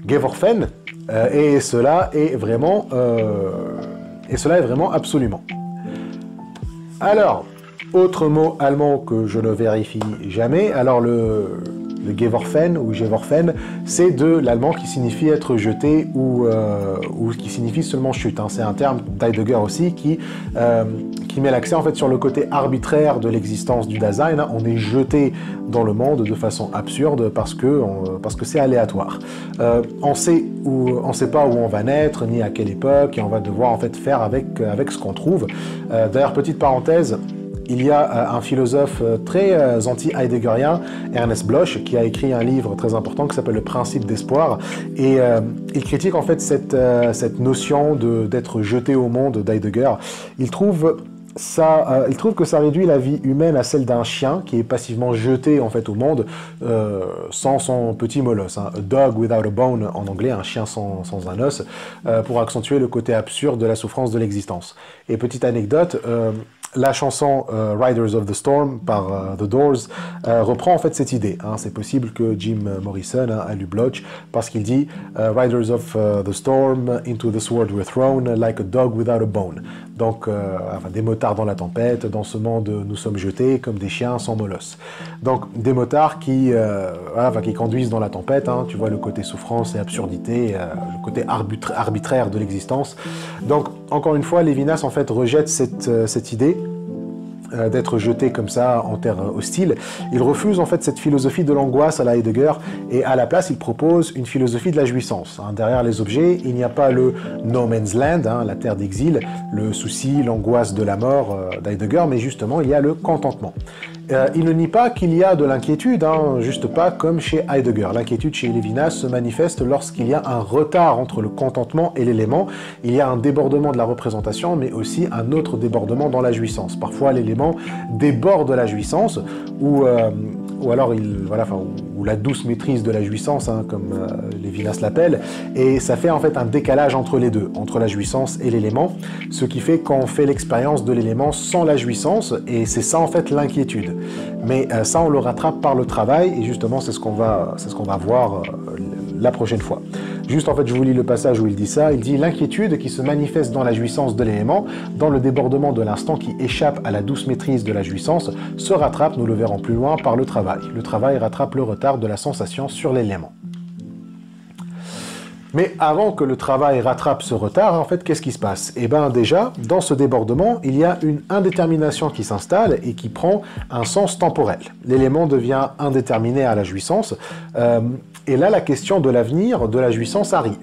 geworfen, et cela est vraiment absolument. Alors, autre mot allemand que je ne vérifie jamais, alors le geworfen ou geworfen, c'est de l'allemand qui signifie être jeté ou qui signifie seulement chute. C'est un terme d'Heidegger aussi qui met l'accent en fait sur le côté arbitraire de l'existence du Dasein. On est jeté dans le monde de façon absurde parce que c'est aléatoire. On sait pas où on va naître ni à quelle époque, et on va devoir en fait faire avec ce qu'on trouve. D'ailleurs, petite parenthèse. Il y a un philosophe très anti-heideggerien, Ernest Bloch, qui a écrit un livre très important qui s'appelle Le principe d'espoir, et il critique en fait cette notion d'être jeté au monde d'Heidegger. Il trouve que ça réduit la vie humaine à celle d'un chien qui est passivement jeté en fait au monde sans son petit molosse. A dog without a bone en anglais, un chien sans un os, pour accentuer le côté absurde de la souffrance de l'existence. Et petite anecdote, la chanson Riders of the Storm par The Doors reprend en fait cette idée. C'est possible que Jim Morrison a lu Bloch parce qu'il dit Riders of the Storm, into the sword we're thrown, like a dog without a bone. Donc, des motards dans la tempête, dans ce monde nous sommes jetés comme des chiens sans molosse. Donc, des motards qui conduisent dans la tempête, tu vois le côté souffrance et absurdité, le côté arbitraire de l'existence. Donc, encore une fois, Lévinas en fait rejette cette idée d'être jeté comme ça en terre hostile. Il refuse en fait cette philosophie de l'angoisse à la Heidegger, et à la place il propose une philosophie de la jouissance. Derrière les objets, il n'y a pas le no man's land, la terre d'exil, le souci, l'angoisse de la mort d'Heidegger, mais justement il y a le contentement. Il ne nie pas qu'il y a de l'inquiétude, juste pas comme chez Heidegger. L'inquiétude chez Lévinas se manifeste lorsqu'il y a un retard entre le contentement et l'élément. Il y a un débordement de la représentation, mais aussi un autre débordement dans la jouissance. Parfois, l'élément déborde la jouissance, ou alors ou la douce maîtrise de la jouissance, comme Lévinas l'appelle, et ça fait en fait un décalage entre les deux, entre la jouissance et l'élément, ce qui fait qu'on fait l'expérience de l'élément sans la jouissance, et c'est ça en fait l'inquiétude. Mais ça on le rattrape par le travail, et justement c'est ce qu'on va voir la prochaine fois. Juste en fait je vous lis le passage où il dit ça, il dit « L'inquiétude qui se manifeste dans la jouissance de l'élément, dans le débordement de l'instant qui échappe à la douce maîtrise de la jouissance, se rattrape, nous le verrons plus loin, par le travail. Le travail rattrape le retard de la sensation sur l'élément. » Mais avant que le travail rattrape ce retard, en fait, qu'est-ce qui se passe? Eh bien déjà, dans ce débordement, il y a une indétermination qui s'installe et qui prend un sens temporel. L'élément devient indéterminé à la jouissance. Et là, la question de l'avenir, de la jouissance arrive.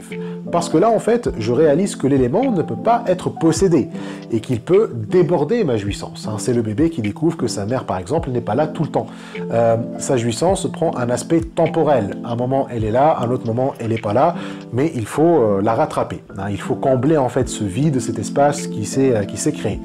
Parce que là, en fait, je réalise que l'élément ne peut pas être possédé et qu'il peut déborder ma jouissance. Hein. C'est le bébé qui découvre que sa mère, par exemple, n'est pas là tout le temps. Sa jouissance prend un aspect temporel. Un moment, elle est là, un autre moment, elle n'est pas là, mais il faut la rattraper. Hein. Il faut combler, en fait, ce vide, cet espace qui s'est créé.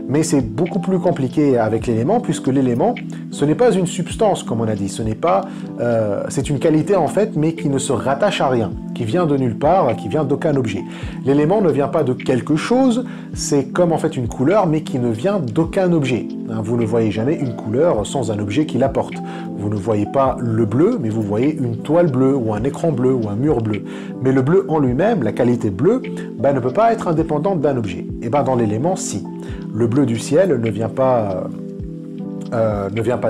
Mais c'est beaucoup plus compliqué avec l'élément, puisque l'élément, ce n'est pas une substance, comme on a dit, c'est une qualité en fait, mais qui ne se rattache à rien, qui vient de nulle part, qui vient d'aucun objet. L'élément ne vient pas de quelque chose, c'est comme en fait une couleur, mais qui ne vient d'aucun objet. Vous ne voyez jamais une couleur sans un objet qui l'apporte. Vous ne voyez pas le bleu, mais vous voyez une toile bleue, ou un écran bleu, ou un mur bleu. Mais le bleu en lui-même, la qualité bleue, ne peut pas être indépendante d'un objet. Et dans l'élément, si. Le bleu du ciel ne vient pas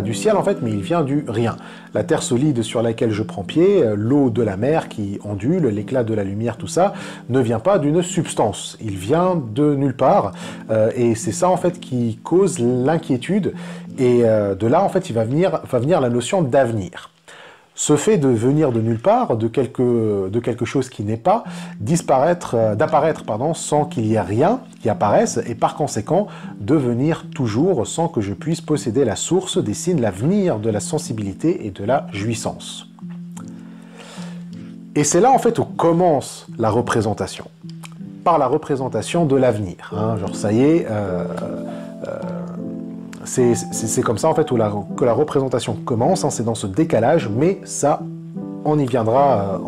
du ciel en fait, mais il vient du rien. La terre solide sur laquelle je prends pied, l'eau de la mer qui ondule, l'éclat de la lumière, tout ça, ne vient pas d'une substance. Il vient de nulle part, et c'est ça en fait qui cause l'inquiétude. Et de là en fait, va venir la notion d'avenir. Ce fait de venir de nulle part, de quelque chose qui n'est pas, d'apparaître sans qu'il y ait rien qui apparaisse, et par conséquent, de venir toujours sans que je puisse posséder la source, dessine l'avenir de la sensibilité et de la jouissance. Et c'est là en fait où commence la représentation, par la représentation de l'avenir. Hein, genre ça y est, c'est comme ça en fait que la représentation commence, hein, c'est dans ce décalage, mais ça, on y viendra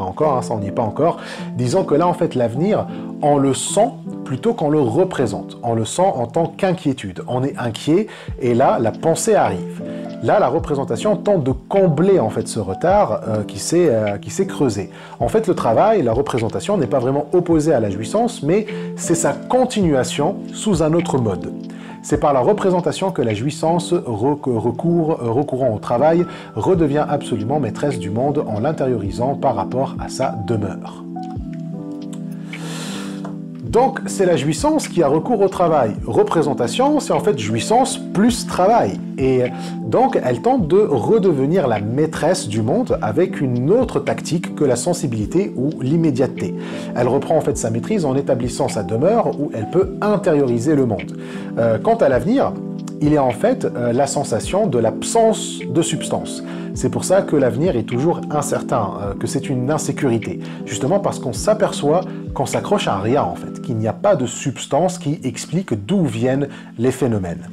encore, hein, ça on n'y est pas encore. Disons que là en fait l'avenir, on le sent plutôt qu'on le représente, on le sent en tant qu'inquiétude, on est inquiet et là la pensée arrive. Là la représentation tente de combler en fait ce retard qui s'est creusé. En fait le travail, la représentation n'est pas vraiment opposée à la jouissance, mais c'est sa continuation sous un autre mode. C'est par la représentation que la jouissance, recourant au travail, redevient absolument maîtresse du monde en l'intériorisant par rapport à sa demeure. Donc, c'est la jouissance qui a recours au travail. Représentation, c'est en fait jouissance plus travail. Et donc, elle tente de redevenir la maîtresse du monde avec une autre tactique que la sensibilité ou l'immédiateté. Elle reprend en fait sa maîtrise en établissant sa demeure où elle peut intérioriser le monde. Quant à l'avenir, il y a en fait la sensation de l'absence de substance. C'est pour ça que l'avenir est toujours incertain, que c'est une insécurité. Justement parce qu'on s'aperçoit qu'on s'accroche à rien en fait, qu'il n'y a pas de substance qui explique d'où viennent les phénomènes.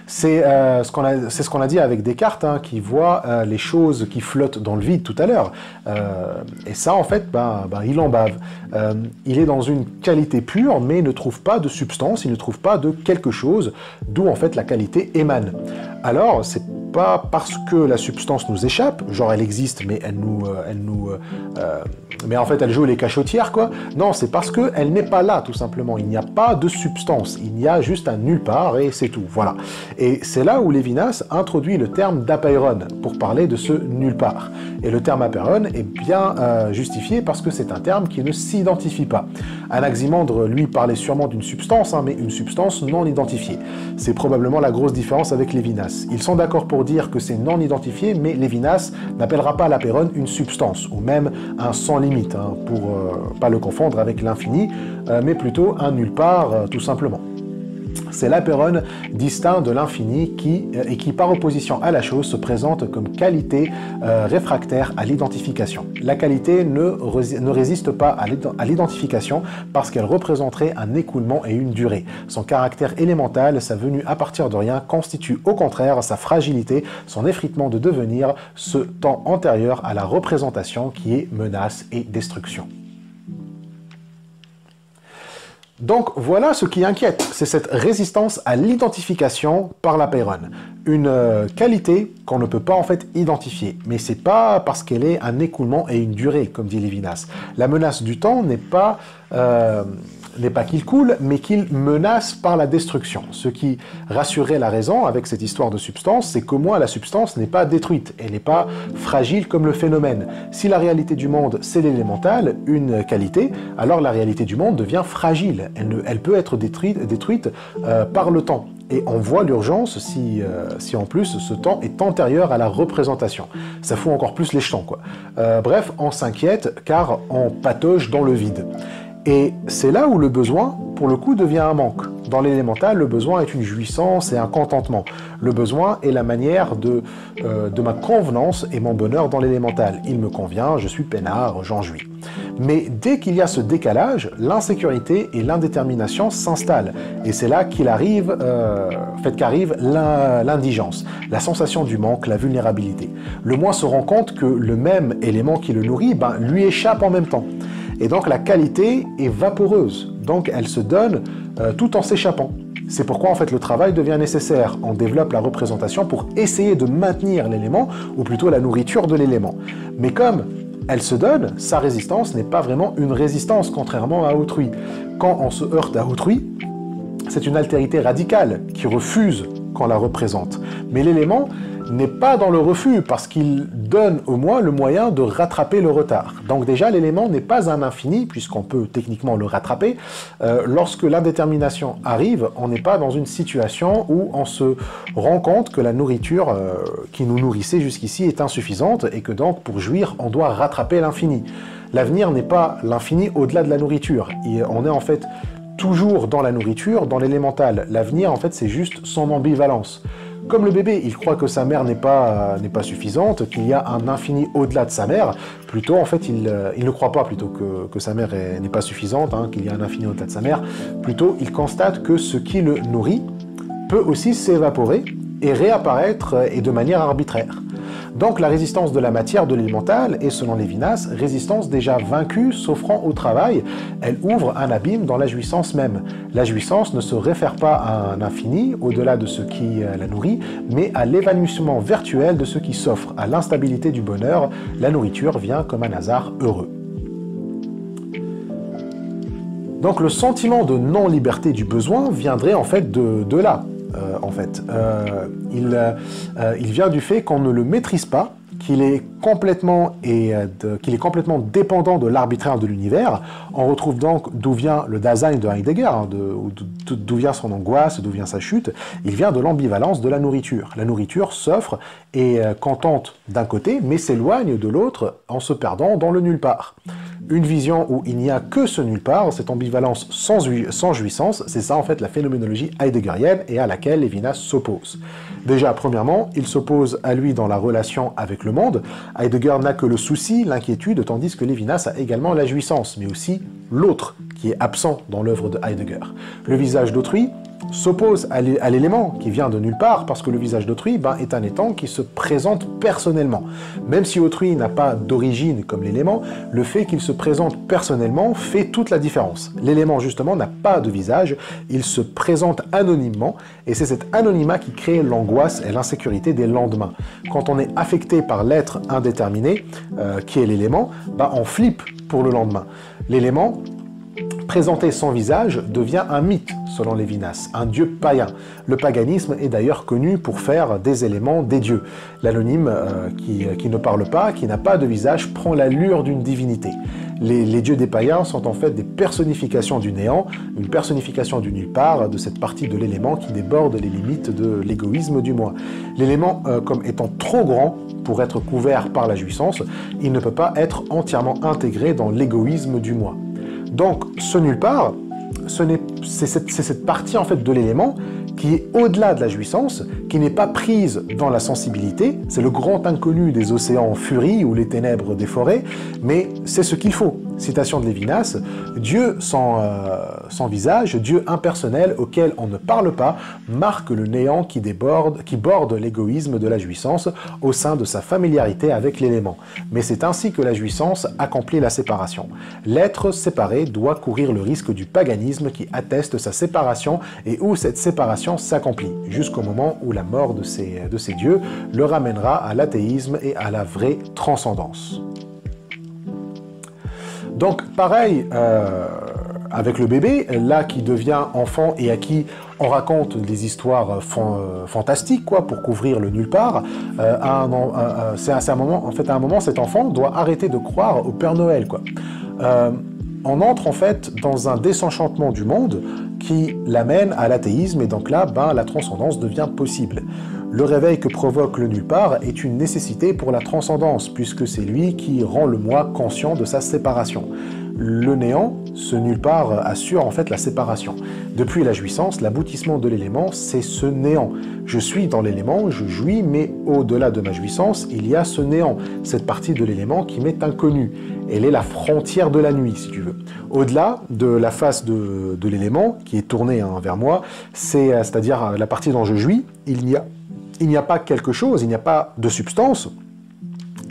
C'est ce qu'on a dit avec Descartes, hein, qui voit les choses qui flottent dans le vide tout à l'heure. Et ça, en fait, il en bave. Il est dans une qualité pure, mais ne trouve pas de substance, il ne trouve pas de quelque chose, d'où en fait la qualité émane. Alors, c'est pas parce que la substance nous échappe, genre elle existe, mais mais en fait elle joue les cachotières, quoi. Non, c'est parce qu'elle n'est pas là, tout simplement. Il n'y a pas de substance, il y a juste un nulle part et c'est tout, voilà. Et c'est là où Lévinas introduit le terme d'apeiron pour parler de ce nulle part. Et le terme apeiron est bien justifié parce que c'est un terme qui ne s'identifie pas. Anaximandre, lui, parlait sûrement d'une substance, hein, mais une substance non identifiée. C'est probablement la grosse différence avec Lévinas. Ils sont d'accord pour dire que c'est non identifié, mais Lévinas n'appellera pas l'apeiron une substance, ou même un sans limite, hein, pour pas le confondre avec l'infini, mais plutôt un nulle part, tout simplement. C'est l'apeiron distinct de l'infini qui, par opposition à la chose, se présente comme qualité réfractaire à l'identification. La qualité ne résiste pas à l'identification parce qu'elle représenterait un écoulement et une durée. Son caractère élémental, sa venue à partir de rien, constitue au contraire sa fragilité, son effritement de devenir, ce temps antérieur à la représentation qui est menace et destruction. Donc voilà ce qui inquiète, c'est cette résistance à l'identification par l'apeiron. Une qualité qu'on ne peut pas en fait identifier, mais c'est pas parce qu'elle est un écoulement et une durée, comme dit Lévinas. La menace du temps n'est pas qu'il coule, mais qu'il menace par la destruction. Ce qui rassurerait la raison avec cette histoire de substance, c'est qu'au moins la substance n'est pas détruite, elle n'est pas fragile comme le phénomène. Si la réalité du monde, c'est l'élémental, une qualité, alors la réalité du monde devient fragile. Elle peut être détruite par le temps. Et on voit l'urgence si en plus ce temps est antérieur à la représentation. Ça fout encore plus les jetons, quoi. Bref, on s'inquiète car on patauge dans le vide. Et c'est là où le besoin, pour le coup, devient un manque. Dans l'élémental, le besoin est une jouissance et un contentement. Le besoin est la manière de ma convenance et mon bonheur dans l'élémental. Il me convient, je suis peinard, j'en jouis. Mais dès qu'il y a ce décalage, l'insécurité et l'indétermination s'installent. Et c'est là qu'arrive l'indigence, la sensation du manque, la vulnérabilité. Le moi se rend compte que le même élément qui le nourrit, lui échappe en même temps. Et donc la qualité est vaporeuse, donc elle se donne tout en s'échappant. C'est pourquoi en fait le travail devient nécessaire. On développe la représentation pour essayer de maintenir l'élément, ou plutôt la nourriture de l'élément. Mais comme elle se donne, sa résistance n'est pas vraiment une résistance, contrairement à autrui. Quand on se heurte à autrui, c'est une altérité radicale qui refuse qu'on la représente. Mais l'élément n'est pas dans le refus parce qu'il donne au moins le moyen de rattraper le retard. Donc déjà, l'élément n'est pas un infini puisqu'on peut techniquement le rattraper. Lorsque l'indétermination arrive, on n'est pas dans une situation où on se rend compte que la nourriture qui nous nourrissait jusqu'ici est insuffisante et que donc pour jouir, on doit rattraper l'infini. L'avenir n'est pas l'infini au-delà de la nourriture. Et on est en fait toujours dans la nourriture, dans l'élémental. L'avenir, en fait, c'est juste son ambivalence. Comme le bébé, il croit que sa mère n'est pas suffisante, qu'il y a un infini au-delà de sa mère. Plutôt, en fait, il ne croit pas plutôt que sa mère n'est pas suffisante, qu'il y a un infini au-delà de sa mère. Plutôt, il constate que ce qui le nourrit peut aussi s'évaporer et réapparaître et de manière arbitraire. Donc la résistance de la matière de l'élémental est, selon Lévinas, résistance déjà vaincue, s'offrant au travail. Elle ouvre un abîme dans la jouissance même. La jouissance ne se réfère pas à un infini, au-delà de ce qui la nourrit, mais à l'évanouissement virtuel de ce qui s'offre, à l'instabilité du bonheur. La nourriture vient comme un hasard heureux. Donc le sentiment de non-liberté du besoin viendrait en fait de là. Il vient du fait qu'on ne le maîtrise pas, qu'il est complètement dépendant de l'arbitraire de l'univers. On retrouve donc d'où vient le Dasein de Heidegger, d'où vient son angoisse, d'où vient sa chute. Il vient de l'ambivalence de la nourriture. La nourriture s'offre et contente d'un côté, mais s'éloigne de l'autre en se perdant dans le nulle part. Une vision où il n'y a que ce nulle part, cette ambivalence sans jouissance, c'est ça en fait la phénoménologie heideggerienne et à laquelle Lévinas s'oppose. Déjà, premièrement, il s'oppose à lui dans la relation avec le monde. Heidegger n'a que le souci, l'inquiétude, tandis que Lévinas a également la jouissance, mais aussi l'autre, qui est absent dans l'œuvre de Heidegger. Le visage d'autrui s'oppose à l'élément qui vient de nulle part, parce que le visage d'autrui est un étant qui se présente personnellement. Même si autrui n'a pas d'origine comme l'élément, le fait qu'il se présente personnellement fait toute la différence. L'élément, justement, n'a pas de visage, il se présente anonymement, et c'est cet anonymat qui crée l'angoisse et l'insécurité des lendemains. Quand on est affecté par l'être indéterminé, qui est l'élément, on flippe pour le lendemain. L'élément, présenté sans visage, devient un mythe, selon Lévinas, un dieu païen. Le paganisme est d'ailleurs connu pour faire des éléments des dieux. L'anonyme qui ne parle pas, qui n'a pas de visage, prend l'allure d'une divinité. Les dieux des païens sont en fait des personnifications du néant, une personnification du nulle part, de cette partie de l'élément qui déborde les limites de l'égoïsme du moi. L'élément, comme étant trop grand pour être couvert par la jouissance, il ne peut pas être entièrement intégré dans l'égoïsme du moi. Donc, ce nulle part, c'est cette partie en fait de l'élément qui est au-delà de la jouissance, qui n'est pas prise dans la sensibilité, c'est le grand inconnu des océans en furie ou les ténèbres des forêts, mais c'est ce qu'il faut. Citation de Lévinas, Dieu sans visage, Dieu impersonnel auquel on ne parle pas, marque le néant qui borde l'égoïsme de la jouissance au sein de sa familiarité avec l'élément. Mais c'est ainsi que la jouissance accomplit la séparation. L'être séparé doit courir le risque du paganisme qui atteste sa séparation et où cette séparation s'accomplit, jusqu'au moment où la mort de ces dieux le ramènera à l'athéisme et à la vraie transcendance. Donc pareil avec le bébé, là qui devient enfant et à qui on raconte des histoires fantastiques pour couvrir le nulle part, à un moment, cet enfant doit arrêter de croire au Père Noël. on entre en fait dans un désenchantement du monde qui l'amène à l'athéisme, et donc là, la transcendance devient possible. Le réveil que provoque le nulle part est une nécessité pour la transcendance, puisque c'est lui qui rend le moi conscient de sa séparation. Le néant, ce nulle part, assure en fait la séparation. Depuis la jouissance, l'aboutissement de l'élément, c'est ce néant. Je suis dans l'élément, je jouis, mais au-delà de ma jouissance, il y a ce néant, cette partie de l'élément qui m'est inconnue. Elle est la frontière de la nuit, si tu veux. Au-delà de la face de l'élément, qui est tournée vers moi, c'est-à-dire la partie dont je jouis, il n'y a pas quelque chose, il n'y a pas de substance.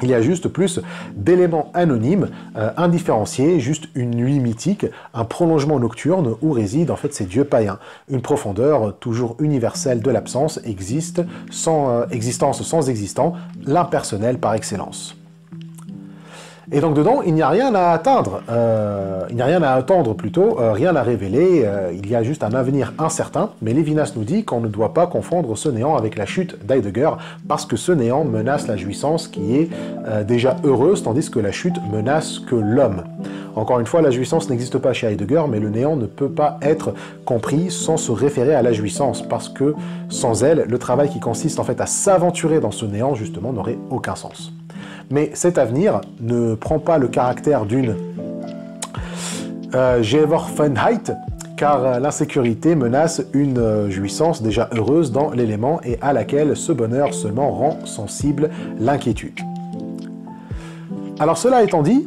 Il y a juste plus d'éléments anonymes, indifférenciés, juste une nuit mythique, un prolongement nocturne où résident en fait ces dieux païens. Une profondeur toujours universelle de l'absence, existence sans existant, l'impersonnel par excellence. Et donc dedans, il n'y a rien à atteindre, il n'y a rien à attendre plutôt, rien à révéler, il y a juste un avenir incertain, mais Lévinas nous dit qu'on ne doit pas confondre ce néant avec la chute d'Heidegger, parce que ce néant menace la jouissance qui est déjà heureuse, tandis que la chute menace que l'homme. Encore une fois, la jouissance n'existe pas chez Heidegger, mais le néant ne peut pas être compris sans se référer à la jouissance, parce que sans elle, le travail qui consiste en fait à s'aventurer dans ce néant, justement, n'aurait aucun sens. Mais cet avenir ne prend pas le caractère d'une Geworfenheit, car l'insécurité menace une jouissance déjà heureuse dans l'élément et à laquelle ce bonheur seulement rend sensible l'inquiétude. Alors cela étant dit,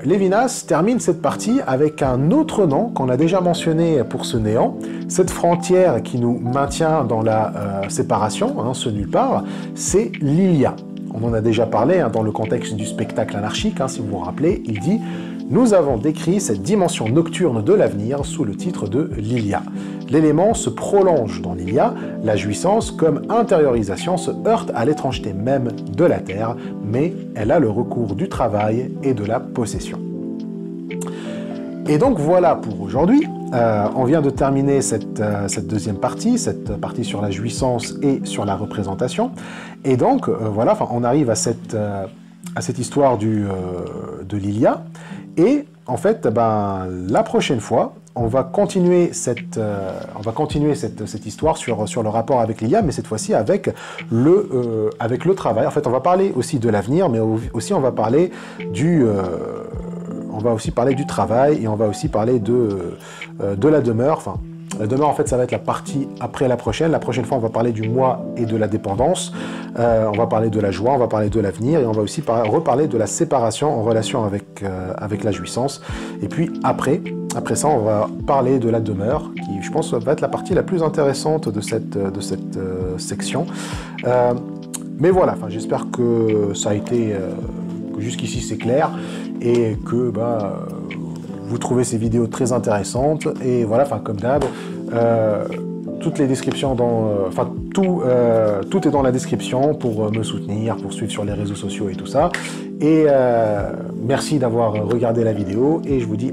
Lévinas termine cette partie avec un autre nom qu'on a déjà mentionné pour ce néant, cette frontière qui nous maintient dans la séparation, ce nulle part, c'est l'Ilia. On en a déjà parlé dans le contexte du spectacle anarchique, si vous vous rappelez, il dit « Nous avons décrit cette dimension nocturne de l'avenir sous le titre de l'Ilia. L'élément se prolonge dans l'Ilia, la jouissance comme intériorisation se heurte à l'étrangeté même de la Terre, mais elle a le recours du travail et de la possession. » Et donc voilà pour aujourd'hui. On vient de terminer cette deuxième partie, cette partie sur la jouissance et sur la représentation. Et donc, voilà, on arrive à cette histoire de l'Ilia. Et en fait, la prochaine fois, on va continuer cette histoire sur le rapport avec l'Ilia, mais cette fois-ci avec le travail. En fait, on va parler aussi de l'avenir, mais aussi on va parler du travail, et on va aussi parler de la demeure. Enfin, la demeure, en fait, ça va être la partie après la prochaine. La prochaine fois, on va parler du moi et de la dépendance. On va parler de la joie, on va parler de l'avenir, et on va aussi reparler de la séparation en relation avec la jouissance. Et puis après ça, on va parler de la demeure, qui, je pense, va être la partie la plus intéressante de cette section. Mais voilà, j'espère que ça a été... que jusqu'ici, c'est clair, et que vous trouvez ces vidéos très intéressantes. Et voilà, comme d'hab, toutes les descriptions tout est dans la description pour me soutenir, pour suivre sur les réseaux sociaux et tout ça. Et merci d'avoir regardé la vidéo, et je vous dis